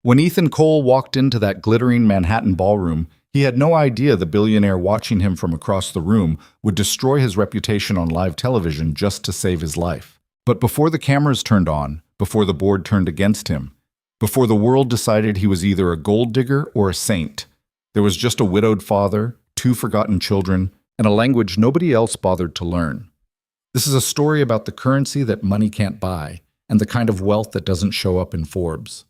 When Ethan Cole walked into that glittering Manhattan ballroom, he had no idea the billionaire watching him from across the room would destroy his reputation on live television just to save his life. But before the cameras turned on, before the board turned against him, before the world decided he was either a gold digger or a saint, there was just a widowed father, two forgotten children, and a language nobody else bothered to learn. This is a story about the currency that money can't buy and the kind of wealth that doesn't show up in Forbes.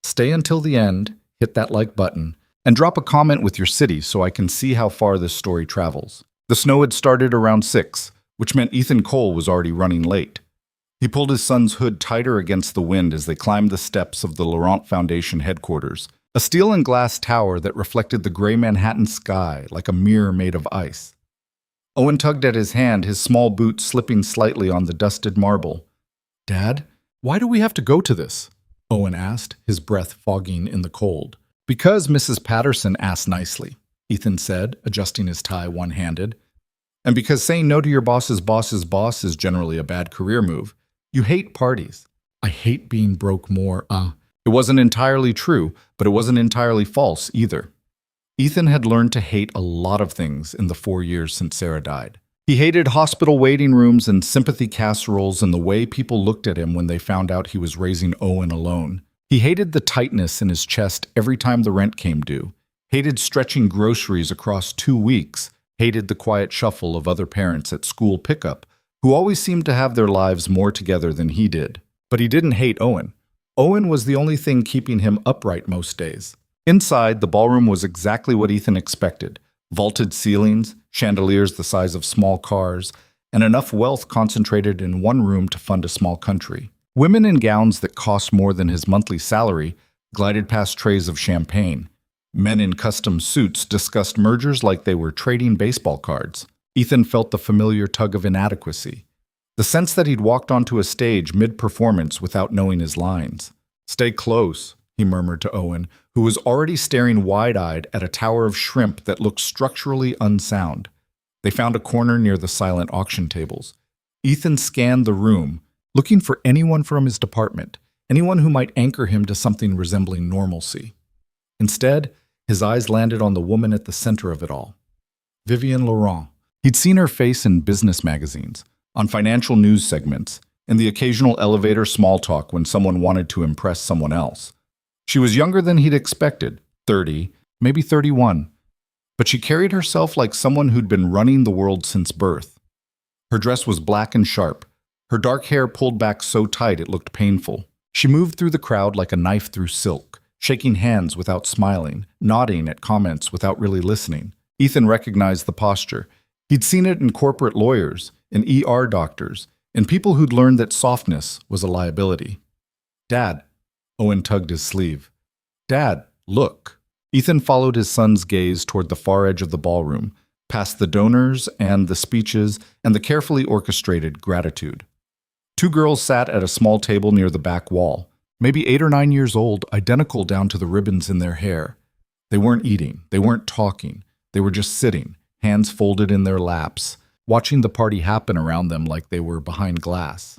Stay until the end, hit that like button, and drop a comment with your city so I can see how far this story travels. The snow had started around 6, which meant Ethan Cole was already running late. He pulled his son's hood tighter against the wind as they climbed the steps of the Laurent Foundation headquarters, a steel and glass tower that reflected the gray Manhattan sky like a mirror made of ice. Owen tugged at his hand, his small boot slipping slightly on the dusted marble. "Dad, why do we have to go to this?" Owen asked, his breath fogging in the cold. "Because Mrs. Patterson asked nicely," Ethan said, adjusting his tie one-handed. "And because saying no to your boss's boss is generally a bad career move. You hate parties." "I hate being broke more, It wasn't entirely true, but it wasn't entirely false either. Ethan had learned to hate a lot of things in the 4 years since Sarah died. He hated hospital waiting rooms and sympathy casseroles and the way people looked at him when they found out he was raising Owen alone. He hated the tightness in his chest every time the rent came due, hated stretching groceries across 2 weeks, hated the quiet shuffle of other parents at school pickup, who always seemed to have their lives more together than he did. But he didn't hate Owen. Owen was the only thing keeping him upright most days. Inside, the ballroom was exactly what Ethan expected. Vaulted ceilings, chandeliers the size of small cars, and enough wealth concentrated in one room to fund a small country. Women in gowns that cost more than his monthly salary glided past trays of champagne. Men in custom suits discussed mergers like they were trading baseball cards. Ethan felt the familiar tug of inadequacy, the sense that he'd walked onto a stage mid-performance without knowing his lines. "Stay close," he murmured to Owen, who was already staring wide-eyed at a tower of shrimp that looked structurally unsound. They found a corner near the silent auction tables. Ethan scanned the room, looking for anyone from his department, anyone who might anchor him to something resembling normalcy. Instead, his eyes landed on the woman at the center of it all. Vivienne Laurent. He'd seen her face in business magazines, on financial news segments, and the occasional elevator small talk when someone wanted to impress someone else. She was younger than he'd expected, 30, maybe 31, but she carried herself like someone who'd been running the world since birth. Her dress was black and sharp, her dark hair pulled back so tight it looked painful. She moved through the crowd like a knife through silk, shaking hands without smiling, nodding at comments without really listening. Ethan recognized the posture. He'd seen it in corporate lawyers, in ER doctors, in people who'd learned that softness was a liability. "Dad," Owen tugged his sleeve. "Dad, look." Ethan followed his son's gaze toward the far edge of the ballroom, past the donors and the speeches and the carefully orchestrated gratitude. 2 girls sat at a small table near the back wall, maybe 8 or 9 years old, identical down to the ribbons in their hair. They weren't eating, they weren't talking, they were just sitting, hands folded in their laps, watching the party happen around them like they were behind glass.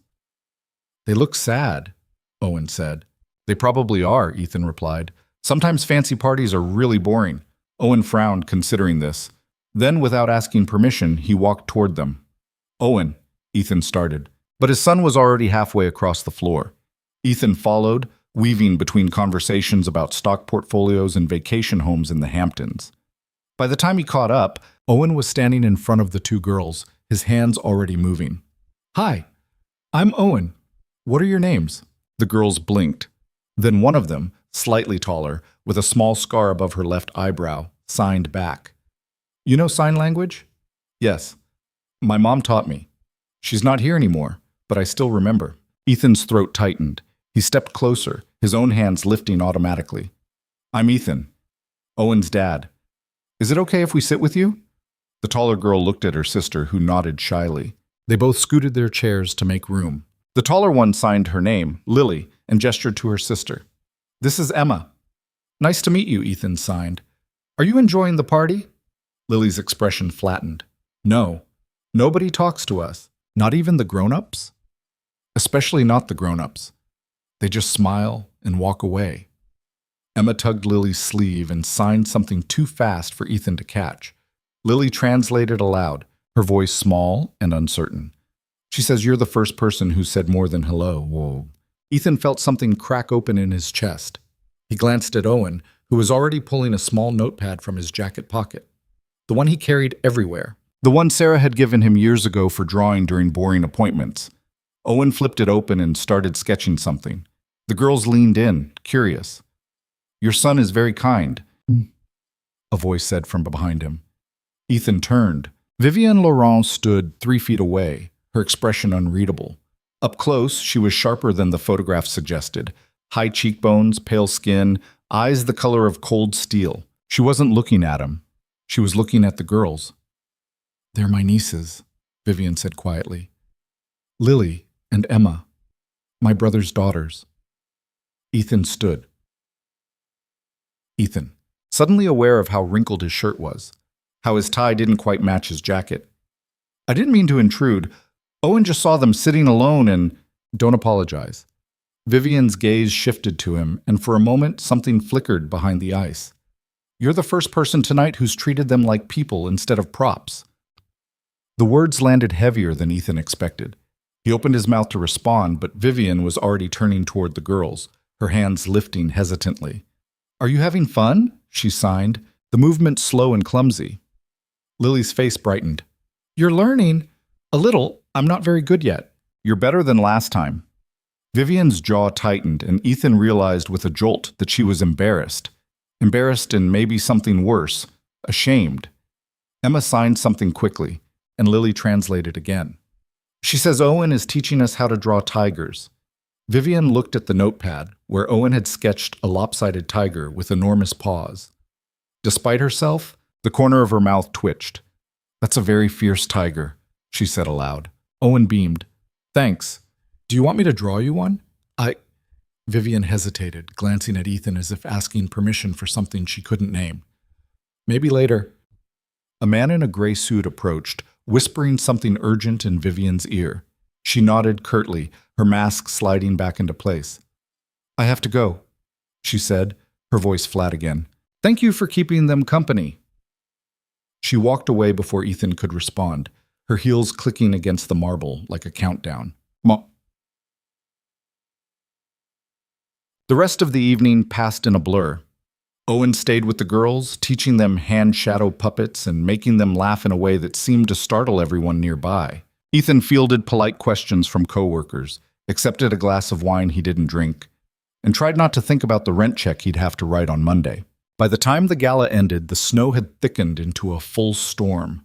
"They look sad," Owen said. "They probably are," Ethan replied. "Sometimes fancy parties are really boring." Owen frowned, considering this. Then, without asking permission, he walked toward them. "Owen," Ethan started, but his son was already halfway across the floor. Ethan followed, weaving between conversations about stock portfolios and vacation homes in the Hamptons. By the time he caught up, Owen was standing in front of the 2 girls, his hands already moving. "Hi, I'm Owen. What are your names?" The girls blinked. Then one of them, slightly taller, with a small scar above her left eyebrow, signed back. "You know sign language?" "Yes. My mom taught me. She's not here anymore, but I still remember." Ethan's throat tightened. He stepped closer, his own hands lifting automatically. "I'm Ethan, Owen's dad. Is it okay if we sit with you?" The taller girl looked at her sister, who nodded shyly. They both scooted their chairs to make room. The taller one signed her name, Lily, and gestured to her sister. "This is Emma." "Nice to meet you," Ethan signed. "Are you enjoying the party?" Lily's expression flattened. "No. Nobody talks to us. Not even the grown-ups? Especially not the grown-ups. They just smile and walk away." Emma tugged Lily's sleeve and signed something too fast for Ethan to catch. Lily translated aloud, her voice small and uncertain. She says, "You're the first person who said more than hello." Whoa. Ethan felt something crack open in his chest. He glanced at Owen, who was already pulling a small notepad from his jacket pocket. The one he carried everywhere. The one Sarah had given him years ago for drawing during boring appointments. Owen flipped it open and started sketching something. The girls leaned in, curious. "Your son is very kind," a voice said from behind him. Ethan turned. Vivienne Laurent stood 3 feet away, her expression unreadable. Up close, she was sharper than the photograph suggested. High cheekbones, pale skin, eyes the color of cold steel. She wasn't looking at him. She was looking at the girls. "They're my nieces," Vivienne said quietly. "Lily and Emma, my brother's daughters." Ethan stood. Ethan, suddenly aware of how wrinkled his shirt was, how his tie didn't quite match his jacket. "I didn't mean to intrude. Owen just saw them sitting alone and—" "Don't apologize." Vivian's gaze shifted to him, and for a moment something flickered behind the ice. "You're the first person tonight who's treated them like people instead of props." The words landed heavier than Ethan expected. He opened his mouth to respond, but Vivian was already turning toward the girls, her hands lifting hesitantly. "Are you having fun?" she signed, the movement slow and clumsy. Lily's face brightened. "You're learning." "A little. I'm not very good yet." "You're better than last time." Vivian's jaw tightened, and Ethan realized with a jolt that she was embarrassed. Embarrassed and maybe something worse, ashamed. Emma signed something quickly, and Lily translated again. "She says Owen is teaching us how to draw tigers." Vivian looked at the notepad, where Owen had sketched a lopsided tiger with enormous paws. Despite herself, the corner of her mouth twitched. "That's a very fierce tiger," she said aloud. Owen beamed. "Thanks. Do you want me to draw you one?" Vivian hesitated, glancing at Ethan as if asking permission for something she couldn't name. "Maybe later." A man in a gray suit approached, whispering something urgent in Vivian's ear. She nodded curtly, her mask sliding back into place. "I have to go," she said, her voice flat again. "Thank you for keeping them company." She walked away before Ethan could respond, her heels clicking against the marble like a countdown. The rest of the evening passed in a blur. Owen stayed with the girls, teaching them hand shadow puppets and making them laugh in a way that seemed to startle everyone nearby. Ethan fielded polite questions from coworkers, accepted a glass of wine he didn't drink, and tried not to think about the rent check he'd have to write on Monday. By the time the gala ended, the snow had thickened into a full storm.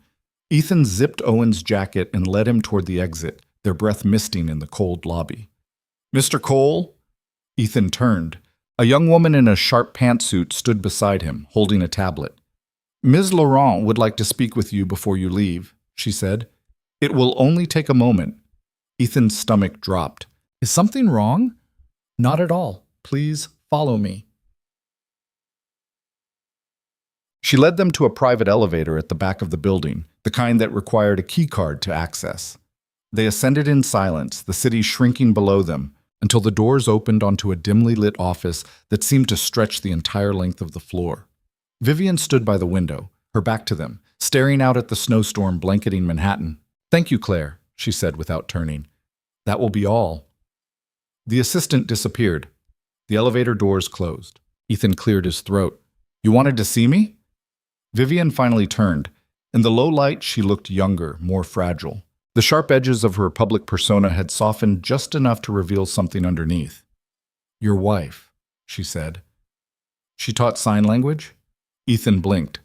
Ethan zipped Owen's jacket and led him toward the exit, their breath misting in the cold lobby. "Mr. Cole?" Ethan turned. A young woman in a sharp pantsuit stood beside him, holding a tablet. "Ms. Laurent would like to speak with you before you leave," she said. "It will only take a moment." Ethan's stomach dropped. "Is something wrong?" "Not at all. Please follow me." She led them to a private elevator at the back of the building, the kind that required a key card to access. They ascended in silence, the city shrinking below them, until the doors opened onto a dimly lit office that seemed to stretch the entire length of the floor. Vivian stood by the window, her back to them, staring out at the snowstorm blanketing Manhattan. "Thank you, Claire," she said without turning. "That will be all." The assistant disappeared. The elevator doors closed. Ethan cleared his throat. "You wanted to see me?" Vivian finally turned. In the low light, she looked younger, more fragile. The sharp edges of her public persona had softened just enough to reveal something underneath. "Your wife," she said. "She taught sign language?" Ethan blinked.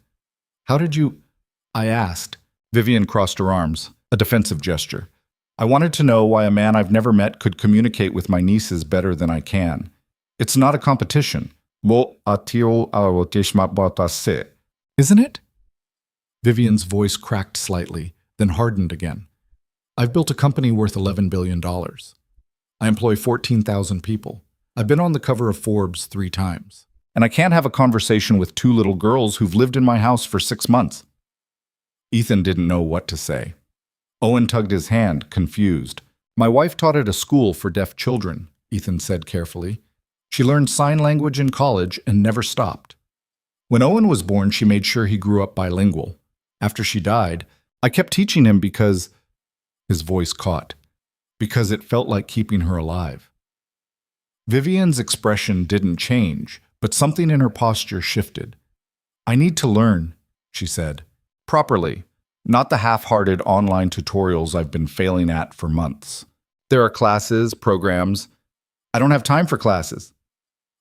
"How did you—" I asked. Vivian crossed her arms, a defensive gesture. "I wanted to know why a man I've never met could communicate with my nieces better than I can. It's not a competition. Isn't it?" Vivian's voice cracked slightly, then hardened again. "I've built a company worth $11 billion. I employ 14,000 people. I've been on the cover of Forbes 3 times. And I can't have a conversation with 2 little girls who've lived in my house for 6 months." Ethan didn't know what to say. Owen tugged his hand, confused. "My wife taught at a school for deaf children," Ethan said carefully. She learned sign language in college and never stopped. When Owen was born, she made sure he grew up bilingual. After she died, I kept teaching him because his voice caught, because it felt like keeping her alive. Vivian's expression didn't change, but something in her posture shifted. I need to learn, she said, properly, not the half-hearted online tutorials I've been failing at for months. There are classes, programs. I don't have time for classes.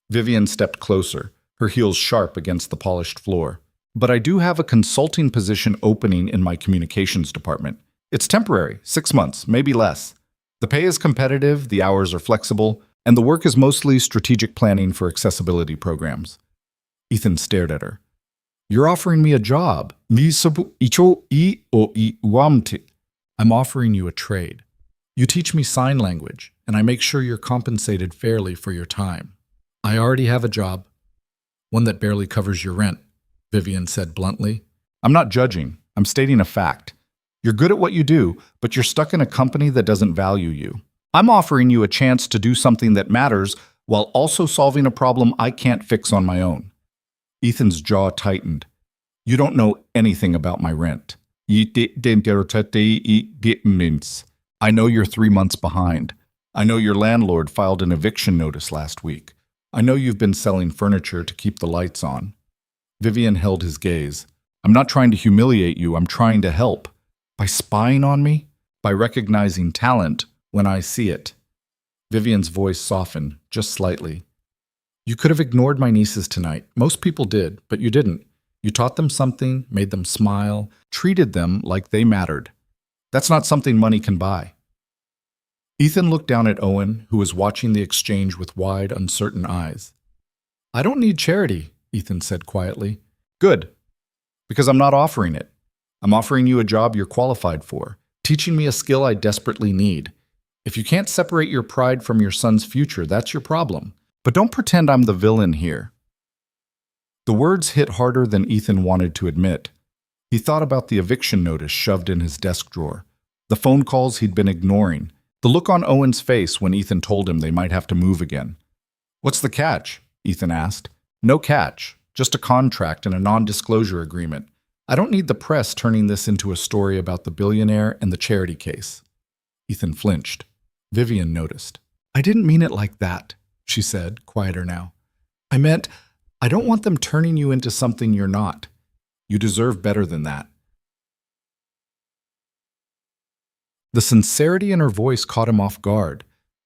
Vivian stepped closer, her heels sharp against the polished floor. But I do have a consulting position opening in my communications department. It's temporary, 6 months, maybe less. The pay is competitive, the hours are flexible, and the work is mostly strategic planning for accessibility programs. Ethan stared at her. You're offering me a job. I'm offering you a trade. You teach me sign language, and I make sure you're compensated fairly for your time. I already have a job, one that barely covers your rent, Vivian said bluntly. I'm not judging. I'm stating a fact. You're good at what you do, but you're stuck in a company that doesn't value you. I'm offering you a chance to do something that matters while also solving a problem I can't fix on my own. Ethan's jaw tightened. You don't know anything about my rent. I know you're 3 months behind. I know your landlord filed an eviction notice last week. I know you've been selling furniture to keep the lights on. Vivian held his gaze. I'm not trying to humiliate you. I'm trying to help. By spying on me? By recognizing talent when I see it. Vivian's voice softened, just slightly. You could have ignored my nieces tonight. Most people did, but you didn't. You taught them something, made them smile, treated them like they mattered. That's not something money can buy. Ethan looked down at Owen, who was watching the exchange with wide, uncertain eyes. I don't need charity, Ethan said quietly. Good, because I'm not offering it. I'm offering you a job you're qualified for, teaching me a skill I desperately need. If you can't separate your pride from your son's future, that's your problem. But don't pretend I'm the villain here. The words hit harder than Ethan wanted to admit. He thought about the eviction notice shoved in his desk drawer, the phone calls he'd been ignoring, the look on Owen's face when Ethan told him they might have to move again. What's the catch? Ethan asked. No catch, just a contract and a non-disclosure agreement. I don't need the press turning this into a story about the billionaire and the charity case. Ethan flinched. Vivian noticed. I didn't mean it like that, she said, quieter now. I meant, I don't want them turning you into something you're not. You deserve better than that. The sincerity in her voice caught him off guard.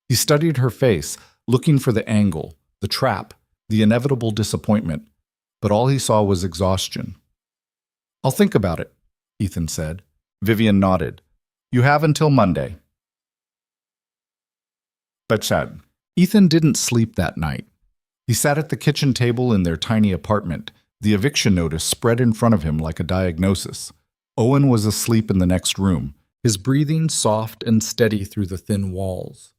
He studied her face, looking for the angle, the trap, the inevitable disappointment, but all he saw was exhaustion. I'll think about it, Ethan said. Vivian nodded. You have until Monday. But sad. Ethan didn't sleep that night. He sat at the kitchen table in their tiny apartment, the eviction notice spread in front of him like a diagnosis. Owen was asleep in the next room, his breathing soft and steady through the thin walls.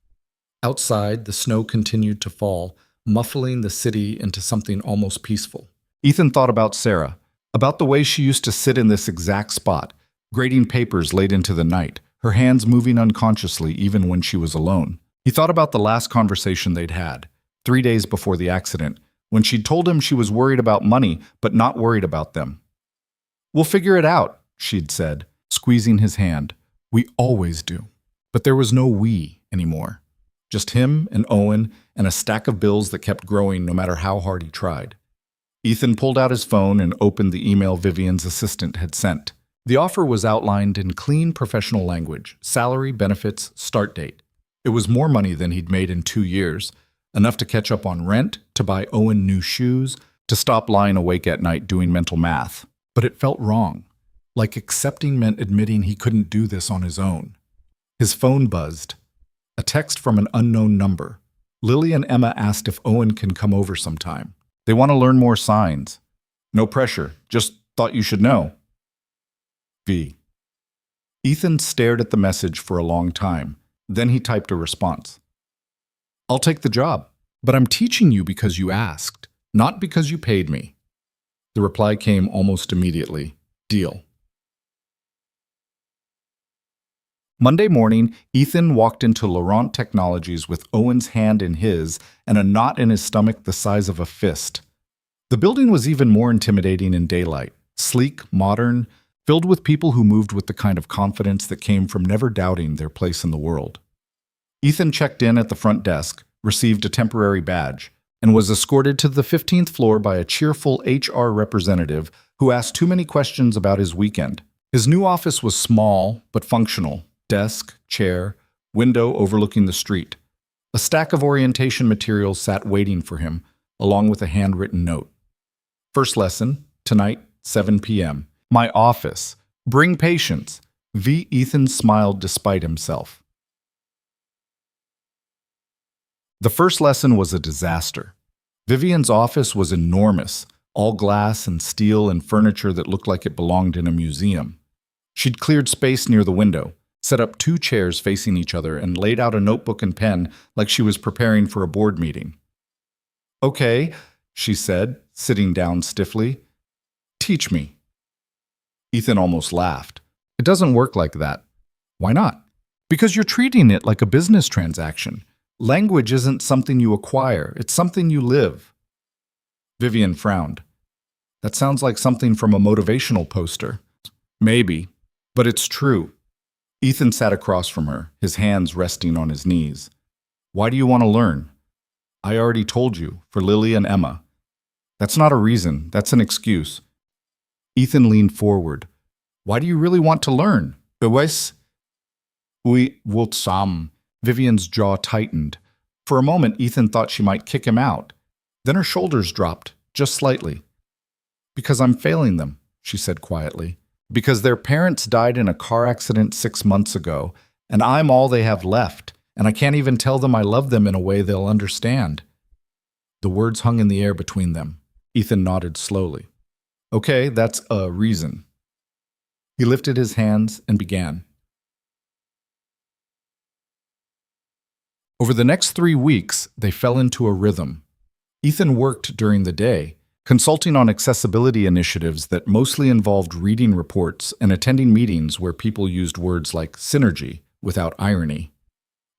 Outside, the snow continued to fall, muffling the city into something almost peaceful. Ethan thought about Sarah, about the way she used to sit in this exact spot, grading papers late into the night, her hands moving unconsciously even when she was alone. He thought about the last conversation they'd had, 3 days before the accident, when she'd told him she was worried about money but not worried about them. We'll figure it out, she'd said, squeezing his hand. We always do. But there was no we anymore. Just him and Owen and a stack of bills that kept growing no matter how hard he tried. Ethan pulled out his phone and opened the email Vivian's assistant had sent. The offer was outlined in clean professional language, salary, benefits, start date. It was more money than he'd made in 2 years, enough to catch up on rent, to buy Owen new shoes, to stop lying awake at night doing mental math. But it felt wrong, like accepting meant admitting he couldn't do this on his own. His phone buzzed. A text from an unknown number. Lily and Emma asked if Owen can come over sometime. They want to learn more signs. No pressure, just thought you should know. V. Ethan stared at the message for a long time. Then he typed a response. I'll take the job, but I'm teaching you because you asked, not because you paid me. The reply came almost immediately. Deal. Monday morning, Ethan walked into Laurent Technologies with Owen's hand in his and a knot in his stomach the size of a fist. The building was even more intimidating in daylight, sleek, modern, filled with people who moved with the kind of confidence that came from never doubting their place in the world. Ethan checked in at the front desk, received a temporary badge, and was escorted to the 15th floor by a cheerful HR representative who asked too many questions about his weekend. His new office was small but functional. Desk, chair, window overlooking the street. A stack of orientation materials sat waiting for him, along with a handwritten note. First lesson, tonight, 7 p.m. My office. Bring patience. V. Ethan smiled despite himself. The first lesson was a disaster. Vivian's office was enormous, all glass and steel and furniture that looked like it belonged in a museum. She'd cleared space near the window, set up 2 chairs facing each other, and laid out a notebook and pen like she was preparing for a board meeting. "Okay," she said, sitting down stiffly. "Teach me." Ethan almost laughed. "It doesn't work like that." "Why not?" "Because you're treating it like a business transaction. Language isn't something you acquire, it's something you live." Vivian frowned. "That sounds like something from a motivational poster." "Maybe, but it's true." Ethan sat across from her, his hands resting on his knees. "Why do you want to learn?" "I already told you, for Lily and Emma." "That's not a reason, that's an excuse." Ethan leaned forward. "Why do you really want to learn?" "Bewes? Oui, would some." Vivian's jaw tightened. For a moment, Ethan thought she might kick him out. Then her shoulders dropped, just slightly. "Because I'm failing them," she said quietly. "Because their parents died in a car accident 6 months ago, and I'm all they have left, and I can't even tell them I love them in a way they'll understand." The words hung in the air between them. Ethan nodded slowly. "Okay, that's a reason." He lifted his hands and began. Over the next 3 weeks, they fell into a rhythm. Ethan worked during the day, consulting on accessibility initiatives that mostly involved reading reports and attending meetings where people used words like synergy without irony.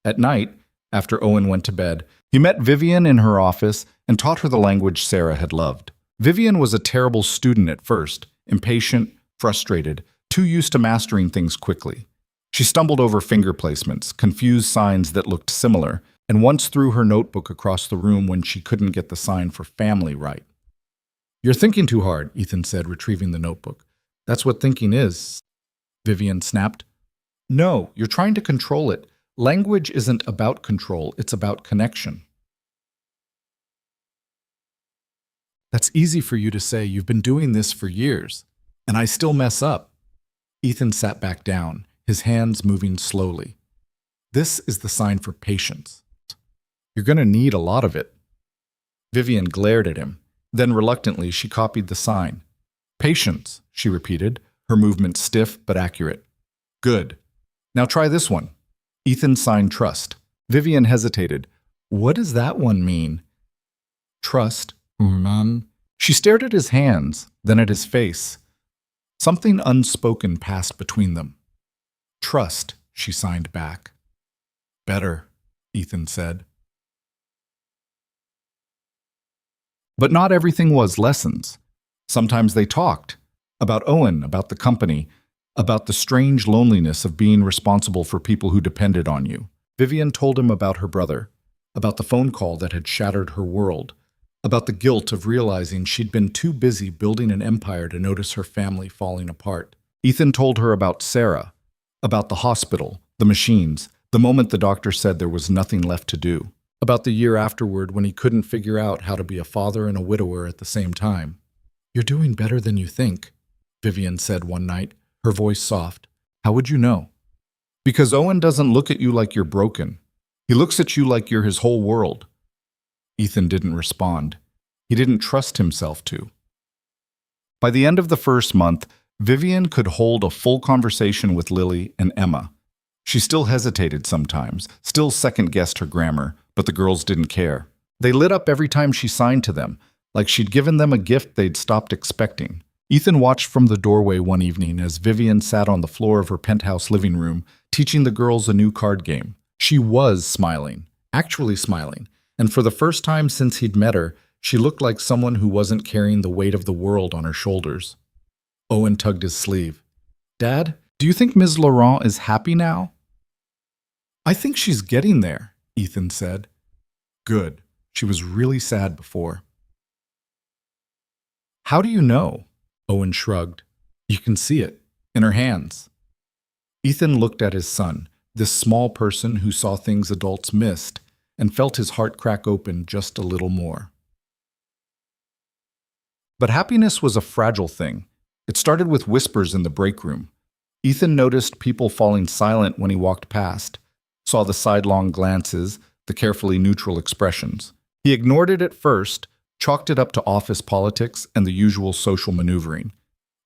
At night, after Owen went to bed, he met Vivian in her office and taught her the language Sarah had loved. Vivian was a terrible student at first, impatient, frustrated, too used to mastering things quickly. She stumbled over finger placements, confused signs that looked similar, and once threw her notebook across the room when she couldn't get the sign for family right. "You're thinking too hard," Ethan said, retrieving the notebook. "That's what thinking is," Vivian snapped. "No, you're trying to control it. Language isn't about control, it's about connection." "That's easy for you to say. You've been doing this for years. And I still mess up." Ethan sat back down, his hands moving slowly. "This is the sign for patience. You're going to need a lot of it." Vivian glared at him. Then reluctantly, she copied the sign. "Patience," she repeated, her movement stiff but accurate. "Good. Now try this one." Ethan signed trust. Vivian hesitated. "What does that one mean?" "Trust. None." She stared at his hands, then at his face. Something unspoken passed between them. "Trust," she signed back. "Better," Ethan said. But not everything was lessons. Sometimes they talked. About Owen, about the company, about the strange loneliness of being responsible for people who depended on you. Vivian told him about her brother, about the phone call that had shattered her world, about the guilt of realizing she'd been too busy building an empire to notice her family falling apart. Ethan told her about Sarah, about the hospital, the machines, the moment the doctor said there was nothing left to do. About the year afterward when he couldn't figure out how to be a father and a widower at the same time. "You're doing better than you think," Vivian said one night, her voice soft. "How would you know?" "Because Owen doesn't look at you like you're broken. He looks at you like you're his whole world." Ethan didn't respond. He didn't trust himself to. By the end of the first month, Vivian could hold a full conversation with Lily and Emma. She still hesitated sometimes, still second-guessed her grammar, but the girls didn't care. They lit up every time she signed to them, like she'd given them a gift they'd stopped expecting. Ethan watched from the doorway one evening as Vivian sat on the floor of her penthouse living room, teaching the girls a new card game. She was smiling, actually smiling, and for the first time since he'd met her, she looked like someone who wasn't carrying the weight of the world on her shoulders. Owen tugged his sleeve. "Dad, do you think Ms. Laurent is happy now?" "I think she's getting there," Ethan said. "Good. She was really sad before." "How do you know?" Owen shrugged. "You can see it, in her hands." Ethan looked at his son, this small person who saw things adults missed, and felt his heart crack open just a little more. But happiness was a fragile thing. It started with whispers in the break room. Ethan noticed people falling silent when he walked past, saw the sidelong glances, the carefully neutral expressions. He ignored it at first, chalked it up to office politics and the usual social maneuvering.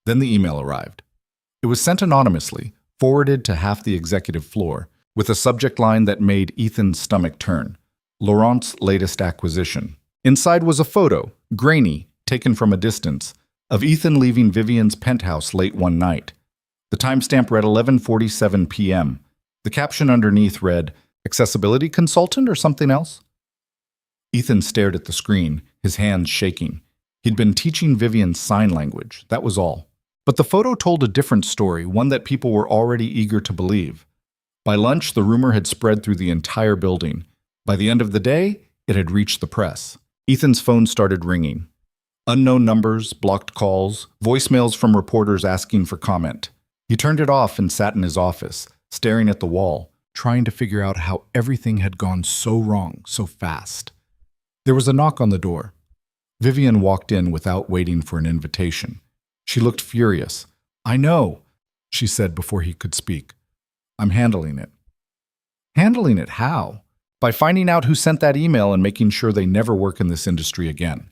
Then the email arrived. It was sent anonymously, forwarded to half the executive floor, with a subject line that made Ethan's stomach turn. Laurent's latest acquisition. Inside was a photo, grainy, taken from a distance, of Ethan leaving Vivian's penthouse late one night. The timestamp read 11:47 p.m. The caption underneath read, "Accessibility consultant or something else?" Ethan stared at the screen, his hands shaking. He'd been teaching Vivian sign language, that was all. But the photo told a different story, one that people were already eager to believe. By lunch, the rumor had spread through the entire building. By the end of the day, it had reached the press. Ethan's phone started ringing. Unknown numbers, blocked calls, voicemails from reporters asking for comment. He turned it off and sat in his office, staring at the wall, trying to figure out how everything had gone so wrong so fast. There was a knock on the door. Vivian walked in without waiting for an invitation. She looked furious. "I know," she said before he could speak. "I'm handling it." "Handling it how?" "By finding out who sent that email and making sure they never work in this industry again."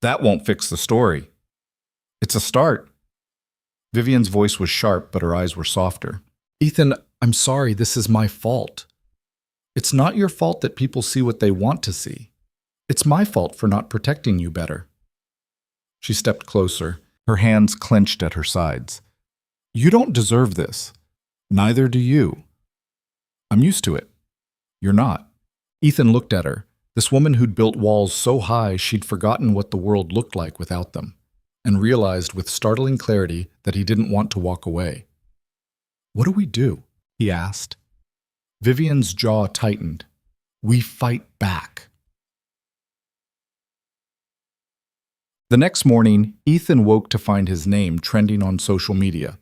"That won't fix the story." "It's a start." Vivian's voice was sharp, but her eyes were softer. "Ethan, I'm sorry, this is my fault." "It's not your fault that people see what they want to see. It's my fault for not protecting you better." She stepped closer, her hands clenched at her sides. "You don't deserve this. Neither do you." "I'm used to it." "You're not." Ethan looked at her, this woman who'd built walls so high she'd forgotten what the world looked like without them, and realized with startling clarity that he didn't want to walk away. "What do we do?" he asked. Vivian's jaw tightened. "We fight back." The next morning, Ethan woke to find his name trending on social media.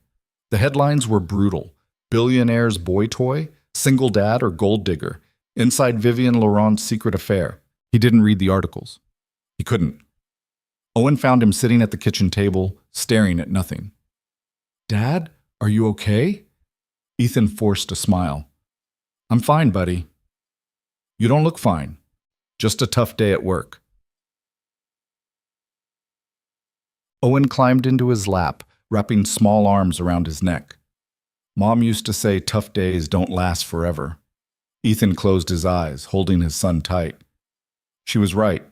The headlines were brutal. Billionaire's boy toy, single dad or gold digger, inside Vivian Laurent's secret affair. He didn't read the articles. He couldn't. Owen found him sitting at the kitchen table, staring at nothing. "Dad, are you okay?" Ethan forced a smile. "I'm fine, buddy." "You don't look fine. Just a tough day at work." Owen climbed into his lap, wrapping small arms around his neck. "Mom used to say tough days don't last forever." Ethan closed his eyes, holding his son tight. She was right.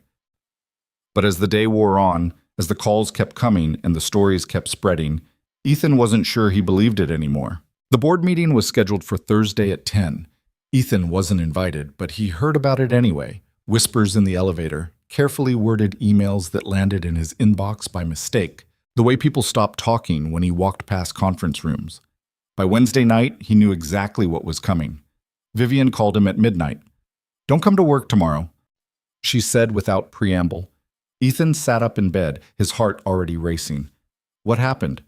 But as the day wore on, as the calls kept coming and the stories kept spreading, Ethan wasn't sure he believed it anymore. The board meeting was scheduled for Thursday at 10. Ethan wasn't invited, but he heard about it anyway. Whispers in the elevator, carefully worded emails that landed in his inbox by mistake, the way people stopped talking when he walked past conference rooms. By Wednesday night, he knew exactly what was coming. Vivian called him at midnight. "Don't come to work tomorrow," she said without preamble. Ethan sat up in bed, his heart already racing. "What happened?"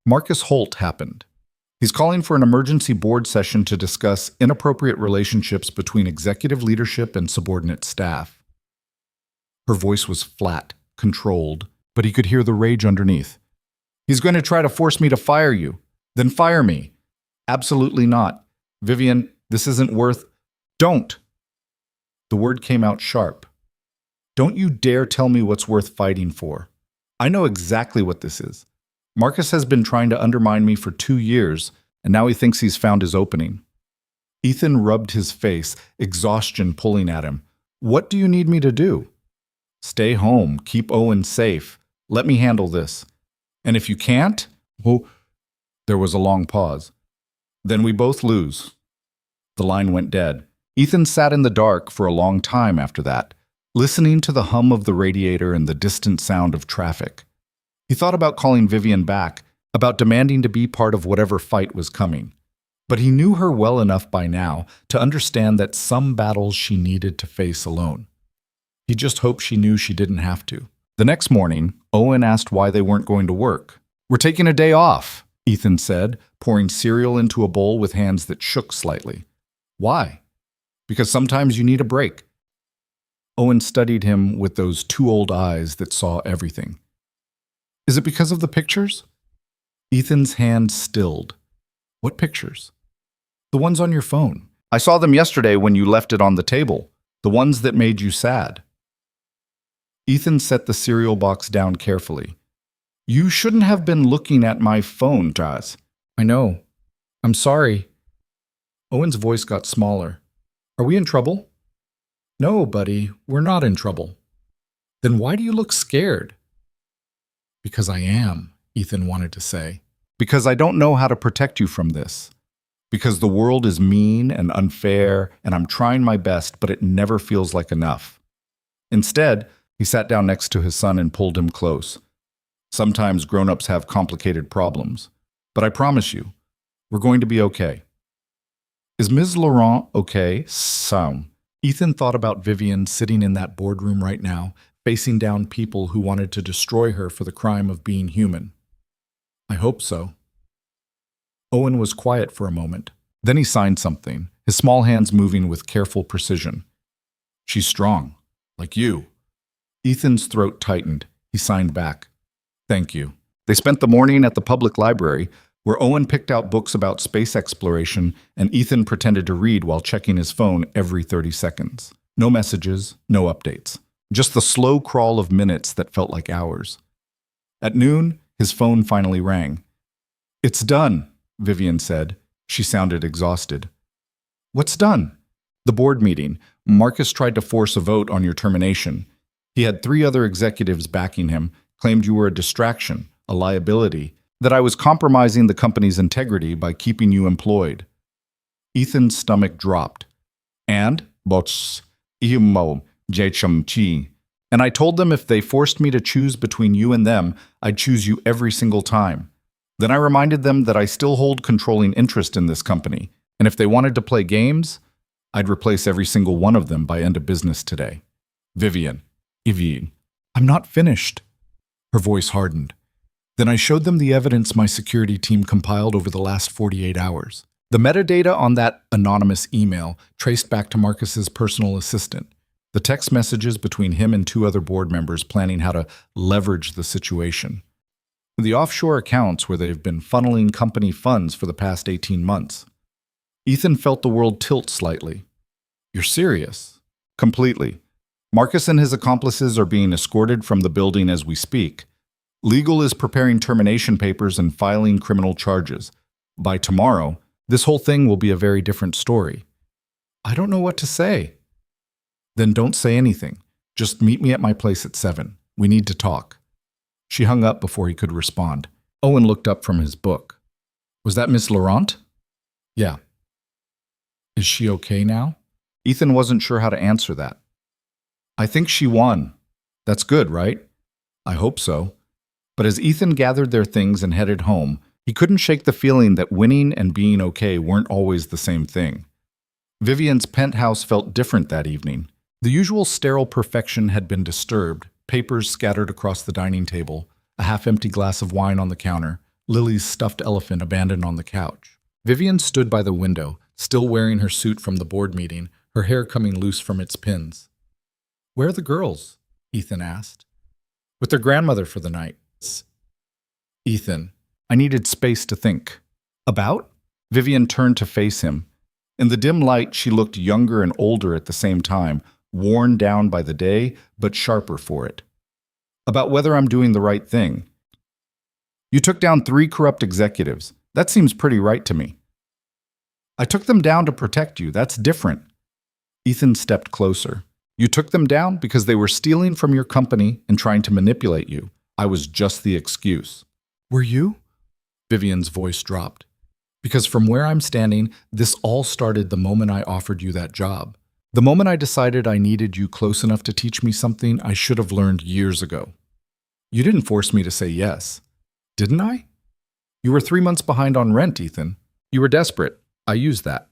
Marcus Holt happened. He's calling for an emergency board session to discuss inappropriate relationships between executive leadership and subordinate staff. Her voice was flat, controlled, but he could hear the rage underneath. "He's going to try to force me to fire you. Then fire me." "Absolutely not. Vivian, this isn't worth—" "Don't." The word came out sharp. "Don't you dare tell me what's worth fighting for. I know exactly what this is. Marcus has been trying to undermine me for 2 years, and now he thinks he's found his opening." Ethan rubbed his face, exhaustion pulling at him. "What do you need me to do?" Stay home. Keep Owen safe. Let me handle this. And if you can't, well, there was a long pause. Then we both lose. The line went dead. Ethan sat in the dark for a long time after that, listening to the hum of the radiator and the distant sound of traffic. He thought about calling Vivian back, about demanding to be part of whatever fight was coming. But he knew her well enough by now to understand that some battles she needed to face alone. He just hoped she knew she didn't have to. The next morning, Owen asked why they weren't going to work. "We're taking a day off," Ethan said, pouring cereal into a bowl with hands that shook slightly. "Why?" "Because sometimes you need a break." Owen studied him with those two old eyes that saw everything. "Is it because of the pictures?" Ethan's hand stilled. "What pictures?" "The ones on your phone. I saw them yesterday when you left it on the table. The ones that made you sad." Ethan set the cereal box down carefully. "You shouldn't have been looking at my phone, Jazz." "I know. I'm sorry." Owen's voice got smaller. "Are we in trouble?" "No, buddy, we're not in trouble." "Then why do you look scared?" "Because I am," Ethan wanted to say. "Because I don't know how to protect you from this. Because the world is mean and unfair, and I'm trying my best, but it never feels like enough." Instead, he sat down next to his son and pulled him close. "Sometimes grown-ups have complicated problems, but I promise you, we're going to be okay." "Is Ms. Laurent okay, Sam?" Ethan thought about Vivian sitting in that boardroom right now, facing down people who wanted to destroy her for the crime of being human. "I hope so." Owen was quiet for a moment. Then he signed something, his small hands moving with careful precision. "She's strong, like you." Ethan's throat tightened. He signed back. "Thank you." They spent the morning at the public library, where Owen picked out books about space exploration and Ethan pretended to read while checking his phone every 30 seconds. No messages, no updates. Just the slow crawl of minutes that felt like hours. At noon, his phone finally rang. "It's done," Vivian said. She sounded exhausted. "What's done?" "The board meeting. Marcus tried to force a vote on your termination. He had 3 other executives backing him, claimed you were a distraction, a liability, that I was compromising the company's integrity by keeping you employed." Ethan's stomach dropped. "And? Bots, imo, chi. And I told them if they forced me to choose between you and them, I'd choose you every single time. Then I reminded them that I still hold controlling interest in this company, and if they wanted to play games, I'd replace every single one of them by end of business today." "Vivian, Evine, I'm not finished." Her voice hardened. "Then I showed them the evidence my security team compiled over the last 48 hours. The metadata on that anonymous email traced back to Marcus's personal assistant. The text messages between him and 2 other board members planning how to leverage the situation. The offshore accounts where they've been funneling company funds for the past 18 months. Ethan felt the world tilt slightly. "You're serious?" "Completely. Marcus and his accomplices are being escorted from the building as we speak. Legal is preparing termination papers and filing criminal charges. By tomorrow, this whole thing will be a very different story." "I don't know what to say." "Then don't say anything. Just meet me at my place at 7. We need to talk." She hung up before he could respond. Owen looked up from his book. "Was that Miss Laurent?" "Yeah." "Is she okay now?" Ethan wasn't sure how to answer that. "I think she won. That's good, right?" "I hope so." But as Ethan gathered their things and headed home, he couldn't shake the feeling that winning and being okay weren't always the same thing. Vivian's penthouse felt different that evening. The usual sterile perfection had been disturbed, papers scattered across the dining table, a half-empty glass of wine on the counter, Lily's stuffed elephant abandoned on the couch. Vivian stood by the window, still wearing her suit from the board meeting, her hair coming loose from its pins. "Where are the girls?" Ethan asked. "With their grandmother for the night." "Ethan, I needed space to think." "About?" Vivian turned to face him. In the dim light, she looked younger and older at the same time, worn down by the day, but sharper for it. "About whether I'm doing the right thing." "You took down 3 corrupt executives. That seems pretty right to me." "I took them down to protect you. That's different." Ethan stepped closer. You took them down because they were stealing from your company and trying to manipulate you. I was just the excuse. Were you? Vivian's voice dropped. Because from where I'm standing, this all started the moment I offered you that job. The moment I decided I needed you close enough to teach me something I should have learned years ago. You didn't force me to say yes, didn't I? You were 3 months behind on rent, Ethan. You were desperate. I used that.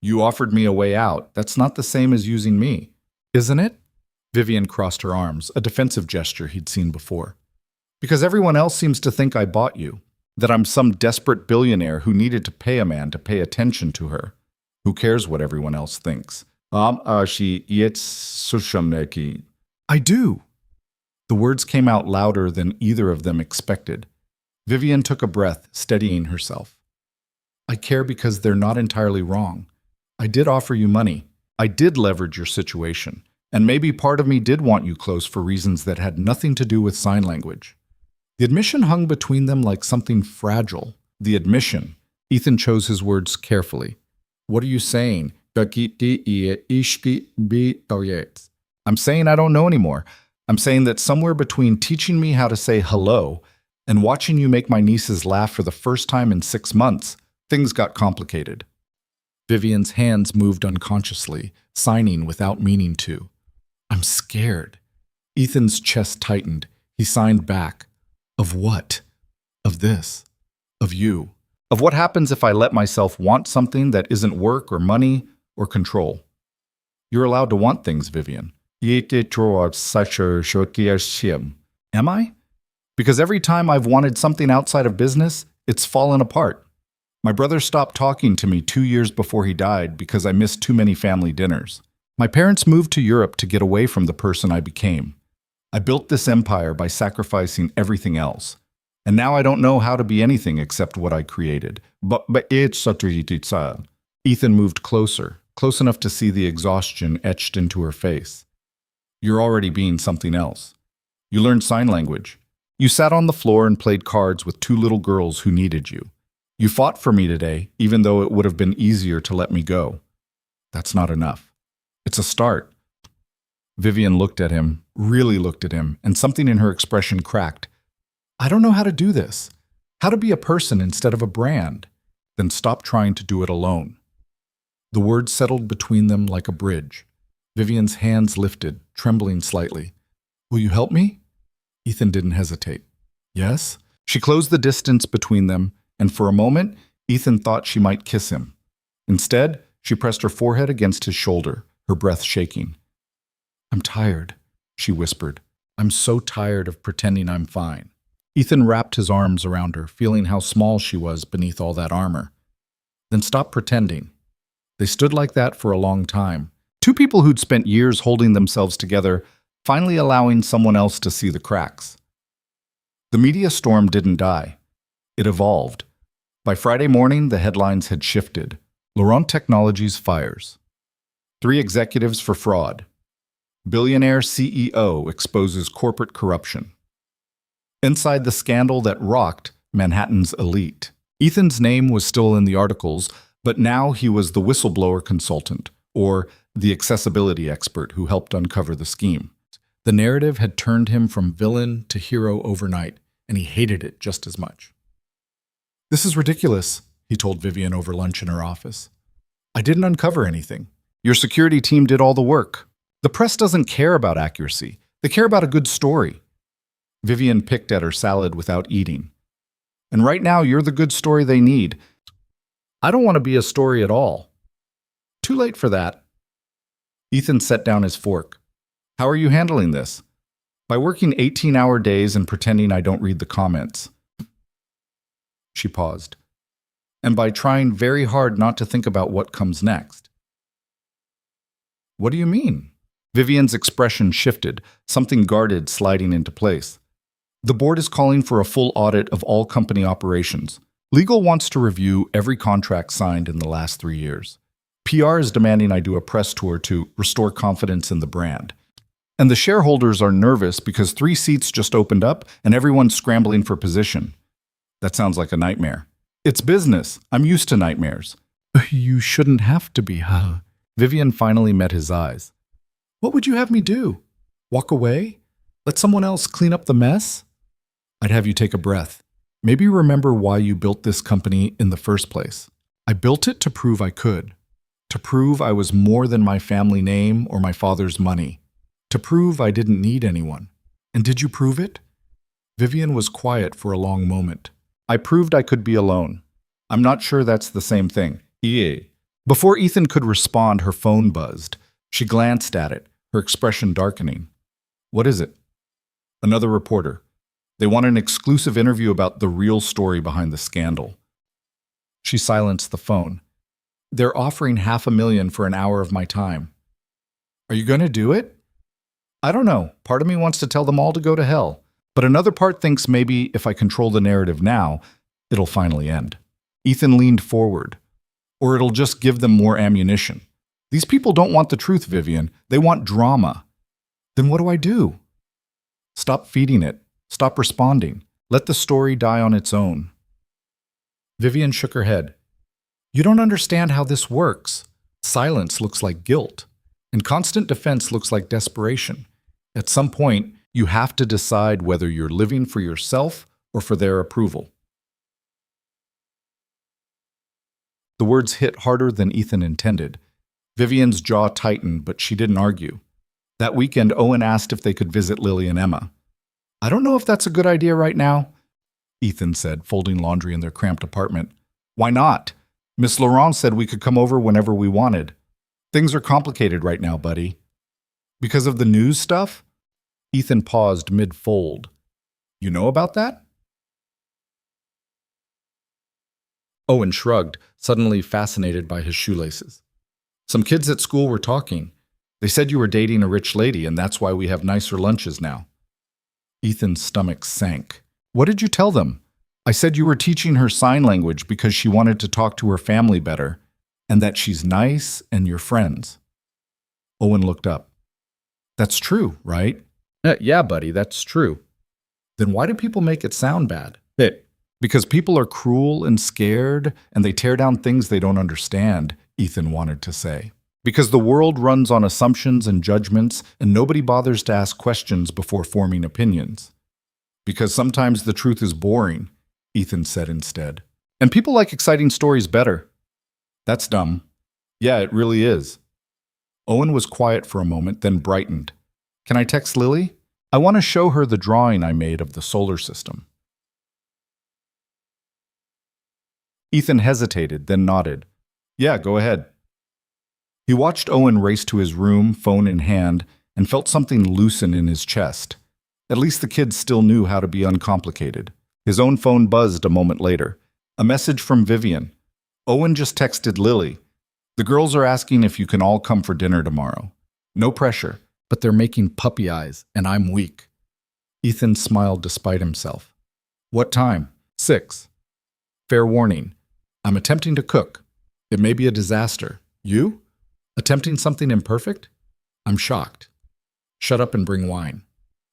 You offered me a way out. That's not the same as using me, isn't it? Vivian crossed her arms, a defensive gesture he'd seen before. Because everyone else seems to think I bought you, that I'm some desperate billionaire who needed to pay a man to pay attention to her. Who cares what everyone else thinks? I do. The words came out louder than either of them expected. Vivian took a breath, steadying herself. I care because they're not entirely wrong. I did offer you money. I did leverage your situation. And maybe part of me did want you close for reasons that had nothing to do with sign language. The admission hung between them like something fragile. The admission. Ethan chose his words carefully. What are you saying? I'm saying I don't know anymore. I'm saying that somewhere between teaching me how to say hello and watching you make my nieces laugh for the first time in 6 months, things got complicated. Vivian's hands moved unconsciously, signing without meaning to. I'm scared. Ethan's chest tightened. He signed back. Of what? Of this. Of you. Of what happens if I let myself want something that isn't work or money or control. You're allowed to want things, Vivian. Am I? Because every time I've wanted something outside of business, it's fallen apart. My brother stopped talking to me 2 years before he died because I missed too many family dinners. My parents moved to Europe to get away from the person I became. I built this empire by sacrificing everything else. And now I don't know how to be anything except what I created. But it's Ethan moved closer, close enough to see the exhaustion etched into her face. You're already being something else. You learned sign language. You sat on the floor and played cards with 2 little girls who needed you. You fought for me today, even though it would have been easier to let me go. That's not enough. It's a start. Vivian looked at him, really looked at him, and something in her expression cracked. I don't know how to do this. How to be a person instead of a brand. Then stop trying to do it alone. The words settled between them like a bridge. Vivian's hands lifted, trembling slightly. Will you help me? Ethan didn't hesitate. Yes? She closed the distance between them, and for a moment, Ethan thought she might kiss him. Instead, she pressed her forehead against his shoulder, her breath shaking. I'm tired, she whispered. I'm so tired of pretending I'm fine. Ethan wrapped his arms around her, feeling how small she was beneath all that armor. Then stop pretending. They stood like that for a long time. 2 people who'd spent years holding themselves together, finally allowing someone else to see the cracks. The media storm didn't die. It evolved. By Friday morning, the headlines had shifted. Laurent Technologies fires. 3 executives for fraud. Billionaire CEO exposes corporate corruption. Inside the scandal that rocked Manhattan's elite. Ethan's name was still in the articles, but now he was the whistleblower consultant, or the accessibility expert who helped uncover the scheme. The narrative had turned him from villain to hero overnight, and he hated it just as much. This is ridiculous, he told Vivian over lunch in her office. I didn't uncover anything. Your security team did all the work. The press doesn't care about accuracy. They care about a good story. Vivian picked at her salad without eating. And right now, you're the good story they need. I don't want to be a story at all. Too late for that. Ethan set down his fork. How are you handling this? By working 18-hour days and pretending I don't read the comments. She paused. And by trying very hard not to think about what comes next. What do you mean? Vivian's expression shifted, something guarded sliding into place. The board is calling for a full audit of all company operations. Legal wants to review every contract signed in the last 3 years. PR is demanding I do a press tour to restore confidence in the brand. And the shareholders are nervous because 3 seats just opened up and everyone's scrambling for position. That sounds like a nightmare. It's business. I'm used to nightmares. You shouldn't have to be, huh? Vivian finally met his eyes. What would you have me do? Walk away? Let someone else clean up the mess? I'd have you take a breath. Maybe remember why you built this company in the first place. I built it to prove I could. To prove I was more than my family name or my father's money. To prove I didn't need anyone. And did you prove it? Vivian was quiet for a long moment. I proved I could be alone. I'm not sure that's the same thing. Yeah. Before Ethan could respond, her phone buzzed. She glanced at it, her expression darkening. What is it? Another reporter. They want an exclusive interview about the real story behind the scandal. She silenced the phone. They're offering $500,000 for an hour of my time. Are you going to do it? I don't know. Part of me wants to tell them all to go to hell. But another part thinks maybe if I control the narrative now, it'll finally end. Ethan leaned forward. Or it'll just give them more ammunition. These people don't want the truth, Vivian. They want drama. Then what do I do? Stop feeding it. Stop responding. Let the story die on its own. Vivian shook her head. You don't understand how this works. Silence looks like guilt, and constant defense looks like desperation. At some point, you have to decide whether you're living for yourself or for their approval. The words hit harder than Ethan intended. Vivian's jaw tightened, but she didn't argue. That weekend, Owen asked if they could visit Lily and Emma. I don't know if that's a good idea right now, Ethan said, folding laundry in their cramped apartment. Why not? Miss Laurent said we could come over whenever we wanted. Things are complicated right now, buddy. Because of the news stuff? Ethan paused mid-fold. You know about that? Owen shrugged, suddenly fascinated by his shoelaces. Some kids at school were talking. They said you were dating a rich lady, and that's why we have nicer lunches now. Ethan's stomach sank. What did you tell them? I said you were teaching her sign language because she wanted to talk to her family better, and that she's nice and you're friends. Owen looked up. That's true, right? Yeah, buddy, that's true. Then why do people make it sound bad? Because people are cruel and scared, and they tear down things they don't understand, Ethan wanted to say. Because the world runs on assumptions and judgments, and nobody bothers to ask questions before forming opinions. Because sometimes the truth is boring, Ethan said instead. And people like exciting stories better. That's dumb. Yeah, it really is. Owen was quiet for a moment, then brightened. Can I text Lily? I want to show her the drawing I made of the solar system. Ethan hesitated, then nodded. Yeah, go ahead. He watched Owen race to his room, phone in hand, and felt something loosen in his chest. At least the kid still knew how to be uncomplicated. His own phone buzzed a moment later. A message from Vivian. Owen just texted Lily. The girls are asking if you can all come for dinner tomorrow. No pressure, but they're making puppy eyes, and I'm weak. Ethan smiled despite himself. What time? 6. Fair warning. I'm attempting to cook. It may be a disaster. You? Attempting something imperfect? I'm shocked. Shut up and bring wine.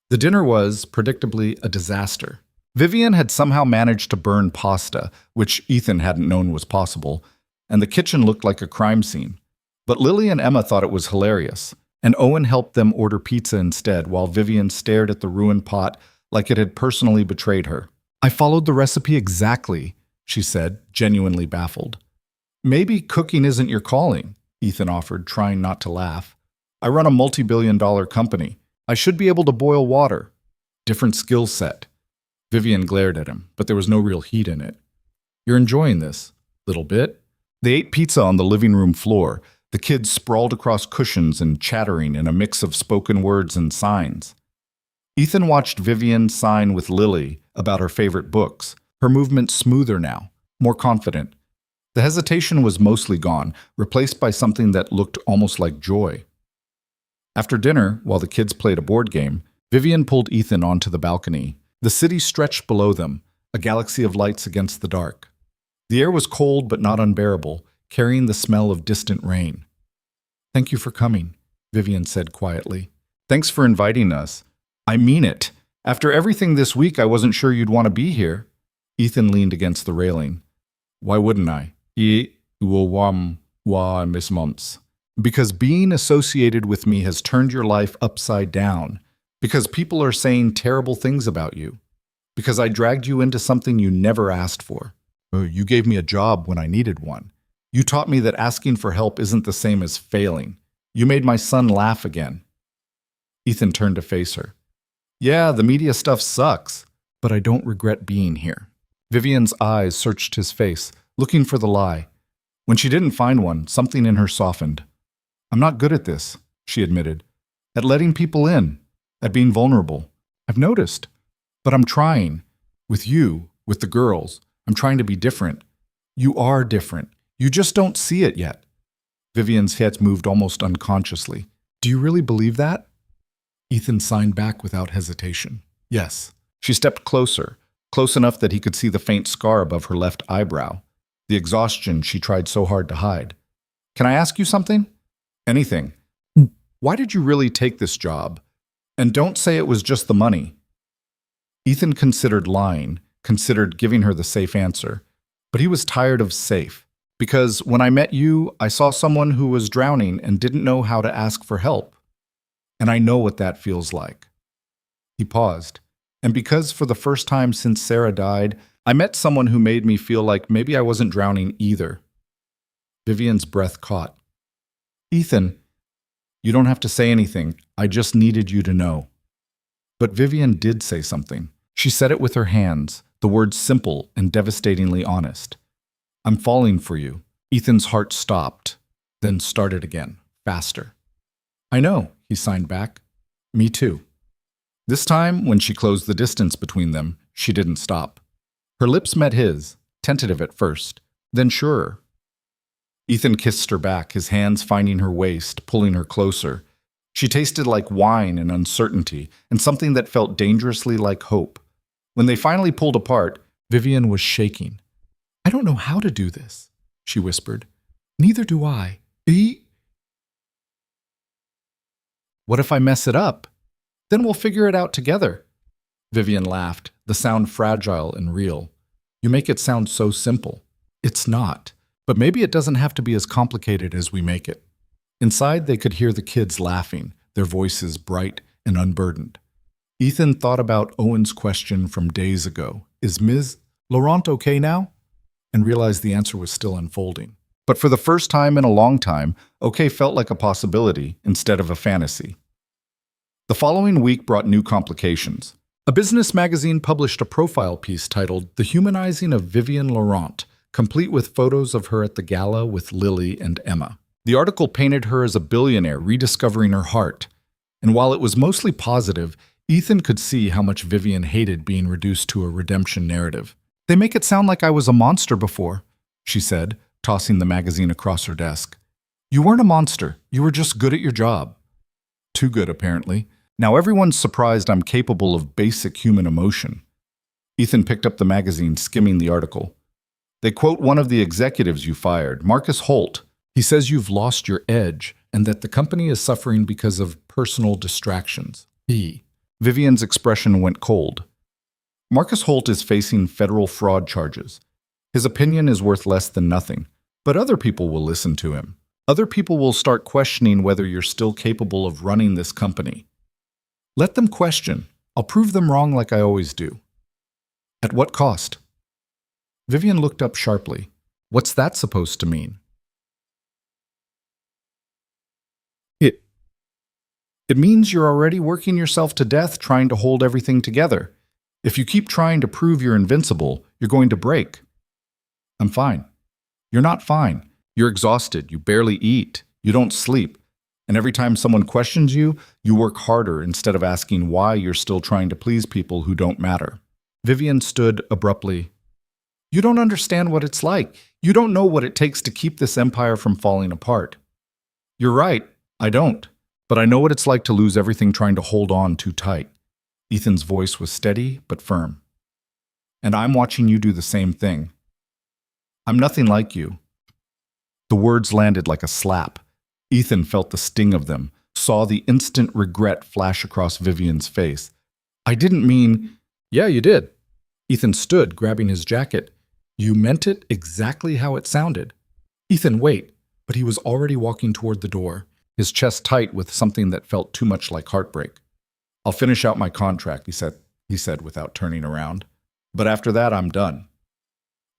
The dinner was, predictably, a disaster. Vivian had somehow managed to burn pasta, which Ethan hadn't known was possible, and the kitchen looked like a crime scene. But Lily and Emma thought it was hilarious, and Owen helped them order pizza instead while Vivian stared at the ruined pot like it had personally betrayed her. I followed the recipe exactly, she said, genuinely baffled. Maybe cooking isn't your calling, Ethan offered, trying not to laugh. I run a multi-billion-dollar company. I should be able to boil water. Different skill set. Vivian glared at him, but there was no real heat in it. You're enjoying this? Little bit? They ate pizza on the living room floor, the kids sprawled across cushions and chattering in a mix of spoken words and signs. Ethan watched Vivian sign with Lily about her favorite books, her movement smoother now, more confident. The hesitation was mostly gone, replaced by something that looked almost like joy. After dinner, while the kids played a board game, Vivian pulled Ethan onto the balcony. The city stretched below them, a galaxy of lights against the dark. The air was cold but not unbearable, carrying the smell of distant rain. Thank you for coming, Vivian said quietly. Thanks for inviting us. I mean it. After everything this week, I wasn't sure you'd want to be here. Ethan leaned against the railing. Why wouldn't I? Miss Months. Because being associated with me has turned your life upside down. Because people are saying terrible things about you. Because I dragged you into something you never asked for. You gave me a job when I needed one. You taught me that asking for help isn't the same as failing. You made my son laugh again. Ethan turned to face her. Yeah, the media stuff sucks, but I don't regret being here. Vivian's eyes searched his face, looking for the lie. When she didn't find one, something in her softened. I'm not good at this, she admitted. At letting people in, at being vulnerable. I've noticed. But I'm trying. With you, with the girls. I'm trying to be different. You are different. You just don't see it yet. Vivian's head moved almost unconsciously. Do you really believe that? Ethan signed back without hesitation. Yes. She stepped closer, close enough that he could see the faint scar above her left eyebrow, the exhaustion she tried so hard to hide. Can I ask you something? Anything. Why did you really take this job? And don't say it was just the money. Ethan considered lying, considered giving her the safe answer, but he was tired of safe. Because when I met you, I saw someone who was drowning and didn't know how to ask for help. And I know what that feels like. He paused. And because for the first time since Sarah died, I met someone who made me feel like maybe I wasn't drowning either. Vivian's breath caught. Ethan, you don't have to say anything. I just needed you to know. But Vivian did say something. She said it with her hands, the words simple and devastatingly honest. I'm falling for you. Ethan's heart stopped, then started again, faster. I know, he signed back. Me too. This time, when she closed the distance between them, she didn't stop. Her lips met his, tentative at first, then surer. Ethan kissed her back, his hands finding her waist, pulling her closer. She tasted like wine and uncertainty, and something that felt dangerously like hope. When they finally pulled apart, Vivian was shaking. I don't know how to do this, she whispered. Neither do I. What if I mess it up? Then we'll figure it out together. Vivian laughed, the sound fragile and real. You make it sound so simple. It's not. But maybe it doesn't have to be as complicated as we make it. Inside, they could hear the kids laughing, their voices bright and unburdened. Ethan thought about Owen's question from days ago. Is Ms. Laurent okay now? And realized the answer was still unfolding. But for the first time in a long time, okay felt like a possibility instead of a fantasy. The following week brought new complications. A business magazine published a profile piece titled The Humanizing of Vivian Laurent, complete with photos of her at the gala with Lily and Emma. The article painted her as a billionaire rediscovering her heart. And while it was mostly positive, Ethan could see how much Vivian hated being reduced to a redemption narrative. They make it sound like I was a monster before, she said, tossing the magazine across her desk. You weren't a monster. You were just good at your job. Too good, apparently. Now everyone's surprised I'm capable of basic human emotion. Ethan picked up the magazine, skimming the article. They quote one of the executives you fired, Marcus Holt. He says you've lost your edge and that the company is suffering because of personal distractions. Vivian's expression went cold. Marcus Holt is facing federal fraud charges. His opinion is worth less than nothing, but other people will listen to him. Other people will start questioning whether you're still capable of running this company. Let them question. I'll prove them wrong like I always do. At what cost? Vivian looked up sharply. What's that supposed to mean? It means you're already working yourself to death trying to hold everything together. If you keep trying to prove you're invincible, you're going to break. I'm fine. You're not fine. You're exhausted. You barely eat. You don't sleep. And every time someone questions you, you work harder instead of asking why you're still trying to please people who don't matter. Vivian stood abruptly. You don't understand what it's like. You don't know what it takes to keep this empire from falling apart. You're right. I don't. But I know what it's like to lose everything trying to hold on too tight. Ethan's voice was steady but firm. And I'm watching you do the same thing. I'm nothing like you. The words landed like a slap. Ethan felt the sting of them, saw the instant regret flash across Vivian's face. I didn't mean... Yeah, you did. Ethan stood, grabbing his jacket. You meant it exactly how it sounded. Ethan, wait. But he was already walking toward the door, his chest tight with something that felt too much like heartbreak. I'll finish out my contract, he said without turning around. But after that, I'm done.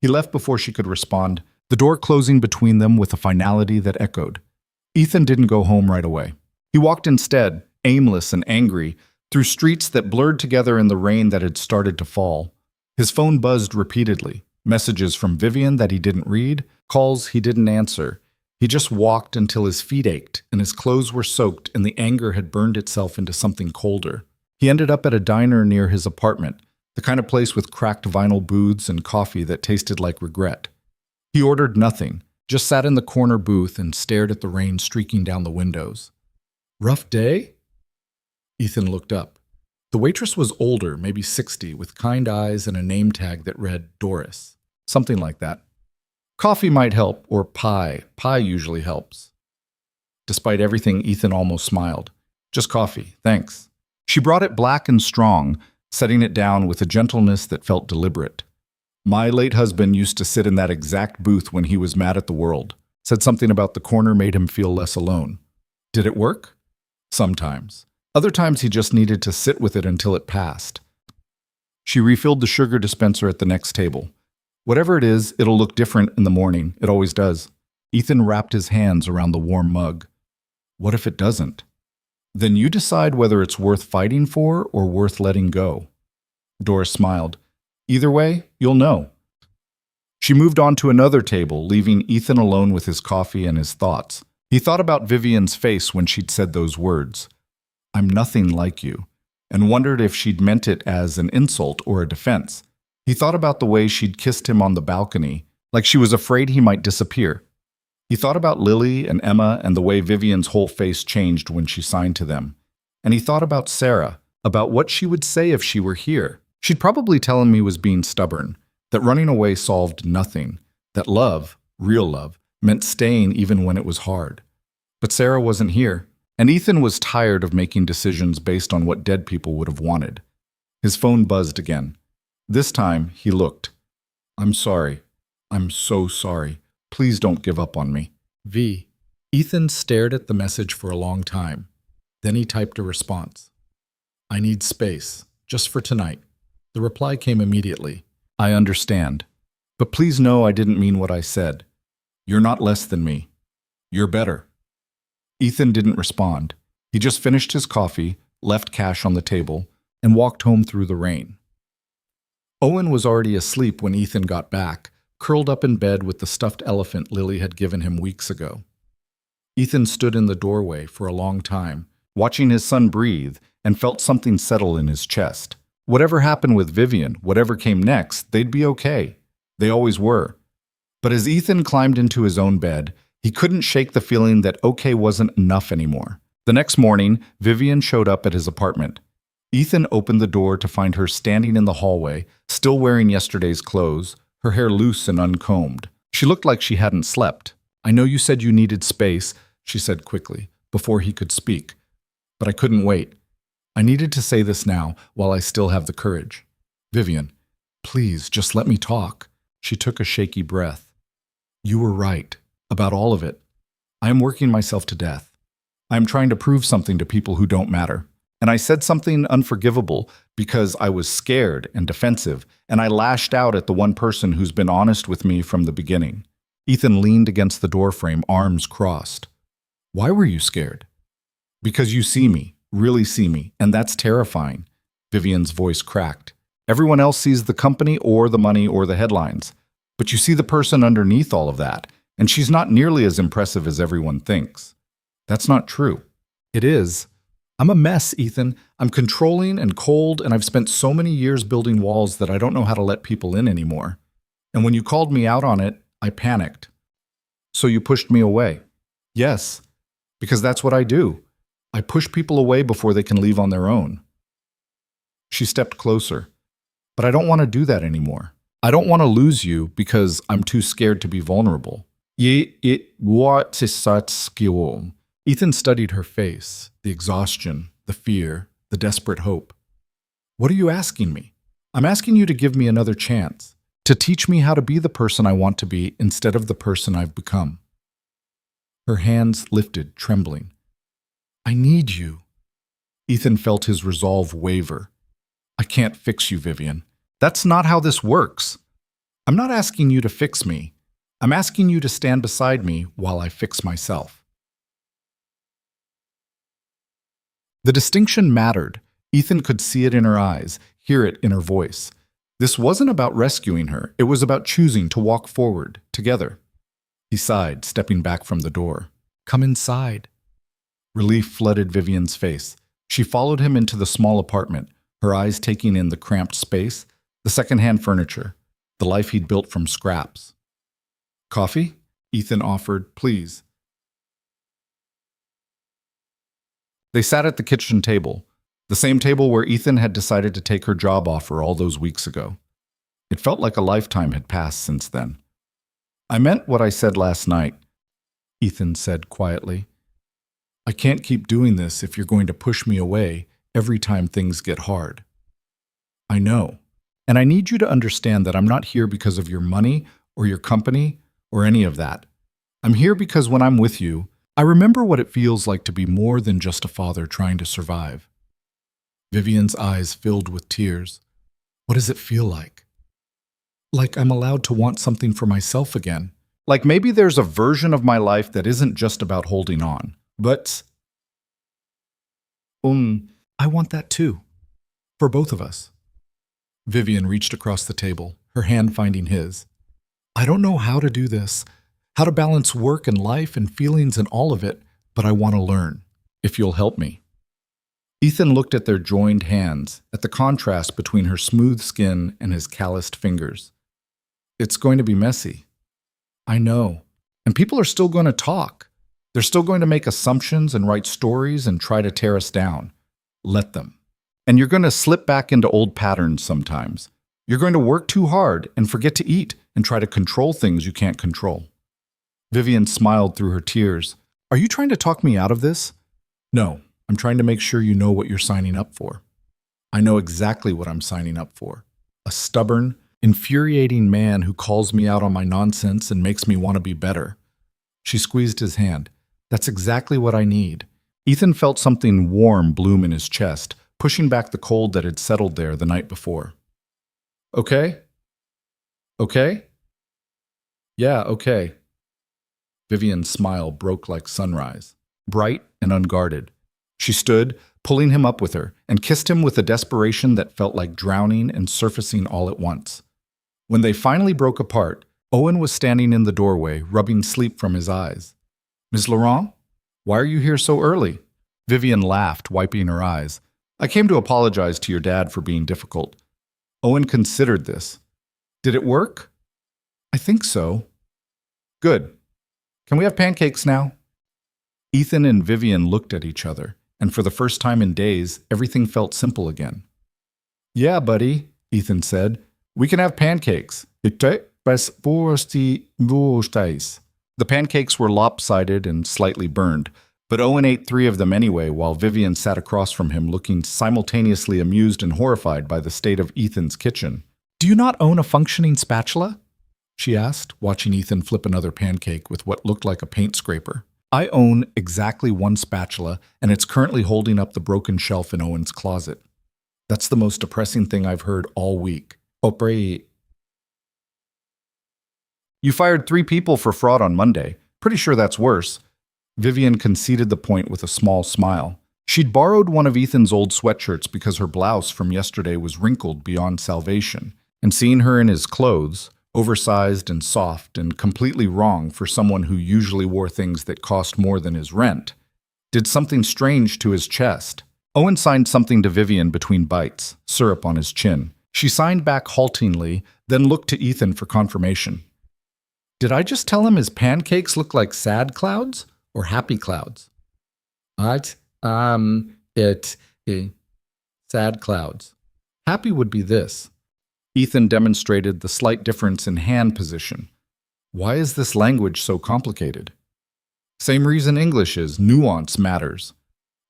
He left before she could respond, the door closing between them with a finality that echoed. Ethan didn't go home right away. He walked instead, aimless and angry, through streets that blurred together in the rain that had started to fall. His phone buzzed repeatedly, messages from Vivian that he didn't read, calls he didn't answer. He just walked until his feet ached and his clothes were soaked and the anger had burned itself into something colder. He ended up at a diner near his apartment, the kind of place with cracked vinyl booths and coffee that tasted like regret. He ordered nothing, just sat in the corner booth and stared at the rain streaking down the windows. Rough day? Ethan looked up. The waitress was older, maybe 60, with kind eyes and a name tag that read Doris. Something like that. Coffee might help, or pie. Pie usually helps. Despite everything, Ethan almost smiled. Just coffee, thanks. She brought it black and strong, setting it down with a gentleness that felt deliberate. My late husband used to sit in that exact booth when he was mad at the world. Said something about the corner made him feel less alone. Did it work? Sometimes. Other times he just needed to sit with it until it passed. She refilled the sugar dispenser at the next table. Whatever it is, it'll look different in the morning. It always does. Ethan wrapped his hands around the warm mug. What if it doesn't? Then you decide whether it's worth fighting for or worth letting go. Doris smiled. Either way, you'll know. She moved on to another table, leaving Ethan alone with his coffee and his thoughts. He thought about Vivian's face when she'd said those words. I'm nothing like you, and wondered if she'd meant it as an insult or a defense. He thought about the way she'd kissed him on the balcony, like she was afraid he might disappear. He thought about Lily and Emma and the way Vivian's whole face changed when she signed to them. And he thought about Sarah, about what she would say if she were here. She'd probably tell him he was being stubborn, that running away solved nothing, that love, real love, meant staying even when it was hard. But Sarah wasn't here, and Ethan was tired of making decisions based on what dead people would have wanted. His phone buzzed again. This time, he looked. I'm sorry. I'm so sorry. Please don't give up on me. V. Ethan stared at the message for a long time. Then he typed a response. I need space, just for tonight. The reply came immediately. I understand. But please know I didn't mean what I said. You're not less than me. You're better. Ethan didn't respond. He just finished his coffee, left cash on the table, and walked home through the rain. Owen was already asleep when Ethan got back, curled up in bed with the stuffed elephant Lily had given him weeks ago. Ethan stood in the doorway for a long time, watching his son breathe, and felt something settle in his chest. Whatever happened with Vivian, whatever came next, they'd be okay. They always were. But as Ethan climbed into his own bed, he couldn't shake the feeling that okay wasn't enough anymore. The next morning, Vivian showed up at his apartment. Ethan opened the door to find her standing in the hallway, still wearing yesterday's clothes, her hair loose and uncombed. She looked like she hadn't slept. I know you said you needed space, she said quickly, before he could speak. But I couldn't wait. I needed to say this now, while I still have the courage. Vivian, please, just let me talk. She took a shaky breath. You were right, about all of it. I am working myself to death. I am trying to prove something to people who don't matter. And I said something unforgivable because I was scared and defensive, and I lashed out at the one person who's been honest with me from the beginning. Ethan leaned against the doorframe, arms crossed. Why were you scared? Because you see me, really see me, and that's terrifying. Vivian's voice cracked. Everyone else sees the company or the money or the headlines. But you see the person underneath all of that, and she's not nearly as impressive as everyone thinks. That's not true. It is. I'm a mess, Ethan. I'm controlling and cold, and I've spent so many years building walls that I don't know how to let people in anymore. And when you called me out on it, I panicked. So you pushed me away. Yes, because that's what I do. I push people away before they can leave on their own. She stepped closer. But I don't want to do that anymore. I don't want to lose you because I'm too scared to be vulnerable. Ethan studied her face, the exhaustion, the fear, the desperate hope. What are you asking me? I'm asking you to give me another chance. To teach me how to be the person I want to be instead of the person I've become. Her hands lifted, trembling. I need you. Ethan felt his resolve waver. I can't fix you, Vivian. That's not how this works. I'm not asking you to fix me. I'm asking you to stand beside me while I fix myself. The distinction mattered. Ethan could see it in her eyes, hear it in her voice. This wasn't about rescuing her. It was about choosing to walk forward, together. He sighed, stepping back from the door. Come inside. Relief flooded Vivian's face. She followed him into the small apartment, her eyes taking in the cramped space, the secondhand furniture, the life he'd built from scraps. Coffee? Ethan offered, please. They sat at the kitchen table, the same table where Ethan had decided to take her job offer all those weeks ago. It felt like a lifetime had passed since then. I meant what I said last night, Ethan said quietly. I can't keep doing this if you're going to push me away every time things get hard. I know, and I need you to understand that I'm not here because of your money or your company or any of that. I'm here because when I'm with you, I remember what it feels like to be more than just a father trying to survive. Vivian's eyes filled with tears. What does it feel like? Like I'm allowed to want something for myself again. Like maybe there's a version of my life that isn't just about holding on, but I want that too. For both of us. Vivian reached across the table, her hand finding his. I don't know how to do this, how to balance work and life and feelings and all of it, but I want to learn, if you'll help me. Ethan looked at their joined hands, at the contrast between her smooth skin and his calloused fingers. It's going to be messy. I know. And people are still going to talk. They're still going to make assumptions and write stories and try to tear us down. Let them. And you're going to slip back into old patterns sometimes. You're going to work too hard and forget to eat and try to control things you can't control. Vivian smiled through her tears. Are you trying to talk me out of this? No. I'm trying to make sure you know what you're signing up for. I know exactly what I'm signing up for. A stubborn, infuriating man who calls me out on my nonsense and makes me want to be better. She squeezed his hand. That's exactly what I need. Ethan felt something warm bloom in his chest, pushing back the cold that had settled there the night before. Okay? Okay? Yeah, okay. Vivian's smile broke like sunrise, bright and unguarded. She stood, pulling him up with her, and kissed him with a desperation that felt like drowning and surfacing all at once. When they finally broke apart, Owen was standing in the doorway, rubbing sleep from his eyes. Ms. Laurent, why are you here so early? Vivian laughed, wiping her eyes. I came to apologize to your dad for being difficult. Owen considered this. Did it work? I think so. Good. Can we have pancakes now? Ethan and Vivian looked at each other, and for the first time in days, everything felt simple again. Yeah, buddy, Ethan said. We can have pancakes. The pancakes were lopsided and slightly burned, but Owen ate 3 of them anyway, while Vivian sat across from him looking simultaneously amused and horrified by the state of Ethan's kitchen. Do you not own a functioning spatula? She asked, watching Ethan flip another pancake with what looked like a paint scraper. I own exactly 1 spatula, and it's currently holding up the broken shelf in Owen's closet. That's the most depressing thing I've heard all week. Opre. You fired 3 people for fraud on Monday. Pretty sure that's worse. Vivian conceded the point with a small smile. She'd borrowed one of Ethan's old sweatshirts because her blouse from yesterday was wrinkled beyond salvation, and seeing her in his clothes, oversized and soft and completely wrong for someone who usually wore things that cost more than his rent, did something strange to his chest. Owen signed something to Vivian between bites, syrup on his chin. She signed back haltingly, then looked to Ethan for confirmation. Did I just tell him his pancakes look like sad clouds or happy clouds? What? Sad clouds. Happy would be this. Ethan demonstrated the slight difference in hand position. Why is this language so complicated? Same reason English is, nuance matters.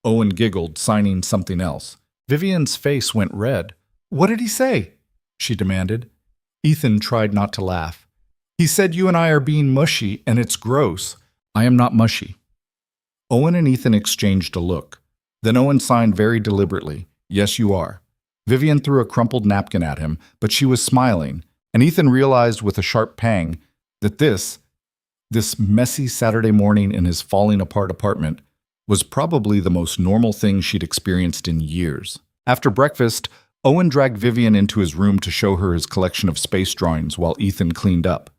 Owen giggled, signing something else. Vivian's face went red. What did he say? She demanded. Ethan tried not to laugh. He said you and I are being mushy, and it's gross. I am not mushy. Owen and Ethan exchanged a look. Then Owen signed very deliberately, yes, you are. Vivian threw a crumpled napkin at him, but she was smiling, and Ethan realized with a sharp pang that this messy Saturday morning in his falling apart apartment, was probably the most normal thing she'd experienced in years. After breakfast, Owen dragged Vivian into his room to show her his collection of space drawings while Ethan cleaned up.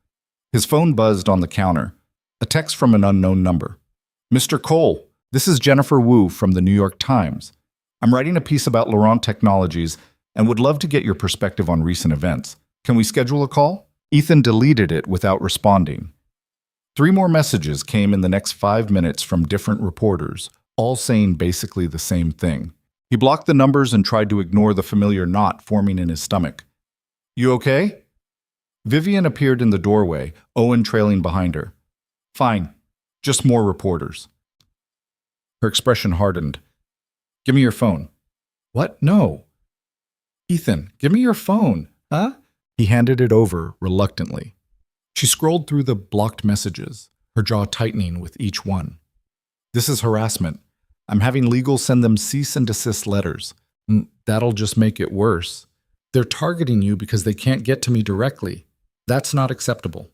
His phone buzzed on the counter. A text from an unknown number. Mr. Cole, this is Jennifer Wu from the New York Times. I'm writing a piece about Laurent Technologies and would love to get your perspective on recent events. Can we schedule a call? Ethan deleted it without responding. 3 more messages came in the next 5 minutes from different reporters, all saying basically the same thing. He blocked the numbers and tried to ignore the familiar knot forming in his stomach. You okay? Vivian appeared in the doorway, Owen trailing behind her. Fine. Just more reporters. Her expression hardened. Give me your phone. What? No. Ethan, give me your phone. Huh? He handed it over reluctantly. She scrolled through the blocked messages, her jaw tightening with each one. This is harassment. I'm having legal send them cease and desist letters. That'll just make it worse. They're targeting you because they can't get to me directly. That's not acceptable.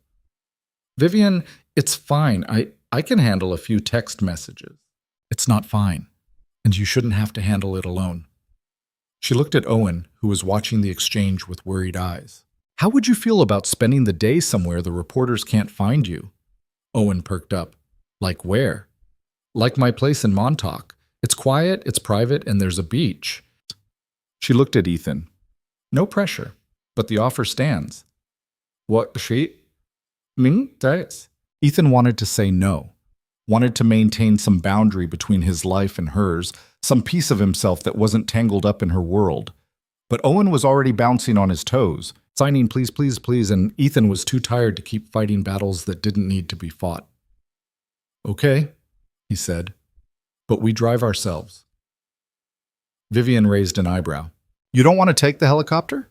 Vivian, it's fine. I can handle a few text messages. It's not fine, and you shouldn't have to handle it alone. She looked at Owen, who was watching the exchange with worried eyes. How would you feel about spending the day somewhere the reporters can't find you? Owen perked up. Like where? Like my place in Montauk. It's quiet, it's private, and there's a beach. She looked at Ethan. No pressure, but the offer stands. What, she? Me? Thanks. Ethan wanted to say no, wanted to maintain some boundary between his life and hers, some piece of himself that wasn't tangled up in her world. But Owen was already bouncing on his toes, signing please, please, please, and Ethan was too tired to keep fighting battles that didn't need to be fought. Okay, he said, but we drive ourselves. Vivian raised an eyebrow. You don't want to take the helicopter?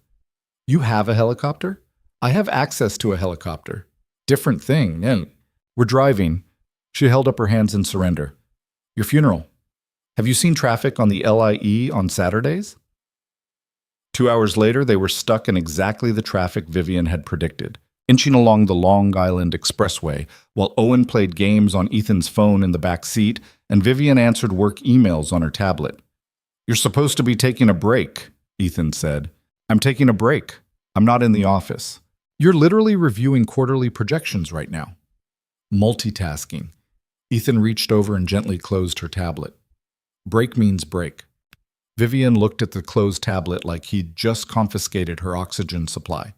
You have a helicopter? I have access to a helicopter. Different thing. We're driving. She held up her hands in surrender. Your funeral. Have you seen traffic on the LIE on Saturdays? 2 hours later, they were stuck in exactly the traffic Vivian had predicted, inching along the Long Island Expressway, while Owen played games on Ethan's phone in the back seat and Vivian answered work emails on her tablet. You're supposed to be taking a break, Ethan said. I'm taking a break. I'm not in the office. You're literally reviewing quarterly projections right now. Multitasking. Ethan reached over and gently closed her tablet. Break means break. Vivian looked at the closed tablet like he'd just confiscated her oxygen supply.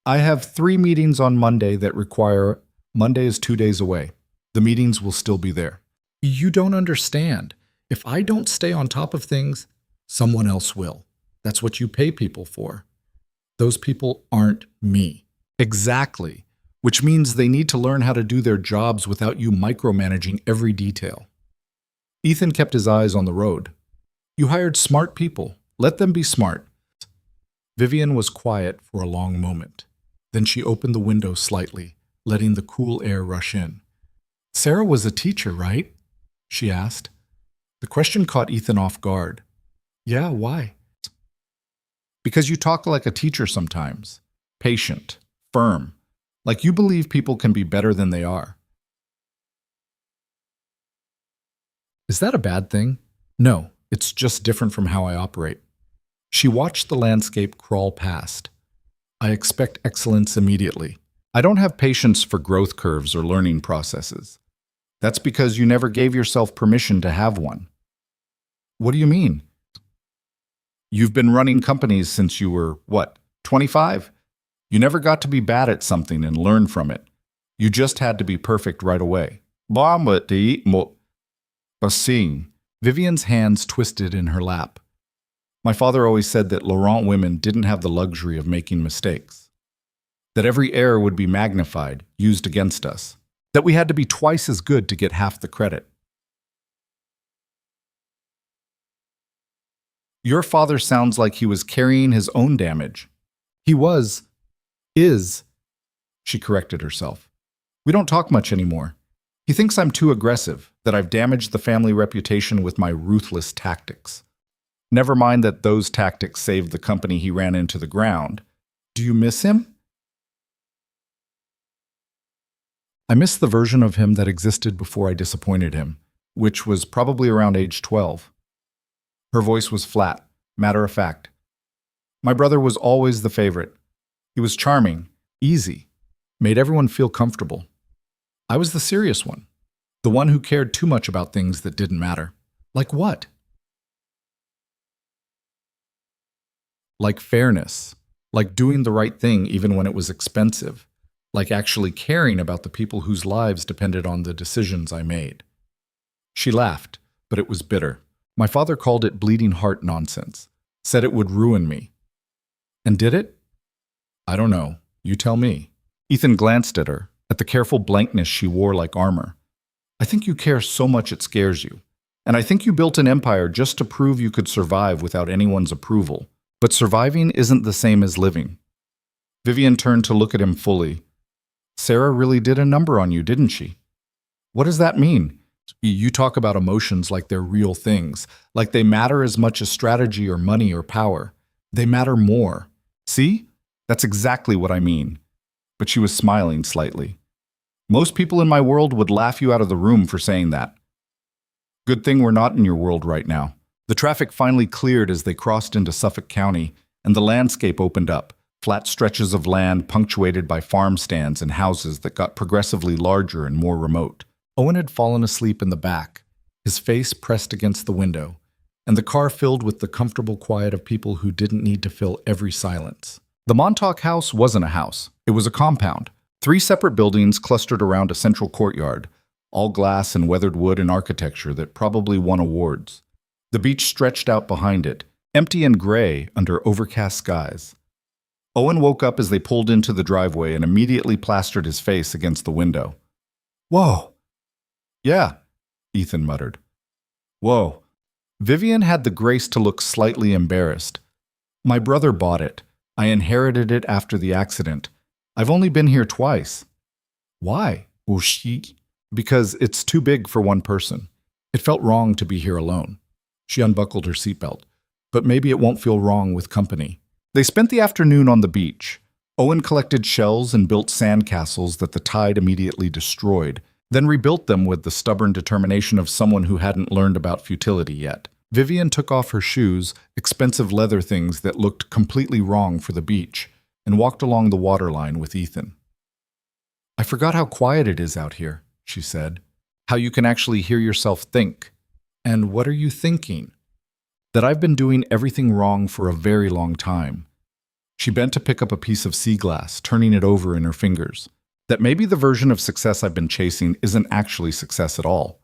I have 3 meetings on Monday that require... Monday is 2 days away. The meetings will still be there. You don't understand. If I don't stay on top of things, someone else will. That's what you pay people for. Those people aren't me. Exactly. Which means they need to learn how to do their jobs without you micromanaging every detail. Ethan kept his eyes on the road. You hired smart people. Let them be smart. Vivian was quiet for a long moment. Then she opened the window slightly, letting the cool air rush in. Sarah was a teacher, right? She asked. The question caught Ethan off guard. Yeah, why? Because you talk like a teacher sometimes. Patient, firm, like you believe people can be better than they are. Is that a bad thing? No, it's just different from how I operate. She watched the landscape crawl past. I expect excellence immediately. I don't have patience for growth curves or learning processes. That's because you never gave yourself permission to have one. What do you mean? You've been running companies since you were, 25? You never got to be bad at something and learn from it. You just had to be perfect right away. Seeing. Vivian's hands twisted in her lap. My father always said that Laurent women didn't have the luxury of making mistakes. That every error would be magnified, used against us. That we had to be twice as good to get half the credit. Your father sounds like he was carrying his own damage. He was. Is, she corrected herself. We don't talk much anymore. He thinks I'm too aggressive, that I've damaged the family reputation with my ruthless tactics. Never mind that those tactics saved the company he ran into the ground. Do you miss him? I miss the version of him that existed before I disappointed him, which was probably around age 12. Her voice was flat, matter of fact. My brother was always the favorite. He was charming, easy, made everyone feel comfortable. I was the serious one, the one who cared too much about things that didn't matter. Like what? Like fairness, like doing the right thing even when it was expensive, like actually caring about the people whose lives depended on the decisions I made. She laughed, but it was bitter. My father called it bleeding heart nonsense, said it would ruin me. And did it? I don't know. You tell me. Ethan glanced at her, at the careful blankness she wore like armor. I think you care so much it scares you. And I think you built an empire just to prove you could survive without anyone's approval. But surviving isn't the same as living. Vivian turned to look at him fully. Sarah really did a number on you, didn't she? What does that mean? You talk about emotions like they're real things, like they matter as much as strategy or money or power. They matter more. See? That's exactly what I mean. But she was smiling slightly. Most people in my world would laugh you out of the room for saying that. Good thing we're not in your world right now. The traffic finally cleared as they crossed into Suffolk County, and the landscape opened up, flat stretches of land punctuated by farm stands and houses that got progressively larger and more remote. Owen had fallen asleep in the back, his face pressed against the window, and the car filled with the comfortable quiet of people who didn't need to fill every silence. The Montauk house wasn't a house. It was a compound. 3 separate buildings clustered around a central courtyard, all glass and weathered wood and architecture that probably won awards. The beach stretched out behind it, empty and gray under overcast skies. Owen woke up as they pulled into the driveway and immediately plastered his face against the window. Whoa! Yeah, Ethan muttered. Whoa. Vivian had the grace to look slightly embarrassed. My brother bought it. I inherited it after the accident. I've only been here twice. Why? Well, because it's too big for one person. It felt wrong to be here alone. She unbuckled her seatbelt. But maybe it won't feel wrong with company. They spent the afternoon on the beach. Owen collected shells and built sandcastles that the tide immediately destroyed, then rebuilt them with the stubborn determination of someone who hadn't learned about futility yet. Vivian took off her shoes, expensive leather things that looked completely wrong for the beach, and walked along the waterline with Ethan. I forgot how quiet it is out here, she said. How you can actually hear yourself think. And what are you thinking? That I've been doing everything wrong for a very long time. She bent to pick up a piece of sea glass, turning it over in her fingers. That maybe the version of success I've been chasing isn't actually success at all.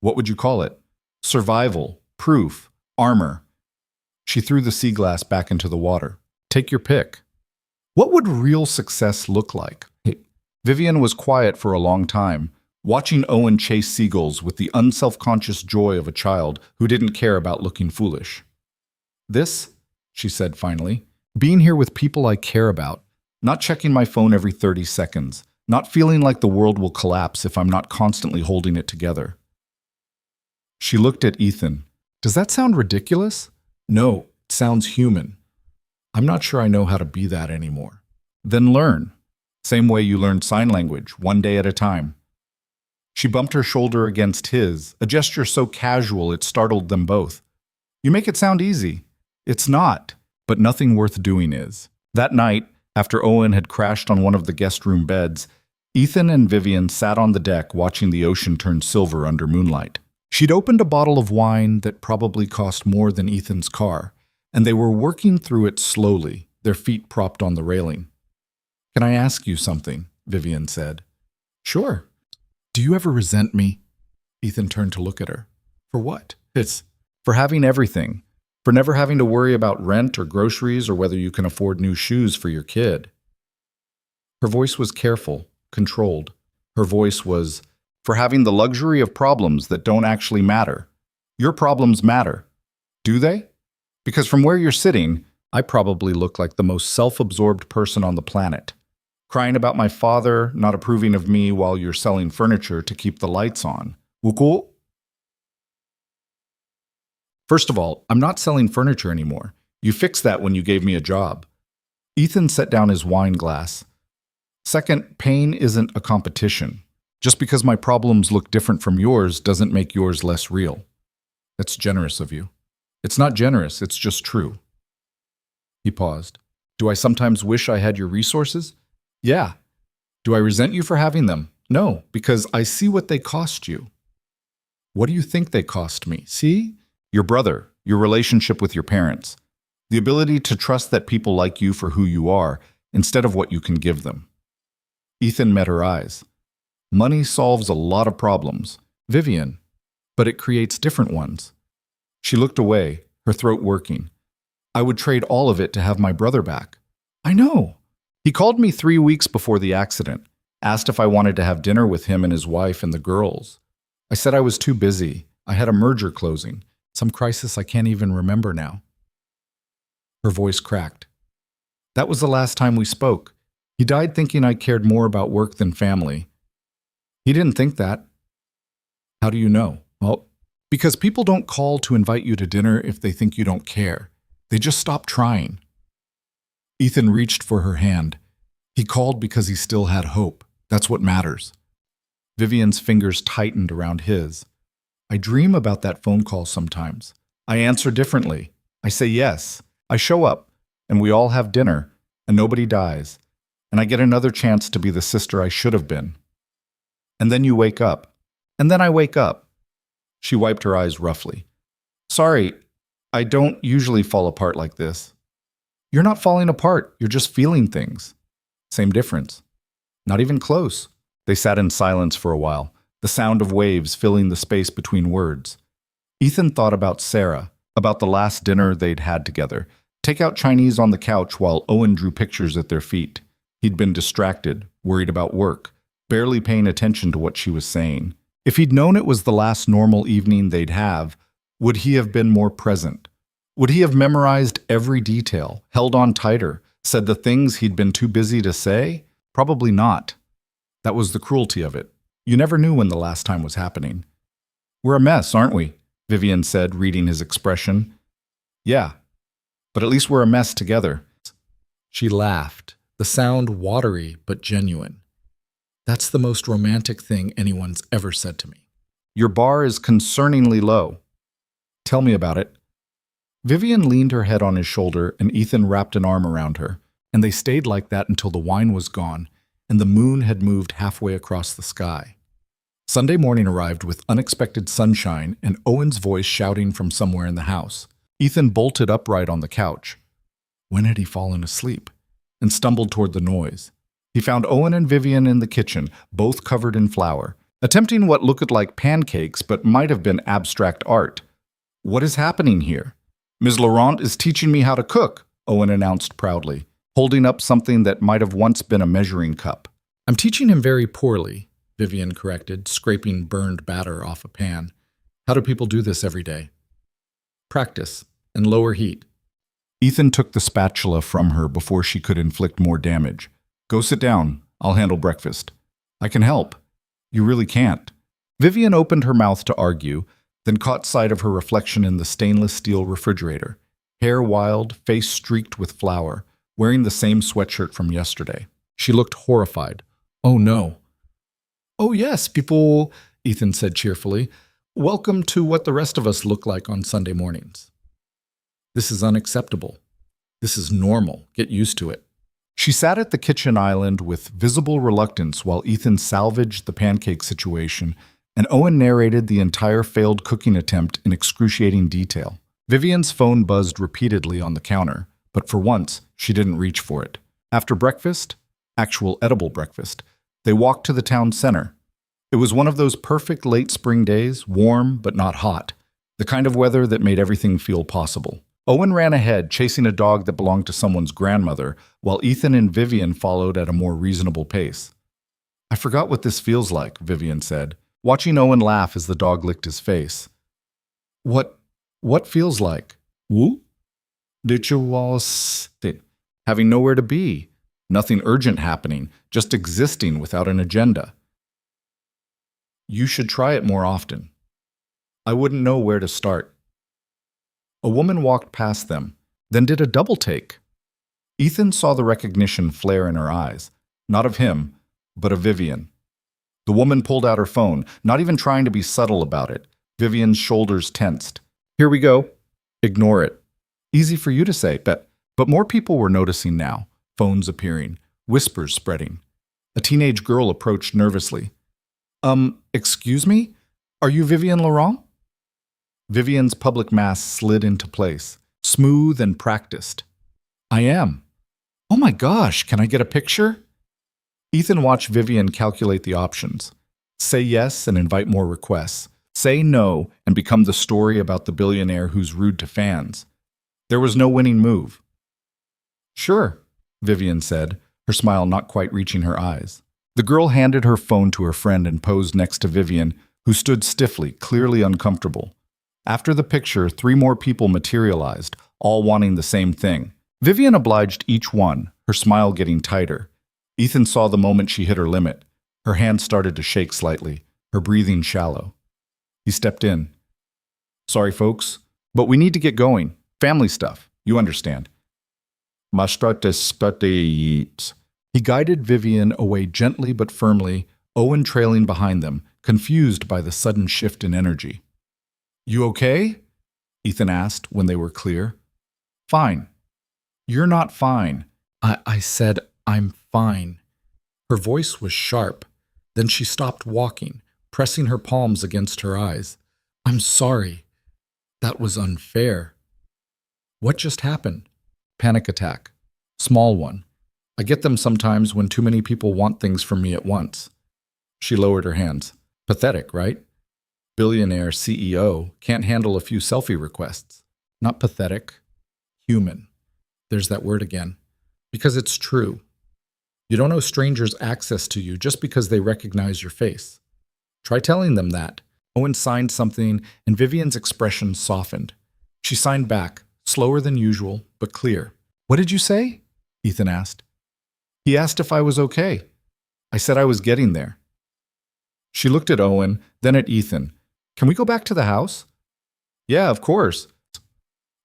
What would you call it? Survival, proof, armor. She threw the sea glass back into the water. Take your pick. What would real success look like? Vivian was quiet for a long time, watching Owen chase seagulls with the unselfconscious joy of a child who didn't care about looking foolish. This, she said finally, being here with people I care about, not checking my phone every 30 seconds, not feeling like the world will collapse if I'm not constantly holding it together. She looked at Ethan. Does that sound ridiculous? No, it sounds human. I'm not sure I know how to be that anymore. Then learn. Same way you learned sign language, one day at a time. She bumped her shoulder against his, a gesture so casual it startled them both. You make it sound easy. It's not, but nothing worth doing is. That night, after Owen had crashed on one of the guest room beds, Ethan and Vivian sat on the deck watching the ocean turn silver under moonlight. She'd opened a bottle of wine that probably cost more than Ethan's car, and they were working through it slowly, their feet propped on the railing. Can I ask you something? Vivian said. Sure. Do you ever resent me? Ethan turned to look at her. For what? It's for having everything, for never having to worry about rent or groceries or whether you can afford new shoes for your kid. Her voice was careful, controlled. Her voice was, for having the luxury of problems that don't actually matter. Your problems matter. Do they? Because from where you're sitting, I probably look like the most self-absorbed person on the planet. Crying about my father not approving of me while you're selling furniture to keep the lights on. Wuko? First of all, I'm not selling furniture anymore. You fixed that when you gave me a job. Ethan set down his wine glass. Second, pain isn't a competition. Just because my problems look different from yours doesn't make yours less real. That's generous of you. It's not generous, it's just true. He paused. Do I sometimes wish I had your resources? Yeah. Do I resent you for having them? No, because I see what they cost you. What do you think they cost me? See? Your brother, your relationship with your parents, the ability to trust that people like you for who you are instead of what you can give them. Ethan met her eyes. Money solves a lot of problems, Vivian, but it creates different ones. She looked away, her throat working. I would trade all of it to have my brother back. I know. He called me 3 weeks before the accident, asked if I wanted to have dinner with him and his wife and the girls. I said I was too busy. I had a merger closing, some crisis I can't even remember now. Her voice cracked. That was the last time we spoke. He died thinking I cared more about work than family. He didn't think that. How do you know? Well, because people don't call to invite you to dinner if they think you don't care. They just stop trying. Ethan reached for her hand. He called because he still had hope. That's what matters. Vivian's fingers tightened around his. I dream about that phone call sometimes. I answer differently. I say yes. I show up, and we all have dinner, and nobody dies, and I get another chance to be the sister I should have been. And then you wake up. And then I wake up. She wiped her eyes roughly. Sorry, I don't usually fall apart like this. You're not falling apart. You're just feeling things. Same difference. Not even close. They sat in silence for a while, the sound of waves filling the space between words. Ethan thought about Sarah, about the last dinner they'd had together. Take out Chinese on the couch while Owen drew pictures at their feet. He'd been distracted, worried about work, barely paying attention to what she was saying. If he'd known it was the last normal evening they'd have, would he have been more present? Would he have memorized every detail, held on tighter, said the things he'd been too busy to say? Probably not. That was the cruelty of it. You never knew when the last time was happening. We're a mess, aren't we? Vivian said, reading his expression. Yeah, but at least we're a mess together. She laughed, the sound watery but genuine. That's the most romantic thing anyone's ever said to me. Your bar is concerningly low. Tell me about it. Vivian leaned her head on his shoulder and Ethan wrapped an arm around her, and they stayed like that until the wine was gone and the moon had moved halfway across the sky. Sunday morning arrived with unexpected sunshine and Owen's voice shouting from somewhere in the house. Ethan bolted upright on the couch. When had he fallen asleep? And stumbled toward the noise. He found Owen and Vivian in the kitchen, both covered in flour, attempting what looked like pancakes but might have been abstract art. What is happening here? Ms. Laurent is teaching me how to cook, Owen announced proudly, holding up something that might have once been a measuring cup. I'm teaching him very poorly, Vivian corrected, scraping burned batter off a pan. How do people do this every day? Practice and lower heat. Ethan took the spatula from her before she could inflict more damage. Go sit down. I'll handle breakfast. I can help. You really can't. Vivian opened her mouth to argue, then caught sight of her reflection in the stainless steel refrigerator. Hair wild, face streaked with flour, wearing the same sweatshirt from yesterday. She looked horrified. Oh no. Oh yes, people, Ethan said cheerfully. Welcome to what the rest of us look like on Sunday mornings. This is unacceptable. This is normal. Get used to it. She sat at the kitchen island with visible reluctance while Ethan salvaged the pancake situation, and Owen narrated the entire failed cooking attempt in excruciating detail. Vivian's phone buzzed repeatedly on the counter, but for once, she didn't reach for it. After breakfast, actual edible breakfast, they walked to the town center. It was one of those perfect late spring days, warm but not hot, the kind of weather that made everything feel possible. Owen ran ahead, chasing a dog that belonged to someone's grandmother, while Ethan and Vivian followed at a more reasonable pace. I forgot what this feels like, Vivian said, watching Owen laugh as the dog licked his face. What feels like? Woo? Having nowhere to be. Nothing urgent happening, just existing without an agenda. You should try it more often. I wouldn't know where to start. A woman walked past them, then did a double take. Ethan saw the recognition flare in her eyes, not of him, but of Vivian. The woman pulled out her phone, not even trying to be subtle about it. Vivian's shoulders tensed. Here we go. Ignore it. Easy for you to say, but more people were noticing now. Phones appearing, whispers spreading. A teenage girl approached nervously. Excuse me? Are you Vivian Laurent? Vivian's public mask slid into place, smooth and practiced. I am. Oh my gosh, can I get a picture? Ethan watched Vivian calculate the options. Say yes and invite more requests. Say no and become the story about the billionaire who's rude to fans. There was no winning move. Sure, Vivian said, her smile not quite reaching her eyes. The girl handed her phone to her friend and posed next to Vivian, who stood stiffly, clearly uncomfortable. After the picture, 3 more people materialized, all wanting the same thing. Vivian obliged each one, her smile getting tighter. Ethan saw the moment she hit her limit. Her hand started to shake slightly, her breathing shallow. He stepped in. Sorry, folks, but we need to get going. Family stuff, you understand. He guided Vivian away gently but firmly, Owen trailing behind them, confused by the sudden shift in energy. You okay? Ethan asked when they were clear. Fine. You're not fine. I said, I'm fine. Her voice was sharp. Then she stopped walking, pressing her palms against her eyes. I'm sorry. That was unfair. What just happened? Panic attack. Small one. I get them sometimes when too many people want things from me at once. She lowered her hands. Pathetic, right? Billionaire CEO can't handle a few selfie requests. Not pathetic. Human. There's that word again. Because it's true. You don't owe strangers access to you just because they recognize your face. Try telling them that. Owen signed something, and Vivian's expression softened. She signed back, slower than usual, but clear. What did you say? Ethan asked. He asked if I was okay. I said I was getting there. She looked at Owen, then at Ethan. Can we go back to the house? Yeah, of course.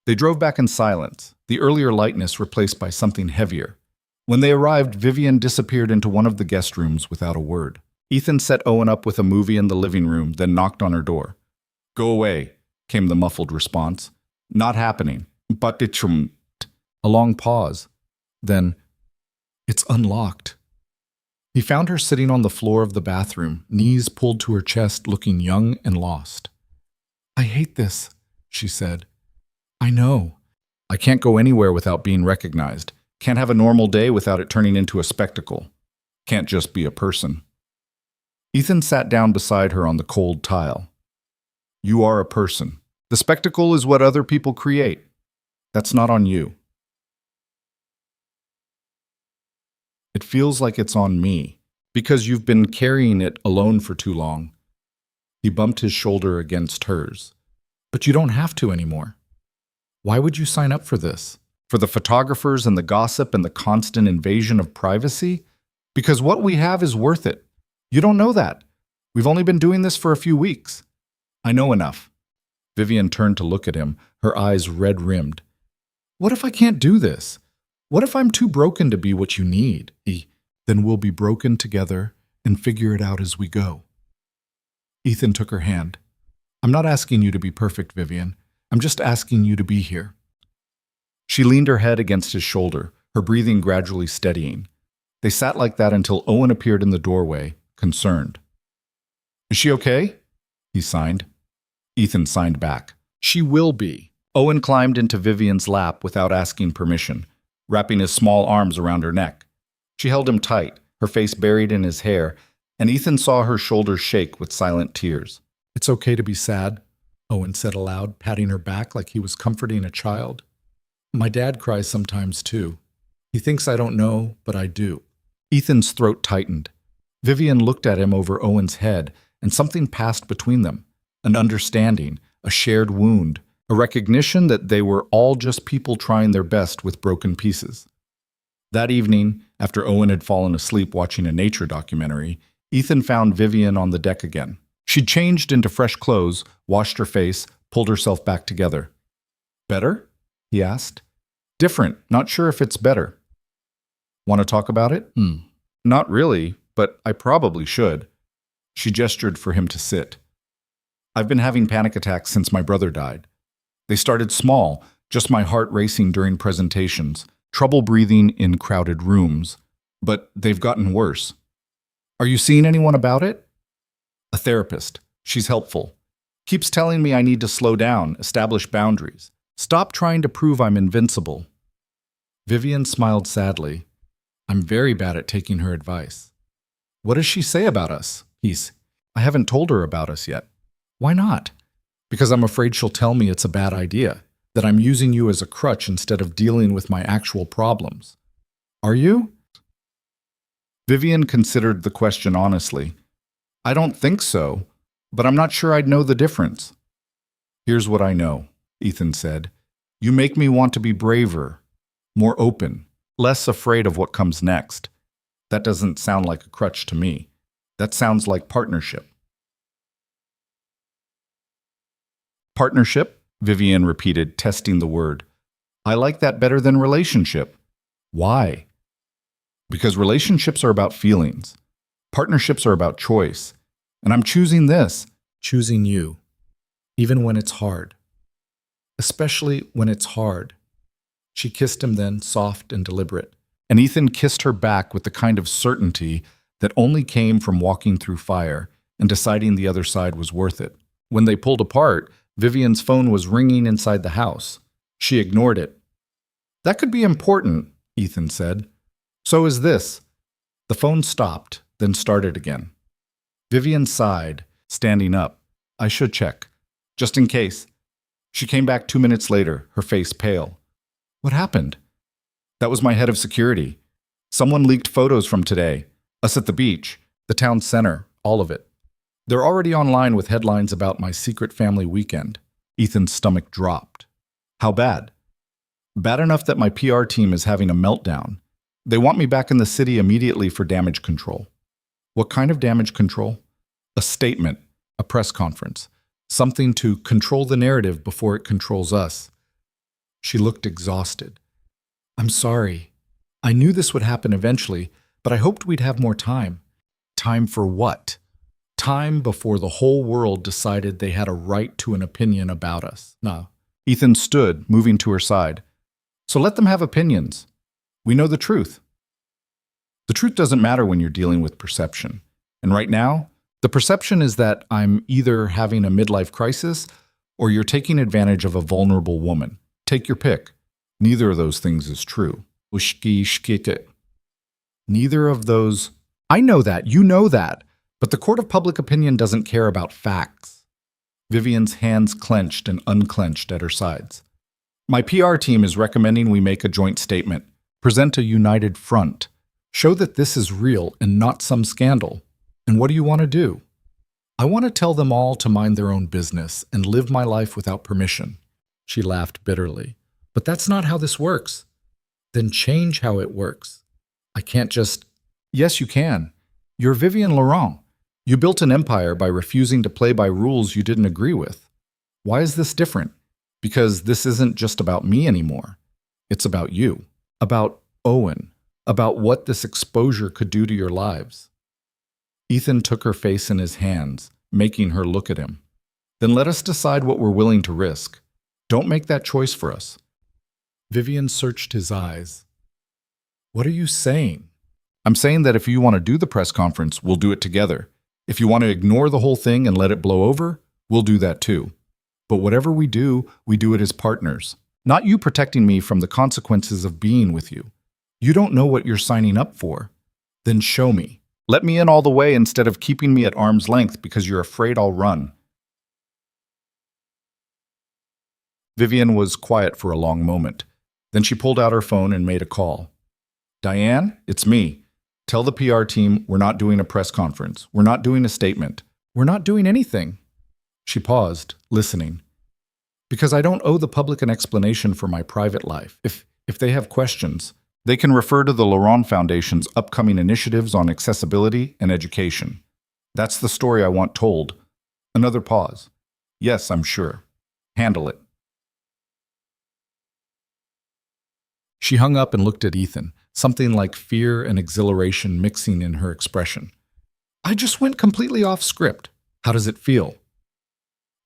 They drove back in silence, the earlier lightness replaced by something heavier. When they arrived, Vivian disappeared into one of the guest rooms without a word. Ethan set Owen up with a movie in the living room, then knocked on her door. Go away, came the muffled response. Not happening. But it's from... A long pause. Then, it's unlocked. He found her sitting on the floor of the bathroom, knees pulled to her chest, looking young and lost. I hate this, she said. I know. I can't go anywhere without being recognized. Can't have a normal day without it turning into a spectacle. Can't just be a person. Ethan sat down beside her on the cold tile. You are a person. The spectacle is what other people create. That's not on you. It feels like it's on me, because you've been carrying it alone for too long. He bumped his shoulder against hers. But you don't have to anymore. Why would you sign up for this? For the photographers and the gossip and the constant invasion of privacy? Because what we have is worth it. You don't know that. We've only been doing this for a few weeks. I know enough. Vivian turned to look at him, her eyes red-rimmed. What if I can't do this? What if I'm too broken to be what you need? Then we'll be broken together and figure it out as we go. Ethan took her hand. I'm not asking you to be perfect, Vivian. I'm just asking you to be here. She leaned her head against his shoulder, her breathing gradually steadying. They sat like that until Owen appeared in the doorway, concerned. Is she okay? He signed. Ethan signed back. She will be. Owen climbed into Vivian's lap without asking permission, wrapping his small arms around her neck. She held him tight, her face buried in his hair, and Ethan saw her shoulders shake with silent tears. It's okay to be sad, Owen said aloud, patting her back like he was comforting a child. My dad cries sometimes too. He thinks I don't know, but I do. Ethan's throat tightened. Vivian looked at him over Owen's head, and something passed between them. An understanding, a shared wound, a recognition that they were all just people trying their best with broken pieces. That evening, After Owen had fallen asleep watching a nature documentary, Ethan found Vivian on the deck again. She'd changed into fresh clothes, washed her face, pulled herself back together. "Better?" he asked. "Different. Not sure if it's better." "Want to talk about it?" "Not really, but I probably should." She gestured for him to sit. "I've been having panic attacks since my brother died. They started small, just my heart racing during presentations, trouble breathing in crowded rooms, but they've gotten worse." "Are you seeing anyone about it?" "A therapist. She's helpful. Keeps telling me I need to slow down, establish boundaries. Stop trying to prove I'm invincible." Vivian smiled sadly. "I'm very bad at taking her advice." "What does she say about us?" "I haven't told her about us yet." "Why not?" "Because I'm afraid she'll tell me it's a bad idea, that I'm using you as a crutch instead of dealing with my actual problems." "Are you?" Vivian considered the question honestly. "I don't think so, but I'm not sure I'd know the difference." "Here's what I know," Ethan said. "You make me want to be braver, more open, less afraid of what comes next. That doesn't sound like a crutch to me. That sounds like partnership." "Partnership?" Vivian repeated, testing the word. "I like that better than relationship." "Why?" "Because relationships are about feelings. Partnerships are about choice. And I'm choosing this, choosing you, even when it's hard. Especially when it's hard." She kissed him then, soft and deliberate. And Ethan kissed her back with the kind of certainty that only came from walking through fire and deciding the other side was worth it. When they pulled apart, Vivian's phone was ringing inside the house. She ignored it. "That could be important," Ethan said. "So is this." The phone stopped, then started again. Vivian sighed, standing up. "I should check, just in case." She came back 2 minutes later, her face pale. "What happened?" "That was my head of security. Someone leaked photos from today. Us at the beach, the town center, all of it. They're already online with headlines about my secret family weekend." Ethan's stomach dropped. "How bad?" "Bad enough that my PR team is having a meltdown. They want me back in the city immediately for damage control." "What kind of damage control?" "A statement, a press conference. Something to control the narrative before it controls us." She looked exhausted. "I'm sorry. I knew this would happen eventually, but I hoped we'd have more time." "Time for what?" "Time before the whole world decided they had a right to an opinion about us." "No." Ethan stood, moving to her side. "So let them have opinions. We know the truth." "The truth doesn't matter when you're dealing with perception. And right now, the perception is that I'm either having a midlife crisis or you're taking advantage of a vulnerable woman. Take your pick. Neither of those things is true." "Neither of those—" "I know that. You know that. But the court of public opinion doesn't care about facts." Vivian's hands clenched and unclenched at her sides. "My PR team is recommending we make a joint statement. Present a united front. Show that this is real and not some scandal. And what do you want to do?" "I want to tell them all to mind their own business and live my life without permission." She laughed bitterly. "But that's not how this works." "Then change how it works." "I can't just—" "Yes, you can. You're Vivian Laurent. You built an empire by refusing to play by rules you didn't agree with. Why is this different? Because this isn't just about me anymore. It's about you. About Owen. About what this exposure could do to your lives." Ethan took her face in his hands, making her look at him. "Then let us decide what we're willing to risk. Don't make that choice for us." Vivian searched his eyes. "What are you saying?" "I'm saying that if you want to do the press conference, we'll do it together. If you want to ignore the whole thing and let it blow over, we'll do that too. But whatever we do it as partners. Not you protecting me from the consequences of being with you. You don't know what you're signing up for. Then show me. Let me in all the way instead of keeping me at arm's length because you're afraid I'll run." Vivian was quiet for a long moment. Then she pulled out her phone and made a call. "Diane, it's me. Tell the PR team we're not doing a press conference. We're not doing a statement. We're not doing anything." She paused, listening. "Because I don't owe the public an explanation for my private life. If they have questions, They can refer to the Laurent Foundation's upcoming initiatives on accessibility and education. That's the story I want told. Another pause. Yes, I'm sure. Handle it. She hung up and looked at Ethan, something like fear and exhilaration mixing in her expression. I just went completely off script. How does it feel?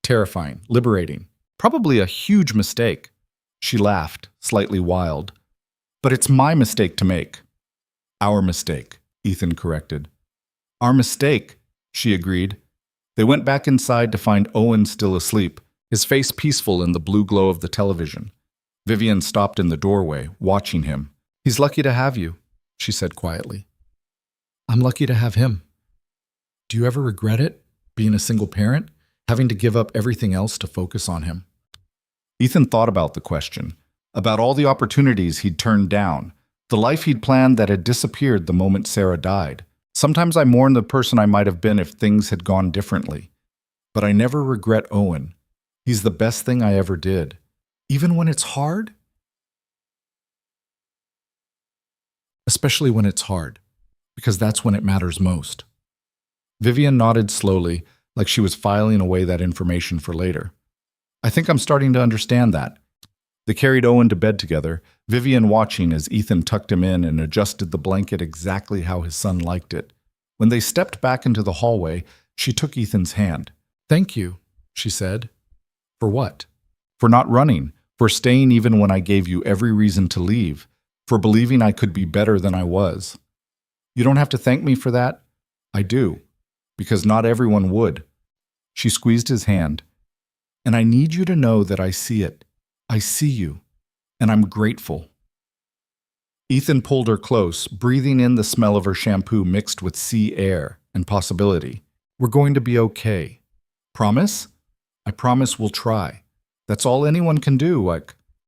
Terrifying, liberating, probably a huge mistake. She laughed, slightly wild. But it's my mistake to make. Our mistake, Ethan corrected. Our mistake, she agreed. They went back inside to find Owen still asleep, his face peaceful in the blue glow of the television. Vivian stopped in the doorway, watching him. He's lucky to have you, she said quietly. I'm lucky to have him. Do you ever regret it, being a single parent, having to give up everything else to focus on him? Ethan thought about the question, about all the opportunities he'd turned down, the life he'd planned that had disappeared the moment Sarah died. Sometimes I mourn the person I might have been if things had gone differently. But I never regret Owen. He's the best thing I ever did. Even when it's hard? Especially when it's hard, because that's when it matters most. Vivian nodded slowly, like she was filing away that information for later. I think I'm starting to understand that. They carried Owen to bed together, Vivian watching as Ethan tucked him in and adjusted the blanket exactly how his son liked it. When they stepped back into the hallway, she took Ethan's hand. Thank you, she said. For what? For not running, for staying even when I gave you every reason to leave, for believing I could be better than I was. You don't have to thank me for that. I do, because not everyone would. She squeezed his hand. And I need you to know that I see it. I see you, and I'm grateful. Ethan pulled her close, breathing in the smell of her shampoo mixed with sea air and possibility. We're going to be okay. Promise? I promise we'll try. That's all anyone can do,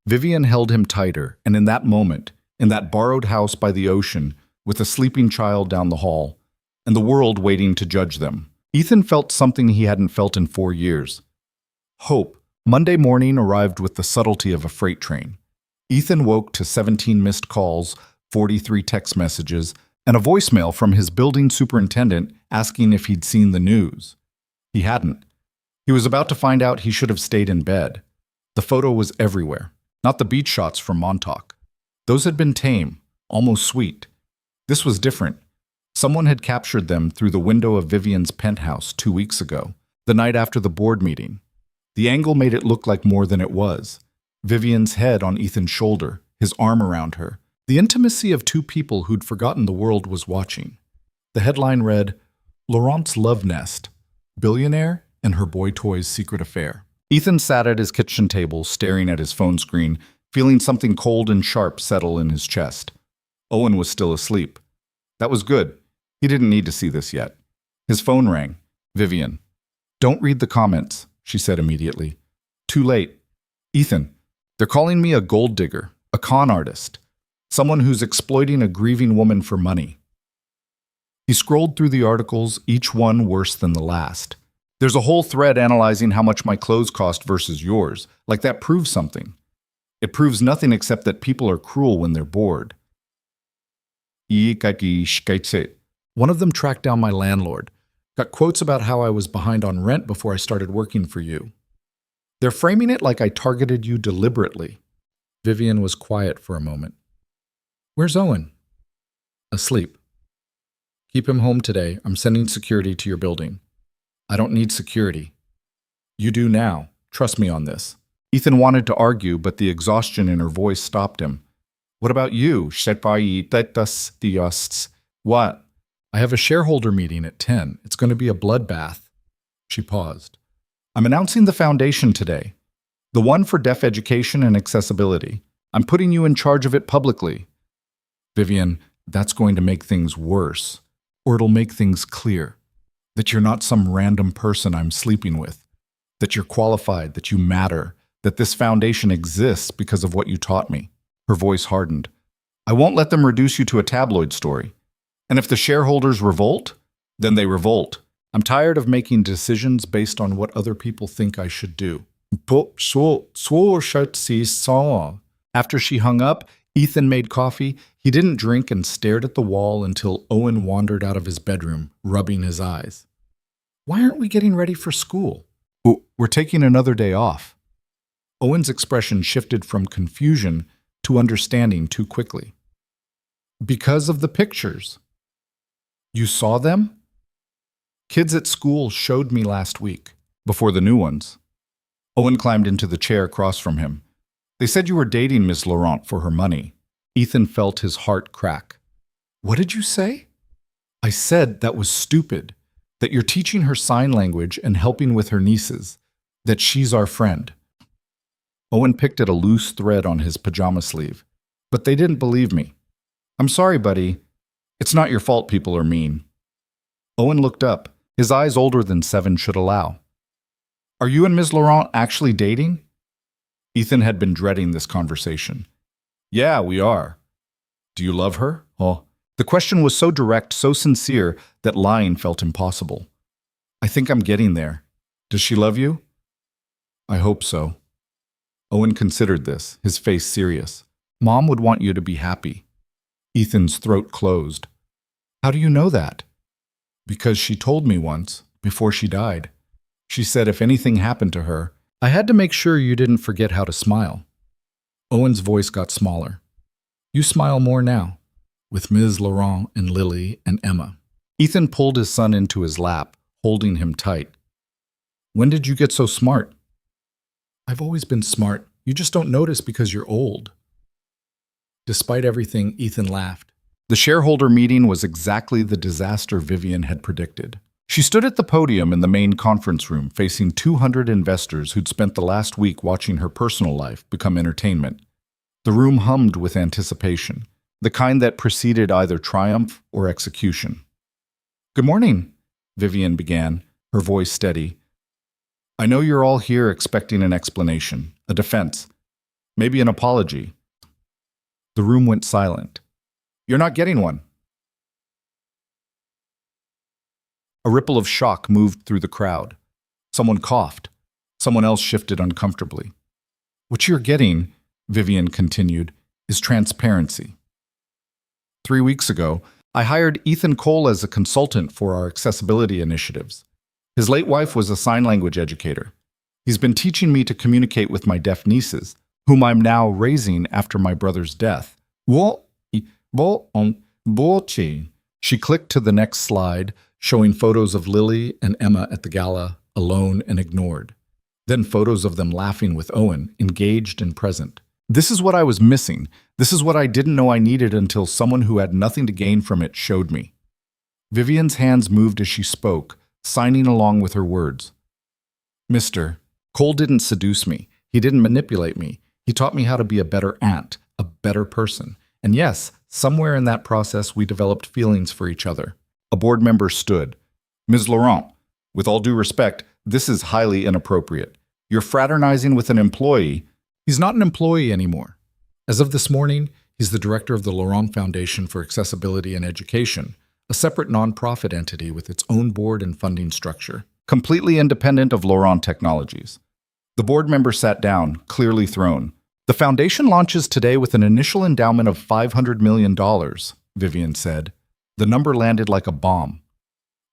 Vivian held him tighter, and in that moment, in that borrowed house by the ocean, with a sleeping child down the hall, and the world waiting to judge them, Ethan felt something he hadn't felt in 4 years. Hope. Monday morning arrived with the subtlety of a freight train. Ethan woke to 17 missed calls, 43 text messages, and a voicemail from his building superintendent asking if he'd seen the news. He hadn't. He was about to find out he should have stayed in bed. The photo was everywhere, not the beach shots from Montauk. Those had been tame, almost sweet. This was different. Someone had captured them through the window of Vivian's penthouse 2 weeks ago, the night after the board meeting. The angle made it look like more than it was. Vivian's head on Ethan's shoulder, his arm around her. The intimacy of two people who'd forgotten the world was watching. The headline read, Laurent's Love Nest, Billionaire and Her Boy Toy's Secret Affair. Ethan sat at his kitchen table, staring at his phone screen, feeling something cold and sharp settle in his chest. Owen was still asleep. That was good. He didn't need to see this yet. His phone rang. Vivian. Don't read the comments, she said immediately. Too late. Ethan, they're calling me a gold digger, a con artist, someone who's exploiting a grieving woman for money. He scrolled through the articles, each one worse than the last. There's a whole thread analyzing how much my clothes cost versus yours, like that proves something. It proves nothing except that people are cruel when they're bored. One of them tracked down my landlord, got quotes about how I was behind on rent before I started working for you. They're framing it like I targeted you deliberately. Vivian was quiet for a moment. Where's Owen? Asleep. Keep him home today. I'm sending security to your building. I don't need security. You do now. Trust me on this. Ethan wanted to argue, but the exhaustion in her voice stopped him. What about you? What? I have a shareholder meeting at 10. It's going to be a bloodbath. She paused. I'm announcing the foundation today. The one for deaf education and accessibility. I'm putting you in charge of it publicly. Vivian, that's going to make things worse. Or it'll make things clear. That you're not some random person I'm sleeping with. That you're qualified, that you matter. That this foundation exists because of what you taught me. Her voice hardened. I won't let them reduce you to a tabloid story. And if the shareholders revolt, then they revolt. I'm tired of making decisions based on what other people think I should do. After she hung up, Ethan made coffee. He didn't drink and stared at the wall until Owen wandered out of his bedroom, rubbing his eyes. Why aren't we getting ready for school? Oh, we're taking another day off. Owen's expression shifted from confusion to understanding too quickly. Because of the pictures. You saw them? Kids at school showed me last week, before the new ones. Owen climbed into the chair across from him. They said you were dating Miss Laurent for her money. Ethan felt his heart crack. What did you say? I said that was stupid, that you're teaching her sign language and helping with her nieces, that she's our friend. Owen picked at a loose thread on his pajama sleeve. But they didn't believe me. I'm sorry, buddy. It's not your fault people are mean. Owen looked up, his eyes older than 7 should allow. Are you and Ms. Laurent actually dating? Ethan had been dreading this conversation. Yeah, we are. Do you love her? Oh, the question was so direct, so sincere, that lying felt impossible. I think I'm getting there. Does she love you? I hope so. Owen considered this, his face serious. Mom would want you to be happy. Ethan's throat closed. How do you know that? Because she told me once, before she died. She said if anything happened to her, I had to make sure you didn't forget how to smile. Owen's voice got smaller. You smile more now, with Ms. Laurent and Lily and Emma. Ethan pulled his son into his lap, holding him tight. When did you get so smart? I've always been smart. You just don't notice because you're old. Despite everything, Ethan laughed. The shareholder meeting was exactly the disaster Vivian had predicted. She stood at the podium in the main conference room, facing 200 investors who'd spent the last week watching her personal life become entertainment. The room hummed with anticipation, the kind that preceded either triumph or execution. Good morning, Vivian began, her voice steady. I know you're all here expecting an explanation, a defense, maybe an apology. The room went silent. You're not getting one. A ripple of shock moved through the crowd. Someone coughed. Someone else shifted uncomfortably. What you're getting, Vivian continued, is transparency. 3 weeks ago, I hired Ethan Cole as a consultant for our accessibility initiatives. His late wife was a sign language educator. He's been teaching me to communicate with my deaf nieces, whom I'm now raising after my brother's death. She clicked to the next slide, showing photos of Lily and Emma at the gala, alone and ignored. Then photos of them laughing with Owen, engaged and present. This is what I was missing. This is what I didn't know I needed until someone who had nothing to gain from it showed me. Vivian's hands moved as she spoke, signing along with her words. Mr. Cole didn't seduce me. He didn't manipulate me. He taught me how to be a better aunt, a better person. And yes, somewhere in that process we developed feelings for each other. A board member stood. Ms. Laurent, with all due respect, this is highly inappropriate. You're fraternizing with an employee. He's not an employee anymore. As of this morning, he's the director of the Laurent Foundation for Accessibility and Education, a separate nonprofit entity with its own board and funding structure, completely independent of Laurent Technologies. The board member sat down, clearly thrown. The foundation launches today with an initial endowment of $500 million, Vivian said. The number landed like a bomb.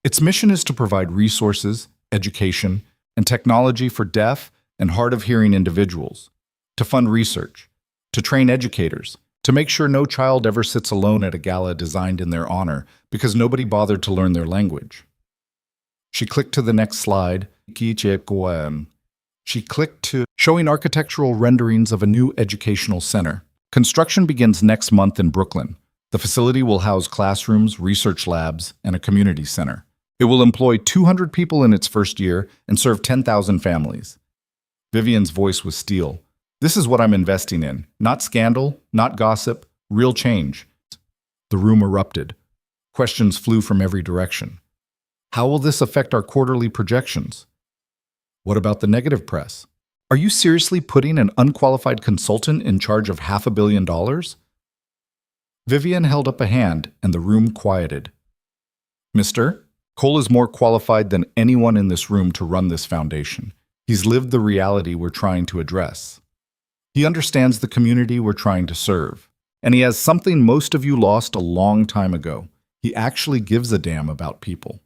Its mission is to provide resources, education, and technology for deaf and hard-of-hearing individuals, to fund research, to train educators, to make sure no child ever sits alone at a gala designed in their honor because nobody bothered to learn their language. She clicked to the next slide. She clicked to showing architectural renderings of a new educational center. Construction begins next month in Brooklyn. The facility will house classrooms, research labs, and a community center. It will employ 200 people in its first year and serve 10,000 families. Vivian's voice was steel. This is what I'm investing in. Not scandal, not gossip, real change. The room erupted. Questions flew from every direction. How will this affect our quarterly projections? What about the negative press? Are you seriously putting an unqualified consultant in charge of $500 million? Vivian held up a hand, and the room quieted. Mister, Cole is more qualified than anyone in this room to run this foundation. He's lived the reality we're trying to address. He understands the community we're trying to serve, And he has something most of you lost a long time ago. He actually gives a damn about people.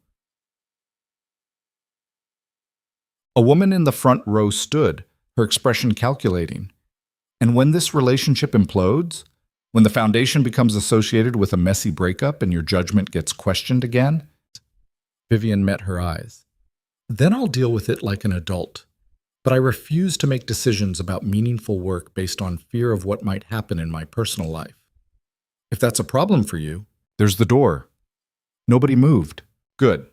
A woman in the front row stood, her expression calculating. And when this relationship implodes, when the foundation becomes associated with a messy breakup and your judgment gets questioned again, Vivian met her eyes. Then I'll deal with it like an adult. But I refuse to make decisions about meaningful work based on fear of what might happen in my personal life. If that's a problem for you, there's the door. Nobody moved. Good.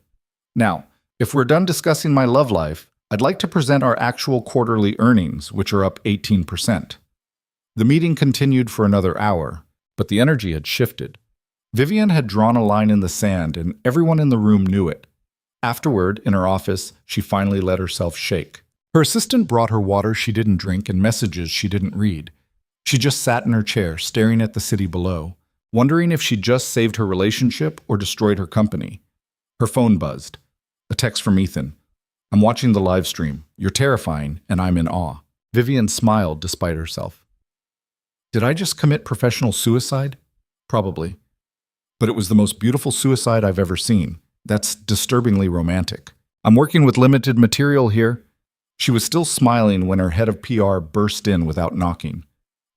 Now, if we're done discussing my love life, I'd like to present our actual quarterly earnings, which are up 18%. The meeting continued for another hour, but the energy had shifted. Vivian had drawn a line in the sand, and everyone in the room knew it. Afterward, in her office, she finally let herself shake. Her assistant brought her water she didn't drink and messages she didn't read. She just sat in her chair, staring at the city below, wondering if she just saved her relationship or destroyed her company. Her phone buzzed. A text from Ethan. I'm watching the live stream. You're terrifying, and I'm in awe. Vivian smiled despite herself. Did I just commit professional suicide? Probably. But it was the most beautiful suicide I've ever seen. That's disturbingly romantic. I'm working with limited material here. She was still smiling when her head of PR burst in without knocking.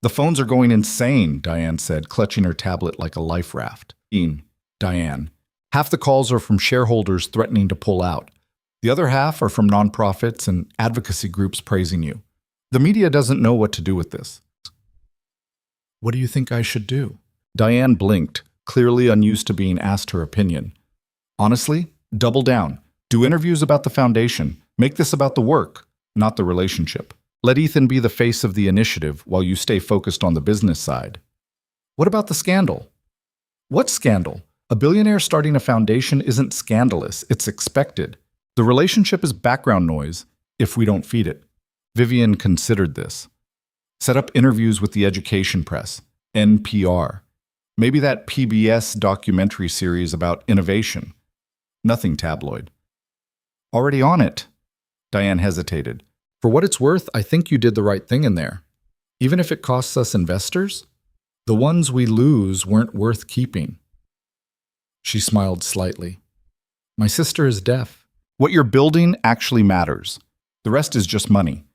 The phones are going insane, Diane said, clutching her tablet like a life raft. Diane. Half the calls are from shareholders threatening to pull out. The other half are from nonprofits and advocacy groups praising you. The media doesn't know what to do with this. What do you think I should do? Diane blinked, clearly unused to being asked her opinion. Honestly, double down. Do interviews about the foundation. Make this about the work, not the relationship. Let Ethan be the face of the initiative while you stay focused on the business side. What about the scandal? What scandal? A billionaire starting a foundation isn't scandalous, it's expected. The relationship is background noise if we don't feed it. Vivian considered this. Set up interviews with the education press, NPR. Maybe that PBS documentary series about innovation. Nothing tabloid. Already on it. Diane hesitated. For what it's worth, I think you did the right thing in there. Even if it costs us investors, the ones we lose weren't worth keeping. She smiled slightly. My sister is deaf. What you're building actually matters. The rest is just money.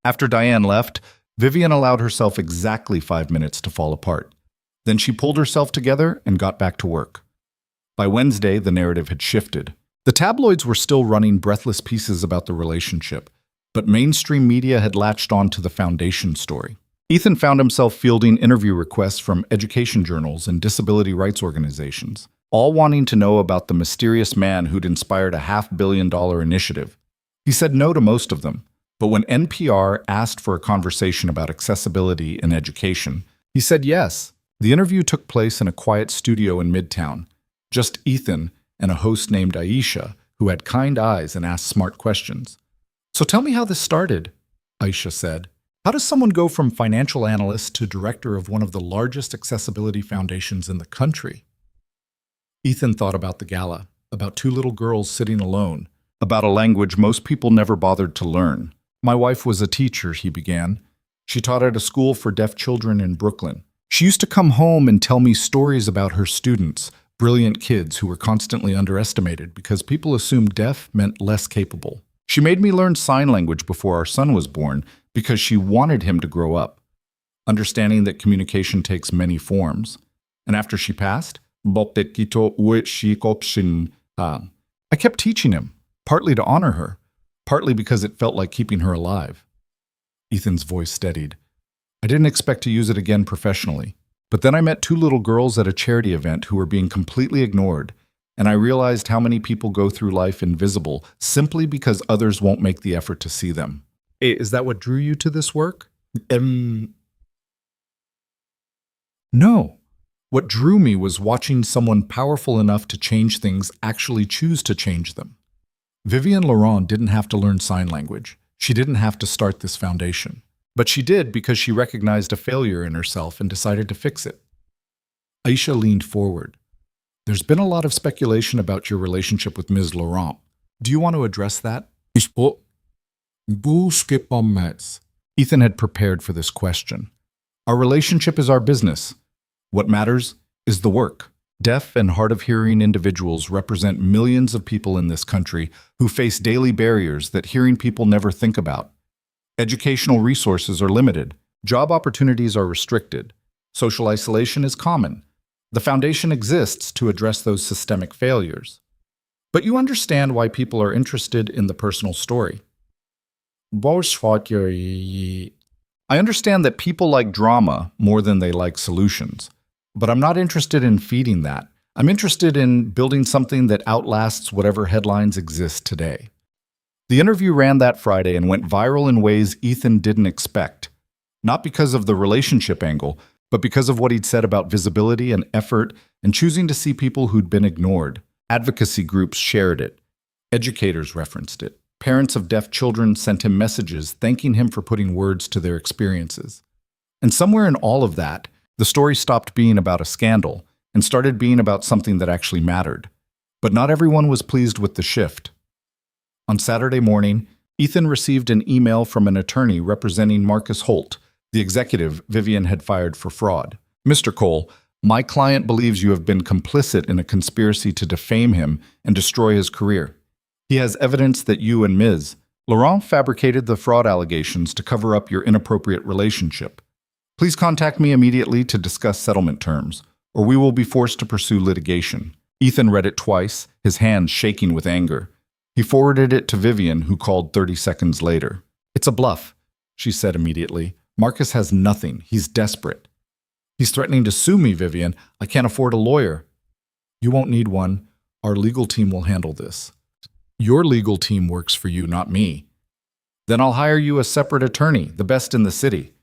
After Diane left, Vivian allowed herself exactly 5 minutes to fall apart. Then she pulled herself together and got back to work. By Wednesday, the narrative had shifted. The tabloids were still running breathless pieces about the relationship, but mainstream media had latched on to the foundation story. Ethan found himself fielding interview requests from education journals and disability rights organizations, all wanting to know about the mysterious man who'd inspired a $500 million initiative. He said no to most of them, but when NPR asked for a conversation about accessibility in education, he said yes. The interview took place in a quiet studio in Midtown. Just Ethan and a host named Aisha, who had kind eyes and asked smart questions. So tell me how this started, Aisha said. How does someone go from financial analyst to director of one of the largest accessibility foundations in the country? Ethan thought about the gala, about two little girls sitting alone, about a language most people never bothered to learn. My wife was a teacher, he began. She taught at a school for deaf children in Brooklyn. She used to come home and tell me stories about her students, brilliant kids who were constantly underestimated because people assumed deaf meant less capable. She made me learn sign language before our son was born because she wanted him to grow up, understanding that communication takes many forms. And after she passed, I kept teaching him, partly to honor her, partly because it felt like keeping her alive. Ethan's voice steadied. I didn't expect to use it again professionally. But then I met two little girls at a charity event who were being completely ignored, and I realized how many people go through life invisible simply because others won't make the effort to see them. Hey, is that what drew you to this work? No. What drew me was watching someone powerful enough to change things actually choose to change them. Vivian Laurent didn't have to learn sign language. She didn't have to start this foundation. But she did because she recognized a failure in herself and decided to fix it. Aisha leaned forward. There's been a lot of speculation about your relationship with Ms. Laurent. Do you want to address that? Ethan had prepared for this question. Our relationship is our business. What matters is the work. Deaf and hard-of-hearing individuals represent millions of people in this country who face daily barriers that hearing people never think about. Educational resources are limited. Job opportunities are restricted. Social isolation is common. The foundation exists to address those systemic failures. But you understand why people are interested in the personal story. I understand that people like drama more than they like solutions. But I'm not interested in feeding that. I'm interested in building something that outlasts whatever headlines exist today. The interview ran that Friday and went viral in ways Ethan didn't expect. Not because of the relationship angle, but because of what he'd said about visibility and effort and choosing to see people who'd been ignored. Advocacy groups shared it. Educators referenced it. Parents of deaf children sent him messages thanking him for putting words to their experiences. And somewhere in all of that, the story stopped being about a scandal and started being about something that actually mattered. But not everyone was pleased with the shift. On Saturday morning, Ethan received an email from an attorney representing Marcus Holt, the executive Vivian had fired for fraud. Mr. Cole, my client believes you have been complicit in a conspiracy to defame him and destroy his career. He has evidence that you and Ms. Laurent fabricated the fraud allegations to cover up your inappropriate relationship. Please contact me immediately to discuss settlement terms, or we will be forced to pursue litigation. Ethan read it twice, his hands shaking with anger. He forwarded it to Vivian, who called 30 seconds later. It's a bluff, she said immediately. Marcus has nothing. He's desperate. He's threatening to sue me, Vivian. I can't afford a lawyer. You won't need one. Our legal team will handle this. Your legal team works for you, not me. Then I'll hire you a separate attorney, the best in the city.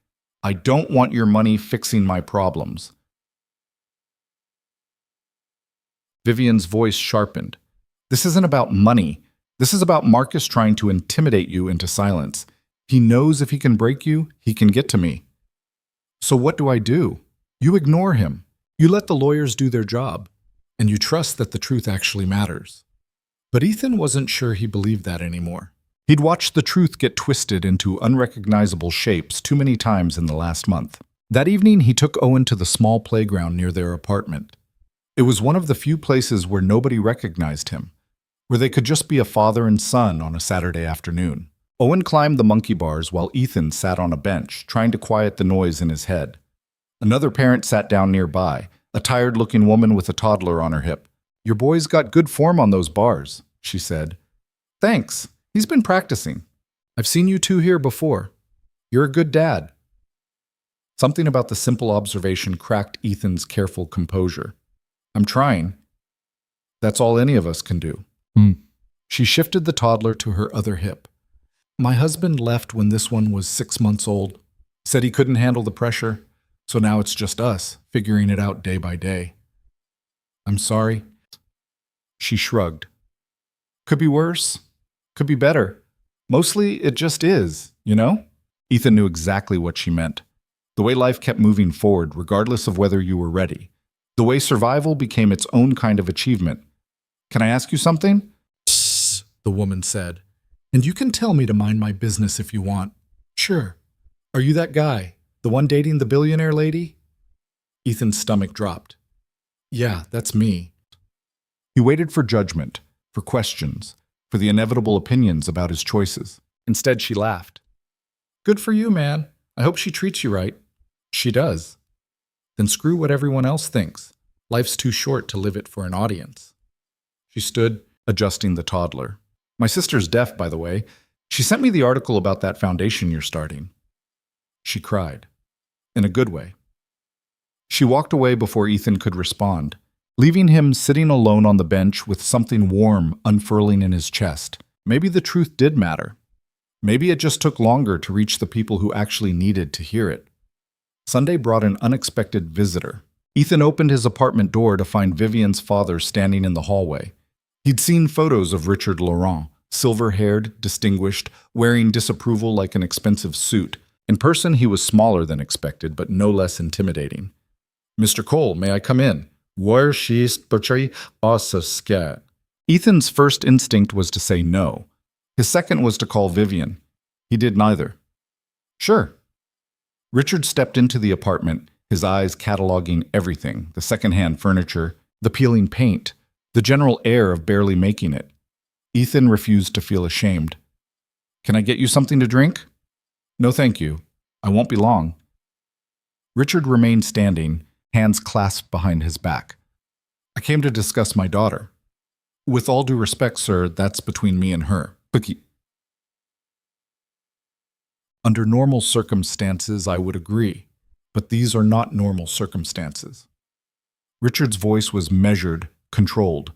I don't want your money fixing my problems. Vivian's voice sharpened. This isn't about money. This is about Marcus trying to intimidate you into silence. He knows if he can break you, he can get to me. So what do I do? You ignore him. You let the lawyers do their job. And you trust that the truth actually matters. But Ethan wasn't sure he believed that anymore. He'd watched the truth get twisted into unrecognizable shapes too many times in the last month. That evening, he took Owen to the small playground near their apartment. It was one of the few places where nobody recognized him, where they could just be a father and son on a Saturday afternoon. Owen climbed the monkey bars while Ethan sat on a bench, trying to quiet the noise in his head. Another parent sat down nearby, a tired-looking woman with a toddler on her hip. Your boy's got good form on those bars, she said. Thanks. He's been practicing. I've seen you two here before. You're a good dad. Something about the simple observation cracked Ethan's careful composure. I'm trying. That's all any of us can do. She shifted the toddler to her other hip. My husband left when this one was 6 months old. Said he couldn't handle the pressure, so now it's just us, figuring it out day by day. I'm sorry. She shrugged. Could be worse. Could be better. Mostly, it just is, you know? Ethan knew exactly what she meant. The way life kept moving forward, regardless of whether you were ready. The way survival became its own kind of achievement. Can I ask you something? Tss, the woman said. And you can tell me to mind my business if you want. Sure. Are you that guy? The one dating the billionaire lady? Ethan's stomach dropped. Yeah, that's me. He waited for judgment, for questions, for the inevitable opinions about his choices. Instead, she laughed. Good for you, man. I hope she treats you right. She does. Then screw what everyone else thinks. Life's too short to live it for an audience. She stood, adjusting the toddler. My sister's deaf, by the way. She sent me the article about that foundation you're starting. She cried. In a good way. She walked away before Ethan could respond, leaving him sitting alone on the bench with something warm unfurling in his chest. Maybe the truth did matter. Maybe it just took longer to reach the people who actually needed to hear it. Sunday brought an unexpected visitor. Ethan opened his apartment door to find Vivian's father standing in the hallway. He'd seen photos of Richard Laurent, silver-haired, distinguished, wearing disapproval like an expensive suit. In person, he was smaller than expected, but no less intimidating. Mr. Cole, may I come in? Where she's also scared. Ethan's first instinct was to say no. His second was to call Vivian. He did neither. Sure. Richard stepped into the apartment, his eyes cataloging everything, the secondhand furniture, the peeling paint, the general air of barely making it. Ethan refused to feel ashamed. Can I get you something to drink? No, thank you. I won't be long. Richard remained standing, hands clasped behind his back. I came to discuss my daughter. With all due respect, sir, that's between me and her. Under normal circumstances, I would agree, but these are not normal circumstances. Richard's voice was measured, controlled.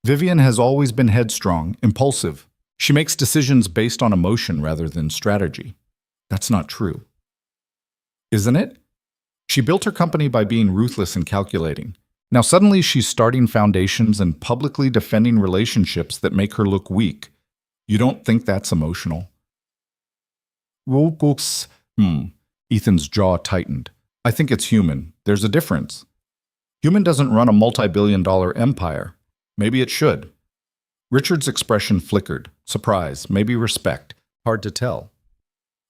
Vivian has always been headstrong, impulsive. She makes decisions based on emotion rather than strategy. That's not true. Isn't it? She built her company by being ruthless and calculating. Now suddenly she's starting foundations and publicly defending relationships that make her look weak. You don't think that's emotional? Ethan's jaw tightened. I think it's human. There's a difference. Human doesn't run a multi-billion-dollar empire. Maybe it should. Richard's expression flickered. Surprise, maybe respect. Hard to tell.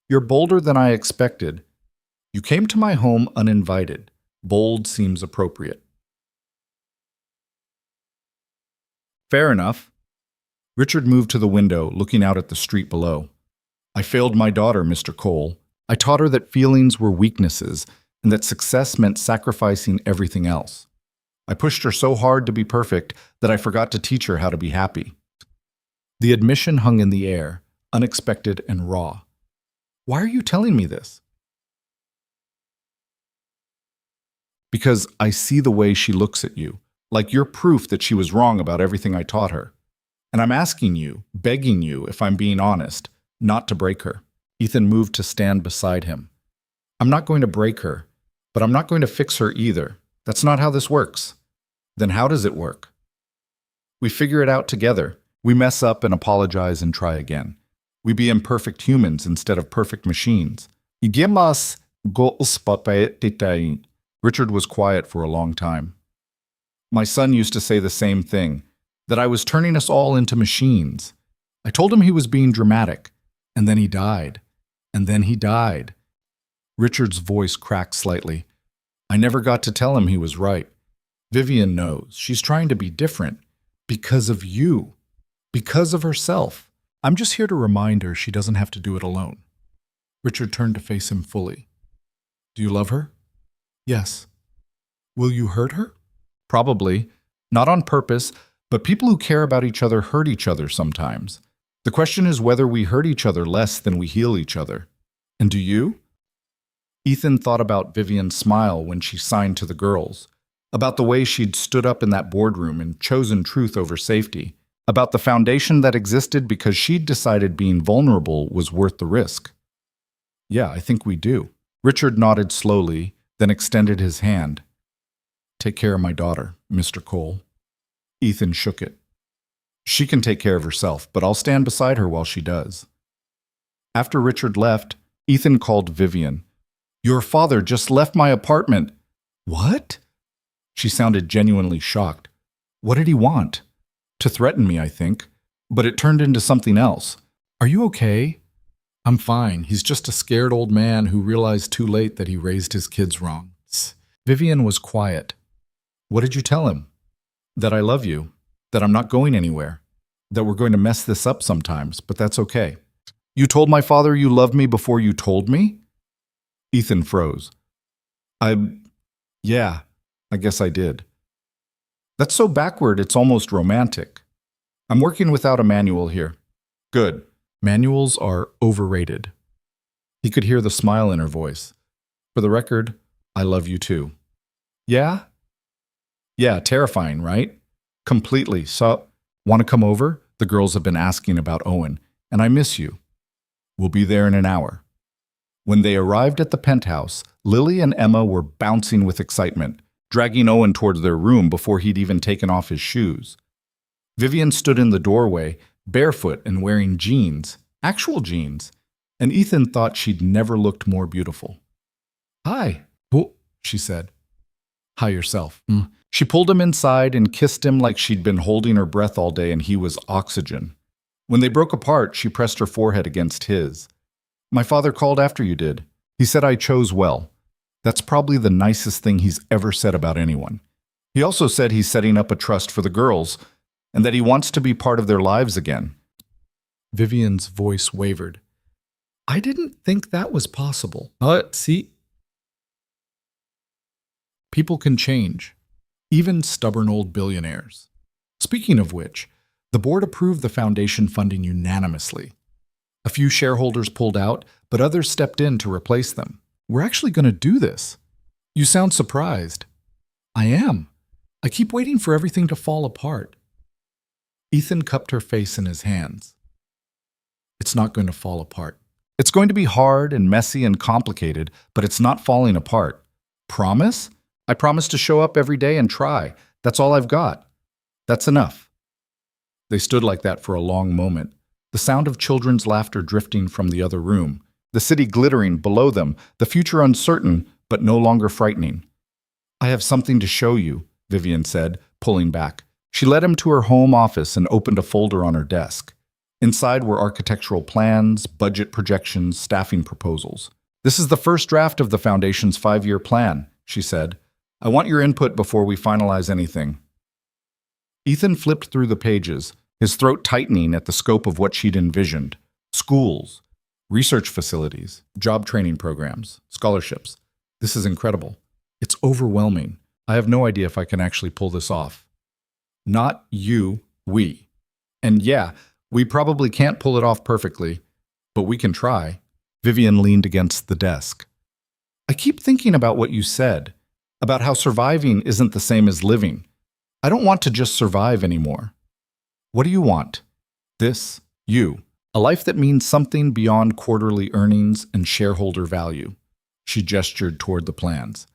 You're bolder than I expected. You came to my home uninvited. Bold seems appropriate. Fair enough. Richard moved to the window, looking out at the street below. I failed my daughter, Mr. Cole. I taught her that feelings were weaknesses and that success meant sacrificing everything else. I pushed her so hard to be perfect that I forgot to teach her how to be happy. The admission hung in the air, unexpected and raw. Why are you telling me this? Because I see the way she looks at you, like you're proof that she was wrong about everything I taught her. And I'm asking you, begging you, if I'm being honest, not to break her. Ethan moved to stand beside him. I'm not going to break her, but I'm not going to fix her either. That's not how this works. Then how does it work? We figure it out together. We mess up and apologize and try again. We be imperfect humans instead of perfect machines. Richard was quiet for a long time. My son used to say the same thing, that I was turning us all into machines. I told him he was being dramatic, and then he died. And then he died. Richard's voice cracked slightly. I never got to tell him he was right. Vivian knows. She's trying to be different. Because of you. Because of herself. I'm just here to remind her she doesn't have to do it alone. Richard turned to face him fully. Do you love her? Yes. Will you hurt her? Probably. Not on purpose, but people who care about each other hurt each other sometimes. The question is whether we hurt each other less than we heal each other. And do you? Ethan thought about Vivian's smile when she signed to the girls, about the way she'd stood up in that boardroom and chosen truth over safety, about the foundation that existed because she'd decided being vulnerable was worth the risk. Yeah, I think we do. Richard nodded slowly, then extended his hand. Take care of my daughter, Mr. Cole. Ethan shook it. She can take care of herself, but I'll stand beside her while she does. After Richard left, Ethan called Vivian. Your father just left my apartment. What? She sounded genuinely shocked. What did he want? To threaten me, I think. But it turned into something else. Are you okay? I'm fine. He's just a scared old man who realized too late that he raised his kids wrong. Vivian was quiet. What did you tell him? That I love you. That I'm not going anywhere. That we're going to mess this up sometimes, but that's okay. You told my father you loved me before you told me? Ethan froze. Yeah, I guess I did. That's so backward, it's almost romantic. I'm working without a manual here. Good. Manuals are overrated. He could hear the smile in her voice. For the record, I love you too. Yeah? Yeah, terrifying, right? Completely. So, want to come over? The girls have been asking about Owen, and I miss you. We'll be there in an hour. When they arrived at the penthouse, Lily and Emma were bouncing with excitement, dragging Owen towards their room before he'd even taken off his shoes. Vivian stood in the doorway, barefoot and wearing jeans, actual jeans, and Ethan thought she'd never looked more beautiful. Hi, she said. Hi yourself. She pulled him inside and kissed him like she'd been holding her breath all day and he was oxygen. When they broke apart, she pressed her forehead against his. My father called after you did. He said I chose well. That's probably the nicest thing he's ever said about anyone. He also said he's setting up a trust for the girls and that he wants to be part of their lives again. Vivian's voice wavered. I didn't think that was possible. See? People can change, even stubborn old billionaires. Speaking of which, the board approved the foundation funding unanimously. A few shareholders pulled out, but others stepped in to replace them. We're actually going to do this. You sound surprised. I am. I keep waiting for everything to fall apart. Ethan cupped her face in his hands. It's not going to fall apart. It's going to be hard and messy and complicated, but it's not falling apart. Promise? I promise to show up every day and try. That's all I've got. That's enough. They stood like that for a long moment, the sound of children's laughter drifting from the other room, the city glittering below them, the future uncertain, but no longer frightening. I have something to show you, Vivian said, pulling back. She led him to her home office and opened a folder on her desk. Inside were architectural plans, budget projections, staffing proposals. This is the first draft of the Foundation's 5-year plan, she said. I want your input before we finalize anything. Ethan flipped through the pages, his throat tightening at the scope of what she'd envisioned. Schools, research facilities, job training programs, scholarships. This is incredible. It's overwhelming. I have no idea if I can actually pull this off. Not you, we. And yeah, we probably can't pull it off perfectly, but we can try. Vivian leaned against the desk. I keep thinking about what you said, about how surviving isn't the same as living. I don't want to just survive anymore. What do you want? This, you. A life that means something beyond quarterly earnings and shareholder value. She gestured toward the plans.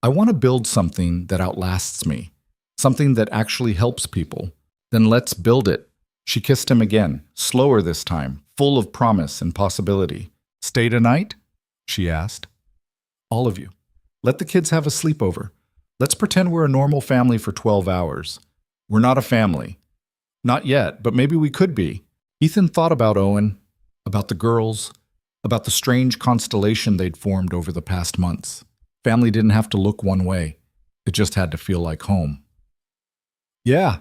I want to build something that outlasts me, something that actually helps people. Then let's build it. She kissed him again, slower this time, full of promise and possibility. Stay tonight? She asked. All of you. Let the kids have a sleepover. Let's pretend we're a normal family for 12 hours. We're not a family. Not yet, but maybe we could be. Ethan thought about Owen, about the girls, about the strange constellation they'd formed over the past months. Family didn't have to look one way. It just had to feel like home. Yeah,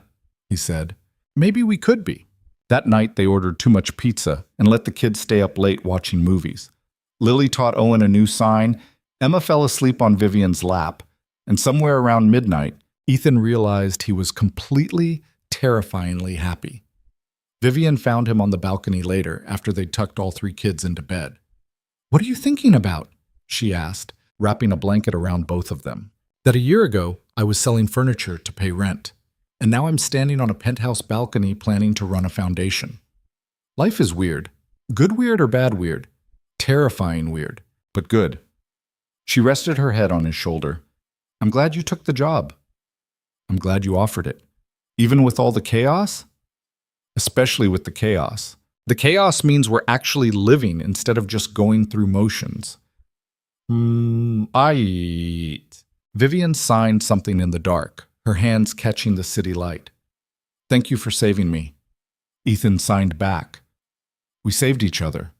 he said. Maybe we could be. That night they ordered too much pizza and let the kids stay up late watching movies. Lily taught Owen a new sign. Emma fell asleep on Vivian's lap. And somewhere around midnight, Ethan realized he was completely, terrifyingly happy. Vivian found him on the balcony later after they'd tucked all 3 kids into bed. What are you thinking about? She asked, wrapping a blanket around both of them. That a year ago, I was selling furniture to pay rent. And now I'm standing on a penthouse balcony planning to run a foundation. Life is weird. Good weird or bad weird? Terrifying weird, but good. She rested her head on his shoulder. I'm glad you took the job. I'm glad you offered it. Even with all the chaos? Especially with the chaos. The chaos means we're actually living instead of just going through motions. Vivian signed something in the dark, her hands catching the city light. Thank you for saving me. Ethan signed back. We saved each other.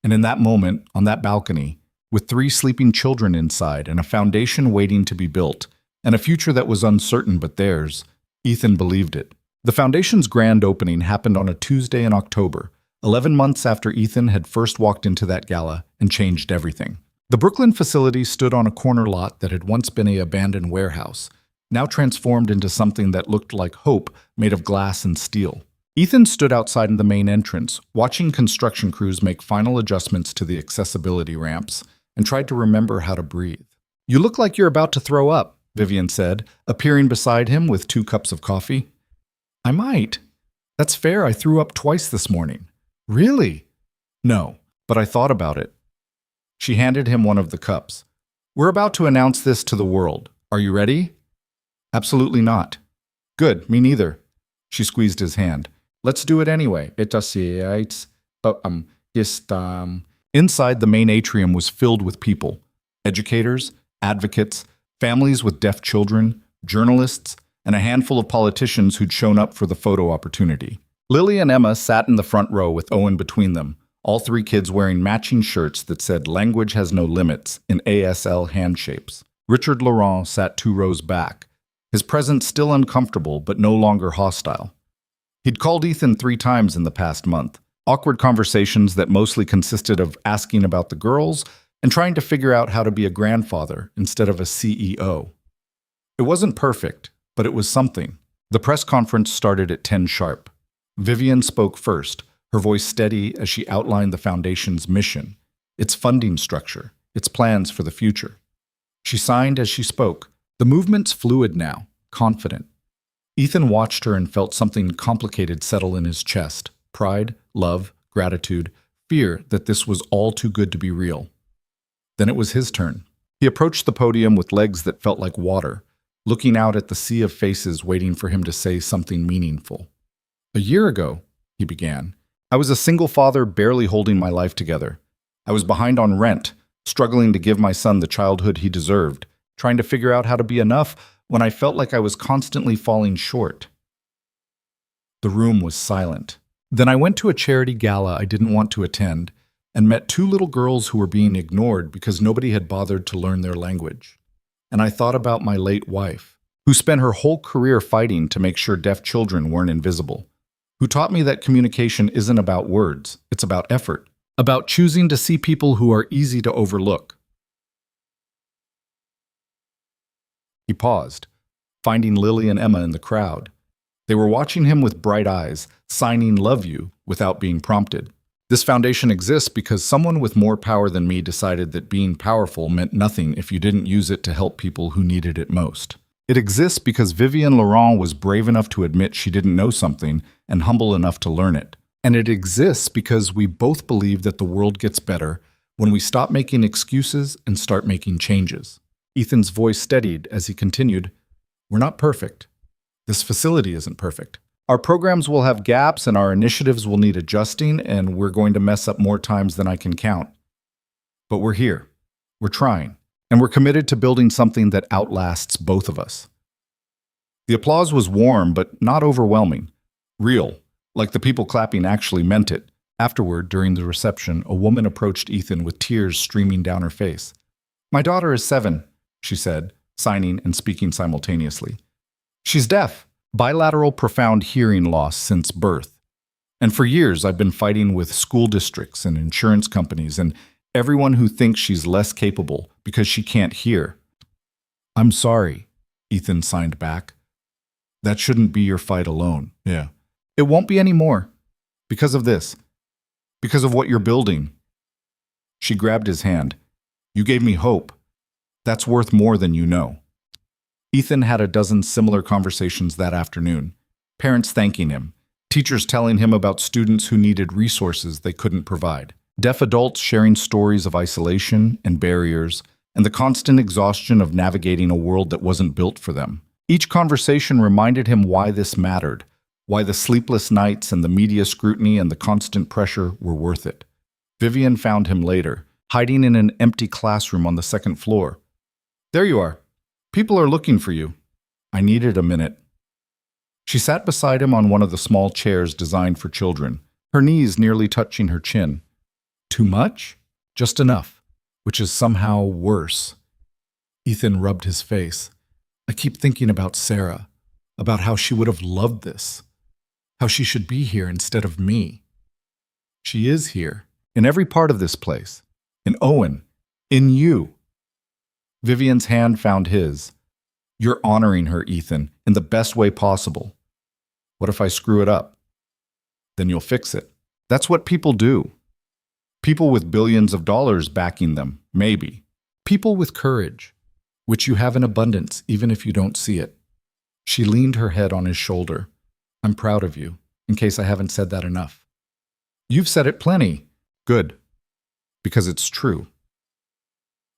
And in that moment, on that balcony, with 3 sleeping children inside and a foundation waiting to be built, and a future that was uncertain but theirs, Ethan believed it. The foundation's grand opening happened on a Tuesday in October, 11 months after Ethan had first walked into that gala and changed everything. The Brooklyn facility stood on a corner lot that had once been an abandoned warehouse, now transformed into something that looked like hope made of glass and steel. Ethan stood outside in the main entrance, watching construction crews make final adjustments to the accessibility ramps, and tried to remember how to breathe. You look like you're about to throw up, Vivian said, appearing beside him with 2 cups of coffee. I might. That's fair, I threw up twice this morning. Really? No, but I thought about it. She handed him one of the cups. We're about to announce this to the world. Are you ready? Absolutely not. Good, me neither. She squeezed his hand. Let's do it anyway. Inside, the main atrium was filled with people. Educators, advocates, families with deaf children, journalists, and a handful of politicians who'd shown up for the photo opportunity. Lily and Emma sat in the front row with Owen between them, all three kids wearing matching shirts that said "Language has no limits" in ASL hand shapes. Richard Laurent sat 2 rows back, his presence still uncomfortable but no longer hostile. He'd called Ethan 3 times in the past month, awkward conversations that mostly consisted of asking about the girls and trying to figure out how to be a grandfather instead of a CEO. It wasn't perfect, but it was something. The press conference started at 10 sharp. Vivian spoke first, her voice steady as she outlined the foundation's mission, its funding structure, its plans for the future. She signed as she spoke. The movement's fluid now, confident. Ethan watched her and felt something complicated settle in his chest. Pride, love, gratitude, fear that this was all too good to be real. Then it was his turn. He approached the podium with legs that felt like water, looking out at the sea of faces waiting for him to say something meaningful. "A year ago," he began, "I was a single father barely holding my life together. I was behind on rent, struggling to give my son the childhood he deserved, trying to figure out how to be enough when I felt like I was constantly falling short." The room was silent. Then I went to a charity gala I didn't want to attend and met 2 little girls who were being ignored because nobody had bothered to learn their language. And I thought about my late wife, who spent her whole career fighting to make sure deaf children weren't invisible, who taught me that communication isn't about words, it's about effort, about choosing to see people who are easy to overlook. He paused, finding Lily and Emma in the crowd. They were watching him with bright eyes, signing "love you" without being prompted. This foundation exists because someone with more power than me decided that being powerful meant nothing if you didn't use it to help people who needed it most. It exists because Vivian Laurent was brave enough to admit she didn't know something and humble enough to learn it. And it exists because we both believe that the world gets better when we stop making excuses and start making changes. Ethan's voice steadied as he continued, "We're not perfect. This facility isn't perfect. Our programs will have gaps and our initiatives will need adjusting, and we're going to mess up more times than I can count. But we're here. We're trying. And we're committed to building something that outlasts both of us." The applause was warm but not overwhelming. Real, like the people clapping actually meant it. Afterward, during the reception, a woman approached Ethan with tears streaming down her face. "My daughter is 7, she said, signing and speaking simultaneously. "She's deaf, bilateral profound hearing loss since birth. And for years I've been fighting with school districts and insurance companies and everyone who thinks she's less capable because she can't hear." "I'm sorry," Ethan signed back. "That shouldn't be your fight alone." "Yeah. It won't be anymore. Because of this. Because of what you're building." She grabbed his hand. "You gave me hope. That's worth more than you know." Ethan had a dozen similar conversations that afternoon. Parents thanking him, teachers telling him about students who needed resources they couldn't provide, deaf adults sharing stories of isolation and barriers, and the constant exhaustion of navigating a world that wasn't built for them. Each conversation reminded him why this mattered, why the sleepless nights and the media scrutiny and the constant pressure were worth it. Vivian found him later, hiding in an empty classroom on the 2nd floor. "There you are. People are looking for you." "I needed a minute." She sat beside him on one of the small chairs designed for children, her knees nearly touching her chin. "Too much?" "Just enough, which is somehow worse." Ethan rubbed his face. "I keep thinking about Sarah, about how she would have loved this, how she should be here instead of me." "She is here, in every part of this place, in Owen, in you." Vivian's hand found his. "You're honoring her, Ethan, in the best way possible. What if I screw it up?" "Then you'll fix it. That's what people do. People with billions of dollars backing them, maybe. People with courage, which you have in abundance even if you don't see it." She leaned her head on his shoulder. "I'm proud of you, in case I haven't said that enough." "You've said it plenty." "Good. Because it's true."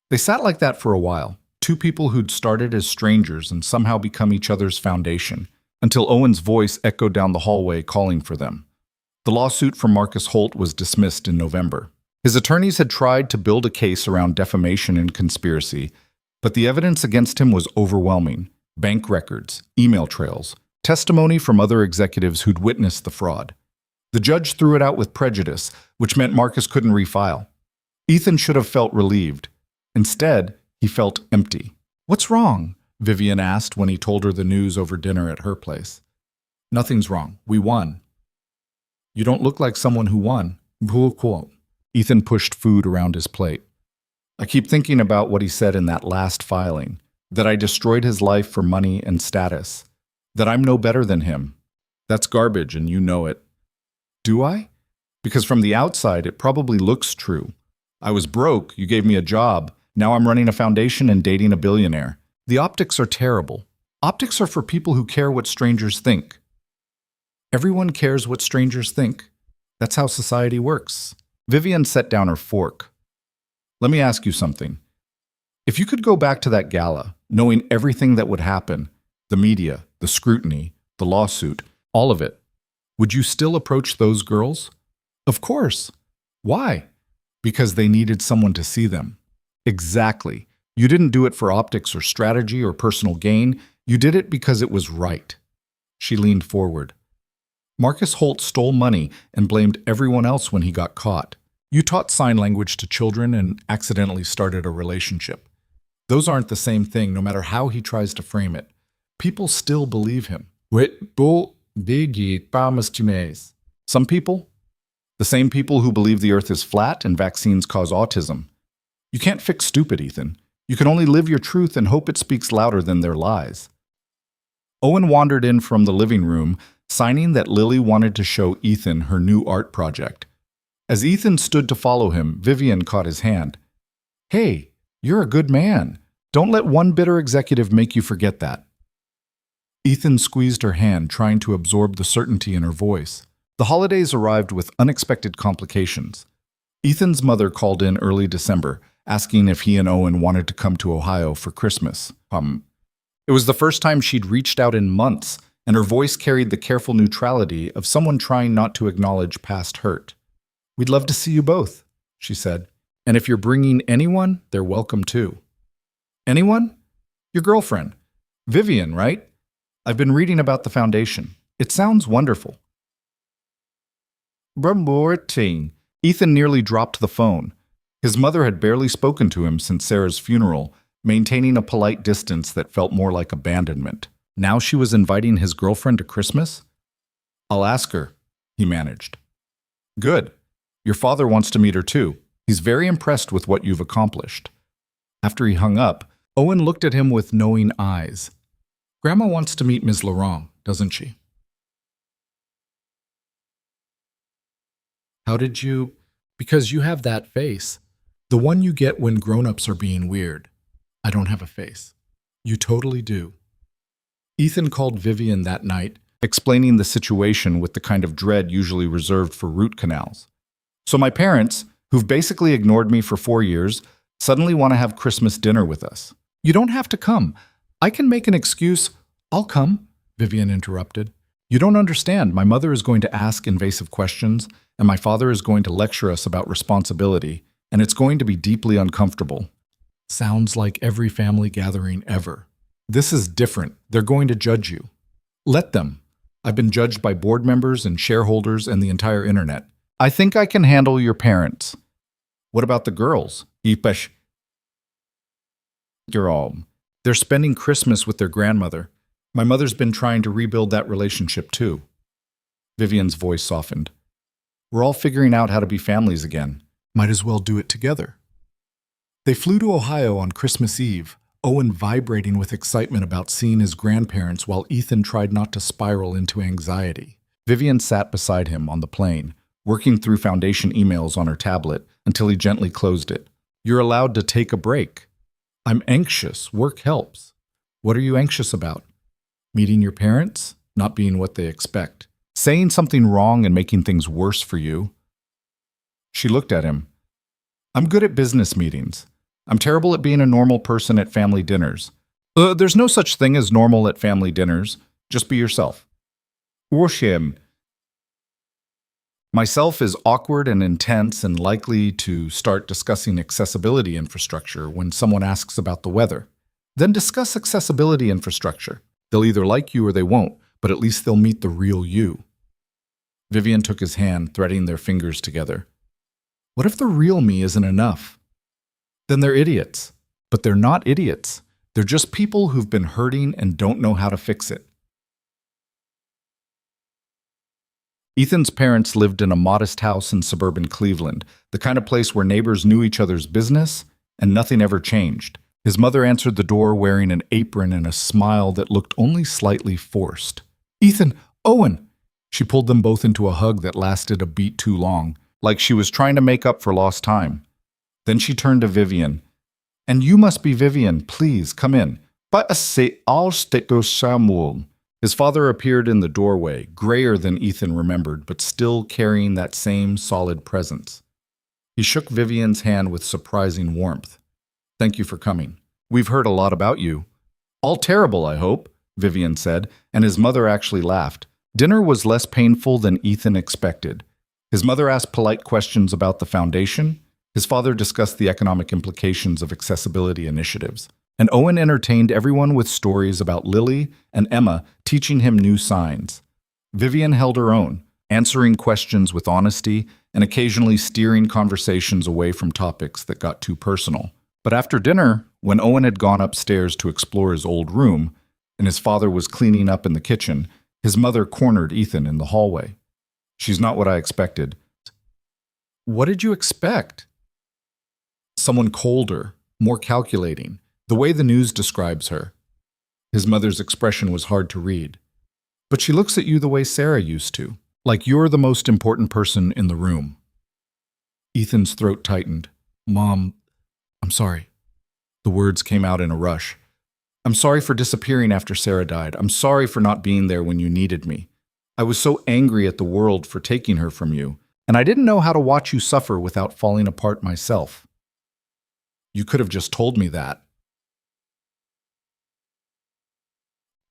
They sat like that for a while, 2 people who'd started as strangers and somehow become each other's foundation, until Owen's voice echoed down the hallway calling for them. The lawsuit from Marcus Holt was dismissed in November. His attorneys had tried to build a case around defamation and conspiracy, but the evidence against him was overwhelming. Bank records, email trails, testimony from other executives who'd witnessed the fraud. The judge threw it out with prejudice, which meant Marcus couldn't refile. Ethan should have felt relieved. Instead, he felt empty. "What's wrong?" Vivian asked when he told her the news over dinner at her place. "Nothing's wrong. We won." "You don't look like someone who won." Ethan pushed food around his plate. "I keep thinking about what he said in that last filing, that I destroyed his life for money and status, that I'm no better than him. That's garbage, and you know it." "Do I? Because from the outside, it probably looks true. I was broke, you gave me a job, now I'm running a foundation and dating a billionaire. The optics are terrible. Optics are for people who care what strangers think." "Everyone cares what strangers think. That's how society works." Vivian set down her fork. "Let me ask you something. If you could go back to that gala, knowing everything that would happen, the media, the scrutiny, the lawsuit, all of it, would you still approach those girls?" "Of course." "Why?" "Because they needed someone to see them." "Exactly. You didn't do it for optics or strategy or personal gain. You did it because it was right." She leaned forward. "Marcus Holt stole money and blamed everyone else when he got caught. You taught sign language to children and accidentally started a relationship. Those aren't the same thing, no matter how he tries to frame it. People still believe him." "Some people? The same people who believe the earth is flat and vaccines cause autism. You can't fix stupid, Ethan. You can only live your truth and hope it speaks louder than their lies." Owen wandered in from the living room, signing that Lily wanted to show Ethan her new art project. As Ethan stood to follow him, Vivian caught his hand. "Hey, you're a good man. Don't let one bitter executive make you forget that." Ethan squeezed her hand, trying to absorb the certainty in her voice. The holidays arrived with unexpected complications. Ethan's mother called in early December, asking if he and Owen wanted to come to Ohio for Christmas. It was the first time she'd reached out in months, and her voice carried the careful neutrality of someone trying not to acknowledge past hurt. "We'd love to see you both," she said. "And if you're bringing anyone, they're welcome too." "Anyone?" "Your girlfriend. Vivian, right? I've been reading about the foundation. It sounds wonderful." Ethan nearly dropped the phone. His mother had barely spoken to him since Sarah's funeral, maintaining a polite distance that felt more like abandonment. Now she was inviting his girlfriend to Christmas? "I'll ask her," he managed. "Good. Your father wants to meet her too. He's very impressed with what you've accomplished." After he hung up, Owen looked at him with knowing eyes. "Grandma wants to meet Ms. Laurent, doesn't she?" "How did you—" "Because you have that face. The one you get when grown-ups are being weird. I don't have a face. You totally do." Ethan called Vivian that night, explaining the situation with the kind of dread usually reserved for root canals. "So my parents, who've basically ignored me for 4 years, suddenly want to have Christmas dinner with us. You don't have to come. I can make an excuse." "I'll come," Vivian interrupted. "You don't understand. My mother is going to ask invasive questions, and my father is going to lecture us about responsibility, and it's going to be deeply uncomfortable." Sounds like every family gathering ever. This is different. They're going to judge you. Let them. I've been judged by board members and shareholders and the entire internet. I think I can handle your parents. What about the girls? They're spending Christmas with their grandmother. My mother's been trying to rebuild that relationship too. Vivian's voice softened. We're all figuring out how to be families again. Might as well do it together. They flew to Ohio on Christmas Eve, Owen vibrating with excitement about seeing his grandparents while Ethan tried not to spiral into anxiety. Vivian sat beside him on the plane, working through foundation emails on her tablet until he gently closed it. You're allowed to take a break. I'm anxious. Work helps. What are you anxious about? Meeting your parents? Not being what they expect. Saying something wrong and making things worse for you. She looked at him. I'm good at business meetings. I'm terrible at being a normal person at family dinners. There's no such thing as normal at family dinners. Just be yourself. Woshim. Myself is awkward and intense and likely to start discussing accessibility infrastructure when someone asks about the weather. Then discuss accessibility infrastructure. They'll either like you or they won't, but at least they'll meet the real you. Vivian took his hand, threading their fingers together. What if the real me isn't enough? Then they're idiots. But they're not idiots. They're just people who've been hurting and don't know how to fix it. Ethan's parents lived in a modest house in suburban Cleveland, the kind of place where neighbors knew each other's business and nothing ever changed. His mother answered the door wearing an apron and a smile that looked only slightly forced. Ethan, Owen! She pulled them both into a hug that lasted a beat too long, like she was trying to make up for lost time. Then she turned to Vivian. And you must be Vivian. Please, come in. But say all sticker Samuel. His father appeared in the doorway, grayer than Ethan remembered, but still carrying that same solid presence. He shook Vivian's hand with surprising warmth. Thank you for coming. We've heard a lot about you. All terrible, I hope, Vivian said, and his mother actually laughed. Dinner was less painful than Ethan expected. His mother asked polite questions about the foundation. His father discussed the economic implications of accessibility initiatives. And Owen entertained everyone with stories about Lily and Emma teaching him new signs. Vivian held her own, answering questions with honesty and occasionally steering conversations away from topics that got too personal. But after dinner, when Owen had gone upstairs to explore his old room, and his father was cleaning up in the kitchen, his mother cornered Ethan in the hallway. She's not what I expected. What did you expect? Someone colder, more calculating, the way the news describes her. His mother's expression was hard to read. But she looks at you the way Sarah used to, like you're the most important person in the room. Ethan's throat tightened. Mom, I'm sorry. The words came out in a rush. I'm sorry for disappearing after Sarah died. I'm sorry for not being there when you needed me. I was so angry at the world for taking her from you, and I didn't know how to watch you suffer without falling apart myself. You could have just told me that.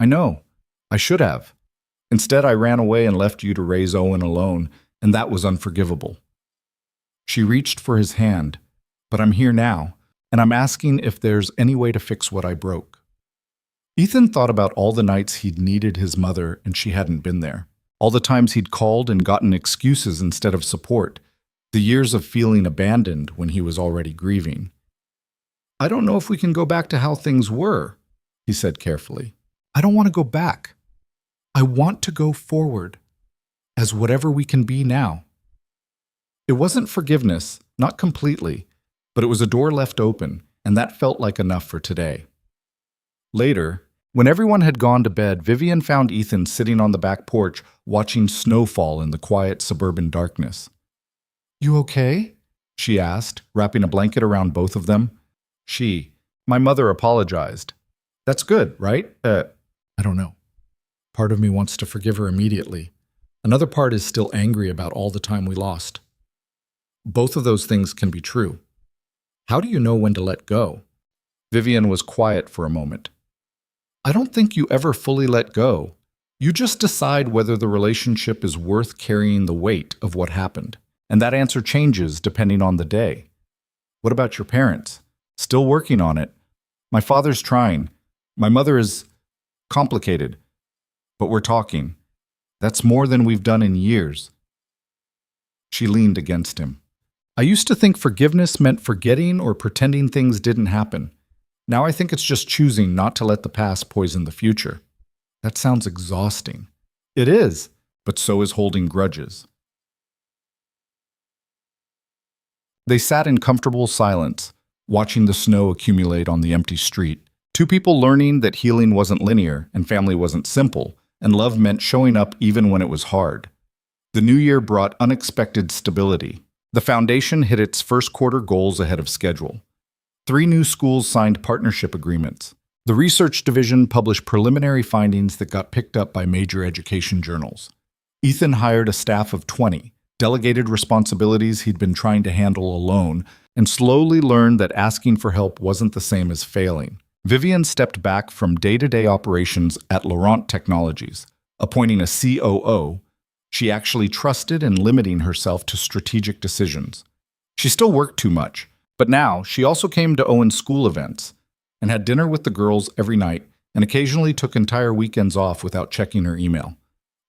I know. I should have. Instead, I ran away and left you to raise Owen alone, and that was unforgivable. She reached for his hand, but I'm here now, and I'm asking if there's any way to fix what I broke. Ethan thought about all the nights he'd needed his mother and she hadn't been there, all the times he'd called and gotten excuses instead of support, the years of feeling abandoned when he was already grieving. I don't know if we can go back to how things were, he said carefully. I don't want to go back. I want to go forward, as whatever we can be now. It wasn't forgiveness, not completely, but it was a door left open, and that felt like enough for today. Later, when everyone had gone to bed, Vivian found Ethan sitting on the back porch watching snow fall in the quiet suburban darkness. You okay? She asked, wrapping a blanket around both of them. My mother apologized. That's good, right? I don't know. Part of me wants to forgive her immediately. Another part is still angry about all the time we lost. Both of those things can be true. How do you know when to let go? Vivian was quiet for a moment. I don't think you ever fully let go. You just decide whether the relationship is worth carrying the weight of what happened. And that answer changes depending on the day. What about your parents? Still working on it. My father's trying. My mother is complicated. But we're talking. That's more than we've done in years. She leaned against him. I used to think forgiveness meant forgetting or pretending things didn't happen. Now I think it's just choosing not to let the past poison the future. That sounds exhausting. It is, but so is holding grudges. They sat in comfortable silence, watching the snow accumulate on the empty street. Two people learning that healing wasn't linear and family wasn't simple, and love meant showing up even when it was hard. The new year brought unexpected stability. The foundation hit its first quarter goals ahead of schedule. 3 new schools signed partnership agreements. The research division published preliminary findings that got picked up by major education journals. Ethan hired a staff of 20, delegated responsibilities he'd been trying to handle alone, and slowly learned that asking for help wasn't the same as failing. Vivian stepped back from day-to-day operations at Laurent Technologies, appointing a COO. She actually trusted and limiting herself to strategic decisions. She still worked too much, but now she also came to Owen's school events and had dinner with the girls every night and occasionally took entire weekends off without checking her email.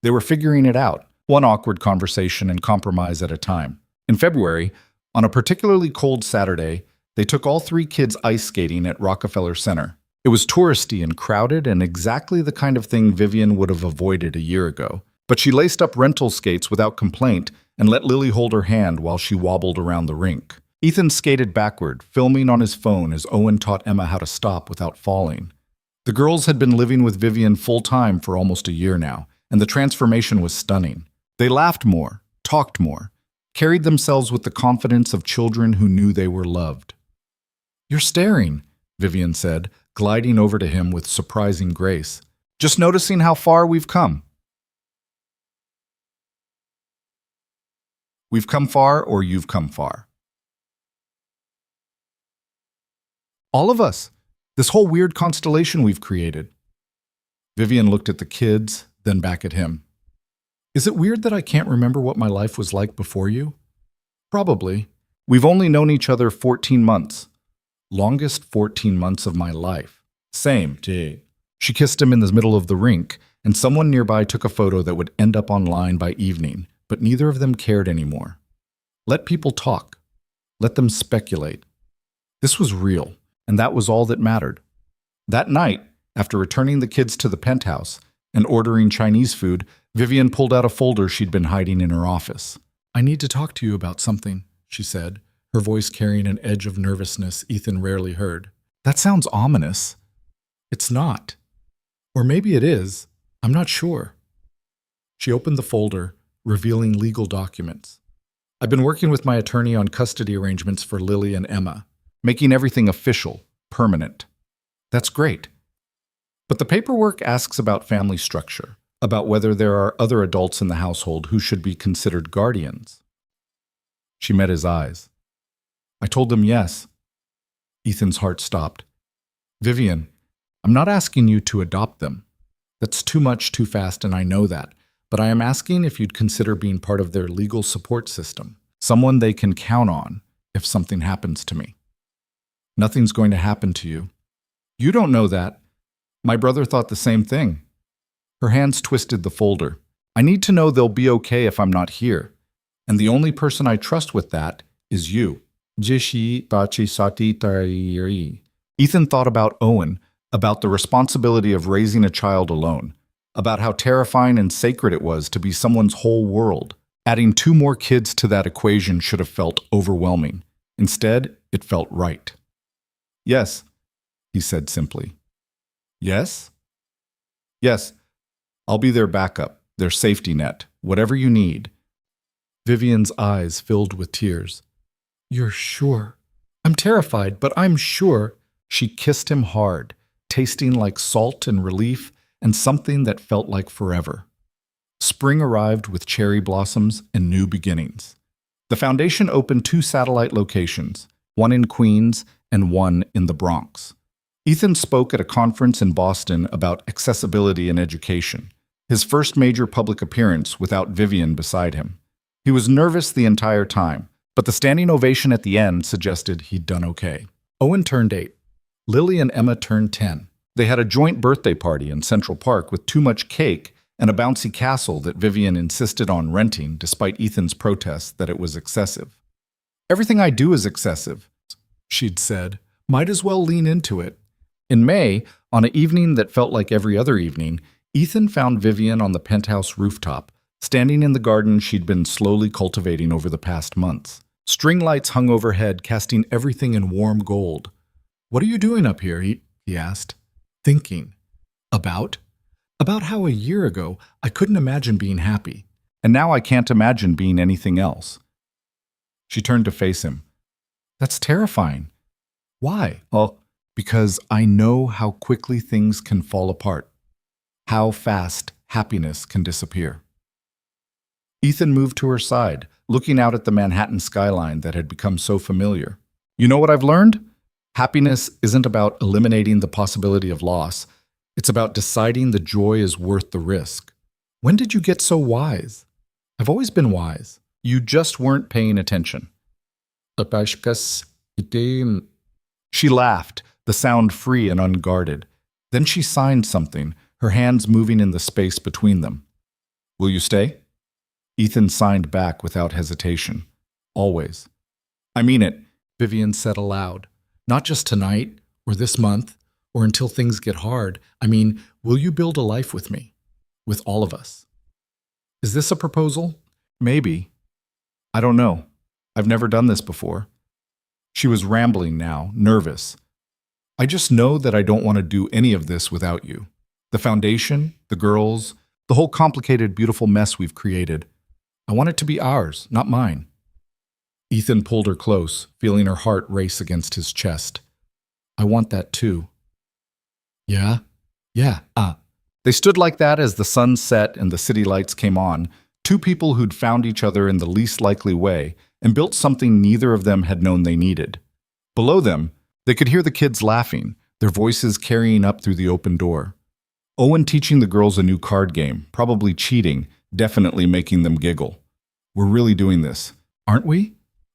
They were figuring it out. one awkward conversation and compromise at a time. In February, on a particularly cold Saturday, they took all three kids ice skating at Rockefeller Center. It was touristy and crowded and exactly the kind of thing Vivian would have avoided a year ago. But she laced up rental skates without complaint and let Lily hold her hand while she wobbled around the rink. Ethan skated backward, filming on his phone as Owen taught Emma how to stop without falling. The girls had been living with Vivian full-time for almost a year now, and the transformation was stunning. They laughed more, talked more, carried themselves with the confidence of children who knew they were loved. "You're staring," Vivian said, gliding over to him with surprising grace. "Just noticing how far we've come." We've come far, or you've come far? All of us. This whole weird constellation we've created. Vivian looked at the kids, then back at him. Is it weird that I can't remember what my life was like before you? Probably. We've only known each other 14 months. Longest 14 months of my life. Same, Jay. She kissed him in the middle of the rink, and someone nearby took a photo that would end up online by evening, but neither of them cared anymore. Let people talk. Let them speculate. This was real, and that was all that mattered. That night, after returning the kids to the penthouse and ordering Chinese food, Vivian pulled out a folder she'd been hiding in her office. "I need to talk to you about something," she said, her voice carrying an edge of nervousness Ethan rarely heard. "That sounds ominous." "It's not. Or maybe it is. I'm not sure." She opened the folder, revealing legal documents. "I've been working with my attorney on custody arrangements for Lily and Emma, making everything official, permanent." "That's great. But the paperwork asks about family structure, about whether there are other adults in the household who should be considered guardians." She met his eyes. "I told them yes." Ethan's heart stopped. "Vivian, I'm not asking you to adopt them. That's too much too fast, and I know that. But I am asking if you'd consider being part of their legal support system, someone they can count on if something happens to me." "Nothing's going to happen to you." "You don't know that. My brother thought the same thing." Her hands twisted the folder. "I need to know they'll be okay if I'm not here. And the only person I trust with that is you." Ethan thought about Owen, about the responsibility of raising a child alone, about how terrifying and sacred it was to be someone's whole world. Adding 2 more kids to that equation should have felt overwhelming. Instead, it felt right. "Yes," he said simply. "Yes?" "Yes. I'll be their backup, their safety net, whatever you need." Vivian's eyes filled with tears. "You're sure?" "I'm terrified, but I'm sure." She kissed him hard, tasting like salt and relief and something that felt like forever. Spring arrived with cherry blossoms and new beginnings. The foundation opened 2 satellite locations, one in Queens and one in the Bronx. Ethan spoke at a conference in Boston about accessibility in education, his first major public appearance without Vivian beside him. He was nervous the entire time, but the standing ovation at the end suggested he'd done okay. Owen turned 8. Lily and Emma turned 10. They had a joint birthday party in Central Park with too much cake and a bouncy castle that Vivian insisted on renting despite Ethan's protests that it was excessive. "Everything I do is excessive," she'd said. "Might as well lean into it." In May, on an evening that felt like every other evening, Ethan found Vivian on the penthouse rooftop, standing in the garden she'd been slowly cultivating over the past months. String lights hung overhead, casting everything in warm gold. "What are you doing up here?" he asked. "Thinking." About? About how a year ago I couldn't imagine being happy, and now I can't imagine being anything else. She turned to face him. "That's terrifying." "Why?" "Oh, because I know how quickly things can fall apart, how fast happiness can disappear." Ethan moved to her side, looking out at the Manhattan skyline that had become so familiar. "You know what I've learned? Happiness isn't about eliminating the possibility of loss. It's about deciding the joy is worth the risk." "When did you get so wise?" "I've always been wise. You just weren't paying attention." She laughed, the sound free and unguarded. Then she signed something, her hands moving in the space between them. "Will you stay?" Ethan signed back without hesitation. Always. I mean it, Vivian said aloud. Not just tonight, or this month, or until things get hard. I mean, will you build a life with me? With all of us? Is this a proposal? Maybe. I don't know. I've never done this before. She was rambling now, nervous. I just know that I don't want to do any of this without you. The foundation, the girls, the whole complicated, beautiful mess we've created. I want it to be ours, not mine. Ethan pulled her close, feeling her heart race against his chest. I want that too. Yeah? Yeah. They stood like that as the sun set and the city lights came on, two people who'd found each other in the least likely way and built something neither of them had known they needed. Below them, they could hear the kids laughing, their voices carrying up through the open door. Owen teaching the girls a new card game, probably cheating, definitely making them giggle. We're really doing this, aren't we?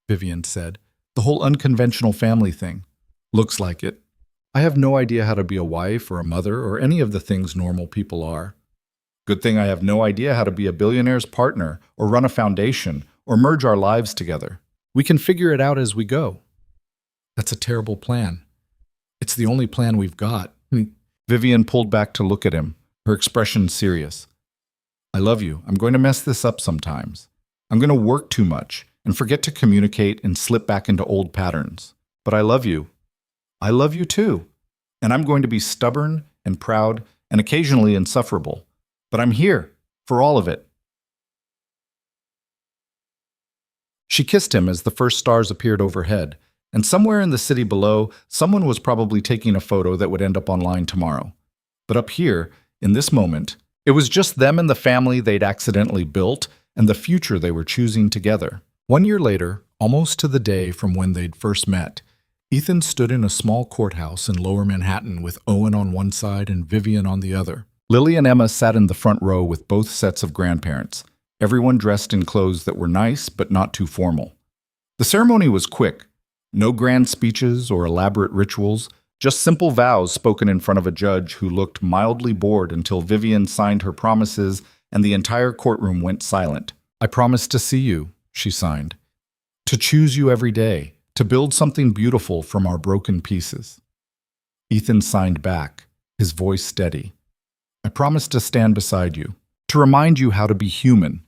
Vivian said. The whole unconventional family thing. Looks like it. I have no idea how to be a wife or a mother or any of the things normal people are. Good thing I have no idea how to be a billionaire's partner or run a foundation or merge our lives together. We can figure it out as we go. That's a terrible plan. It's the only plan we've got. Vivian pulled back to look at him, her expression serious. I love you. I'm going to mess this up sometimes. I'm going to work too much and forget to communicate and slip back into old patterns. But I love you. I love you too. And I'm going to be stubborn and proud and occasionally insufferable. But I'm here for all of it. She kissed him as the first stars appeared overhead, and somewhere in the city below, someone was probably taking a photo that would end up online tomorrow. But up here, in this moment, it was just them and the family they'd accidentally built and the future they were choosing together. 1 year later, almost to the day from when they'd first met, Ethan stood in a small courthouse in Lower Manhattan with Owen on one side and Vivian on the other. Lily and Emma sat in the front row with both sets of grandparents, everyone dressed in clothes that were nice but not too formal. The ceremony was quick. No grand speeches or elaborate rituals, just simple vows spoken in front of a judge who looked mildly bored until Vivian signed her promises and the entire courtroom went silent. I promise to see you, she signed. To choose you every day, to build something beautiful from our broken pieces. Ethan signed back, his voice steady. I promise to stand beside you, to remind you how to be human,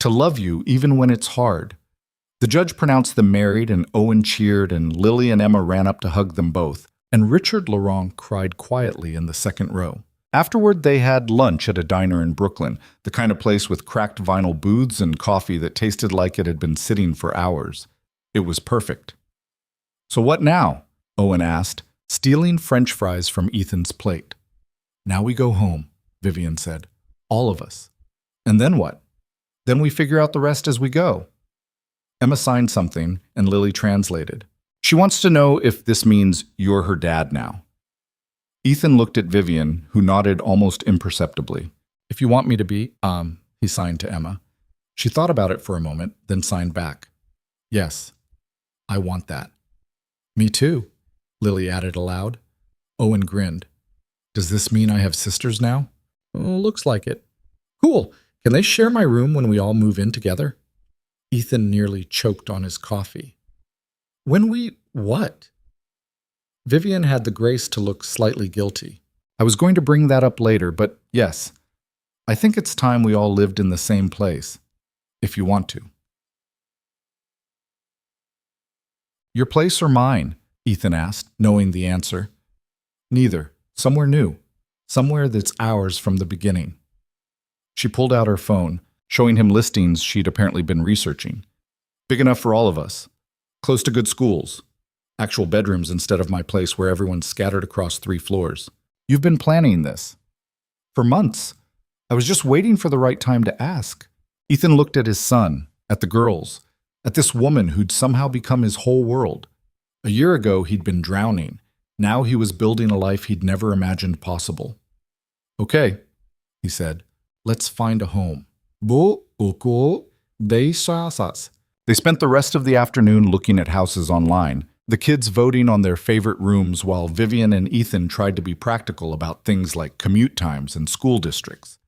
to love you even when it's hard. The judge pronounced them married, and Owen cheered, and Lily and Emma ran up to hug them both, and Richard Laurent cried quietly in the second row. Afterward, they had lunch at a diner in Brooklyn, the kind of place with cracked vinyl booths and coffee that tasted like it had been sitting for hours. It was perfect. So what now? Owen asked, stealing French fries from Ethan's plate. Now we go home, Vivian said. All of us. And then what? Then we figure out the rest as we go. Emma signed something, and Lily translated. She wants to know if this means you're her dad now. Ethan looked at Vivian, who nodded almost imperceptibly. If you want me to be, he signed to Emma. She thought about it for a moment, then signed back. Yes, I want that. Me too, Lily added aloud. Owen grinned. Does this mean I have sisters now? Looks like it. Cool. Can they share my room when we all move in together? Ethan nearly choked on his coffee. What? Vivian had the grace to look slightly guilty. I was going to bring that up later, but yes, I think it's time we all lived in the same place, if you want to. Your place or mine? Ethan asked, knowing the answer. Neither. Somewhere new. Somewhere that's ours from the beginning. She pulled out her phone, showing him listings she'd apparently been researching. Big enough for all of us. Close to good schools. Actual bedrooms instead of my place where everyone's scattered across 3 floors. You've been planning this. For months. I was just waiting for the right time to ask. Ethan looked at his son, at the girls, at this woman who'd somehow become his whole world. A year ago, he'd been drowning. Now he was building a life he'd never imagined possible. Okay, he said, let's find a home. They spent the rest of the afternoon looking at houses online, the kids voting on their favorite rooms while Vivian and Ethan tried to be practical about things like commute times and school districts.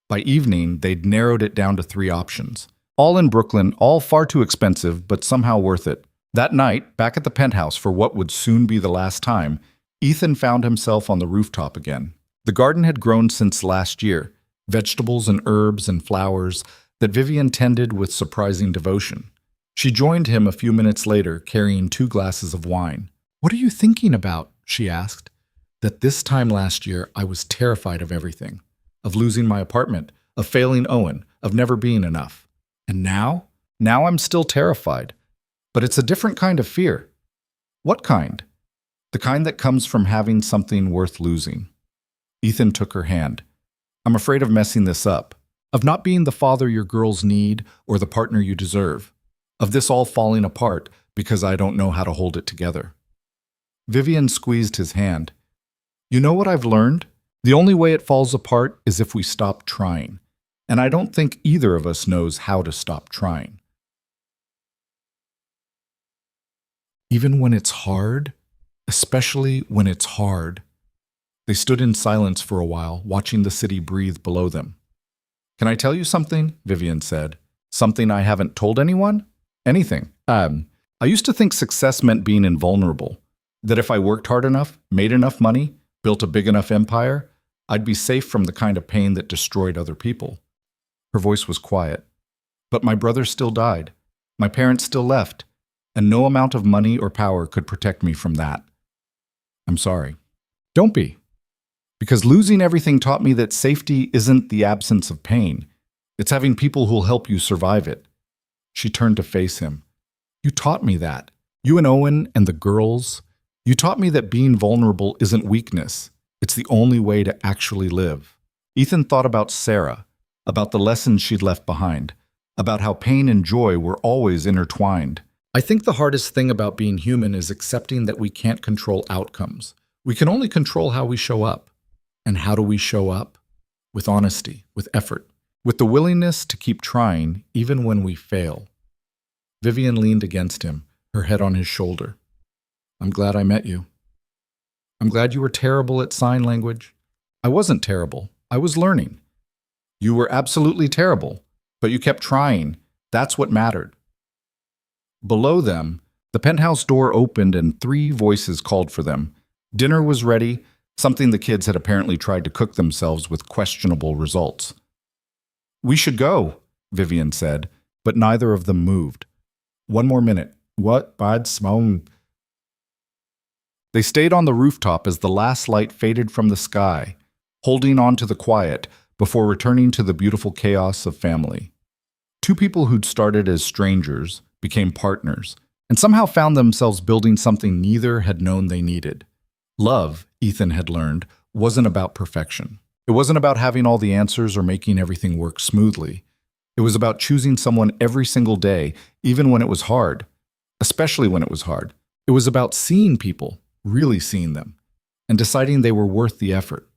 By evening, they'd narrowed it down to 3 options. All in Brooklyn, all far too expensive, but somehow worth it. That night, back at the penthouse for what would soon be the last time, Ethan found himself on the rooftop again. The garden had grown since last year, vegetables and herbs and flowers that Vivian tended with surprising devotion. She joined him a few minutes later, carrying 2 glasses of wine. "What are you thinking about?" she asked. "That this time last year I was terrified of everything. Of losing my apartment, of failing Owen, of never being enough. And now? Now I'm still terrified. But it's a different kind of fear." "What kind?" "The kind that comes from having something worth losing." Ethan took her hand. "I'm afraid of messing this up. Of not being the father your girls need or the partner you deserve. Of this all falling apart because I don't know how to hold it together." Vivian squeezed his hand. "You know what I've learned? The only way it falls apart is if we stop trying. And I don't think either of us knows how to stop trying." "Even when it's hard? Especially when it's hard." They stood in silence for a while, watching the city breathe below them. "Can I tell you something?" Vivian said. "Something I haven't told anyone?" "Anything. I used to think success meant being invulnerable. That if I worked hard enough, made enough money, built a big enough empire, I'd be safe from the kind of pain that destroyed other people." Her voice was quiet. "But my brother still died. My parents still left. And no amount of money or power could protect me from that. I'm sorry." "Don't be. Because losing everything taught me that safety isn't the absence of pain. It's having people who'll help you survive it." She turned to face him. "You taught me that. You and Owen and the girls. You taught me that being vulnerable isn't weakness. It's the only way to actually live." Ethan thought about Sarah, about the lessons she'd left behind, about how pain and joy were always intertwined. "I think the hardest thing about being human is accepting that we can't control outcomes. We can only control how we show up. And how do we show up? With honesty, with effort, with the willingness to keep trying even when we fail." Vivian leaned against him, her head on his shoulder. "I'm glad I met you. I'm glad you were terrible at sign language." "I wasn't terrible. I was learning." "You were absolutely terrible, but you kept trying. That's what mattered." Below them, the penthouse door opened and 3 voices called for them. Dinner was ready, something the kids had apparently tried to cook themselves with questionable results. "We should go," Vivian said, but neither of them moved. "1 more minute." "What? Bad smoke." They stayed on the rooftop as the last light faded from the sky, holding on to the quiet before returning to the beautiful chaos of family. 2 people who'd started as strangers became partners, and somehow found themselves building something neither had known they needed. Love, Ethan had learned, wasn't about perfection. It wasn't about having all the answers or making everything work smoothly. It was about choosing someone every single day, even when it was hard, especially when it was hard. It was about seeing people, really seeing them, and deciding they were worth the effort.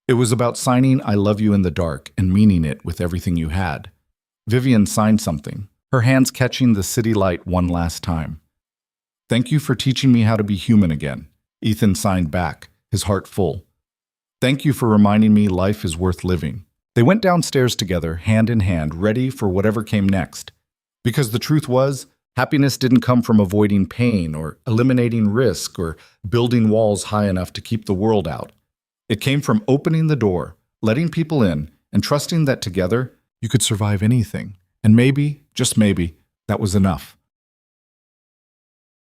It was about signing "I love you" in the dark and meaning it with everything you had. Vivian signed something, her hands catching the city light one last time. "Thank you for teaching me how to be human again." Ethan signed back, his heart full. "Thank you for reminding me life is worth living." They went downstairs together, hand in hand, ready for whatever came next. Because the truth was, happiness didn't come from avoiding pain or eliminating risk or building walls high enough to keep the world out. It came from opening the door, letting people in, and trusting that together you could survive anything. And maybe, just maybe, that was enough.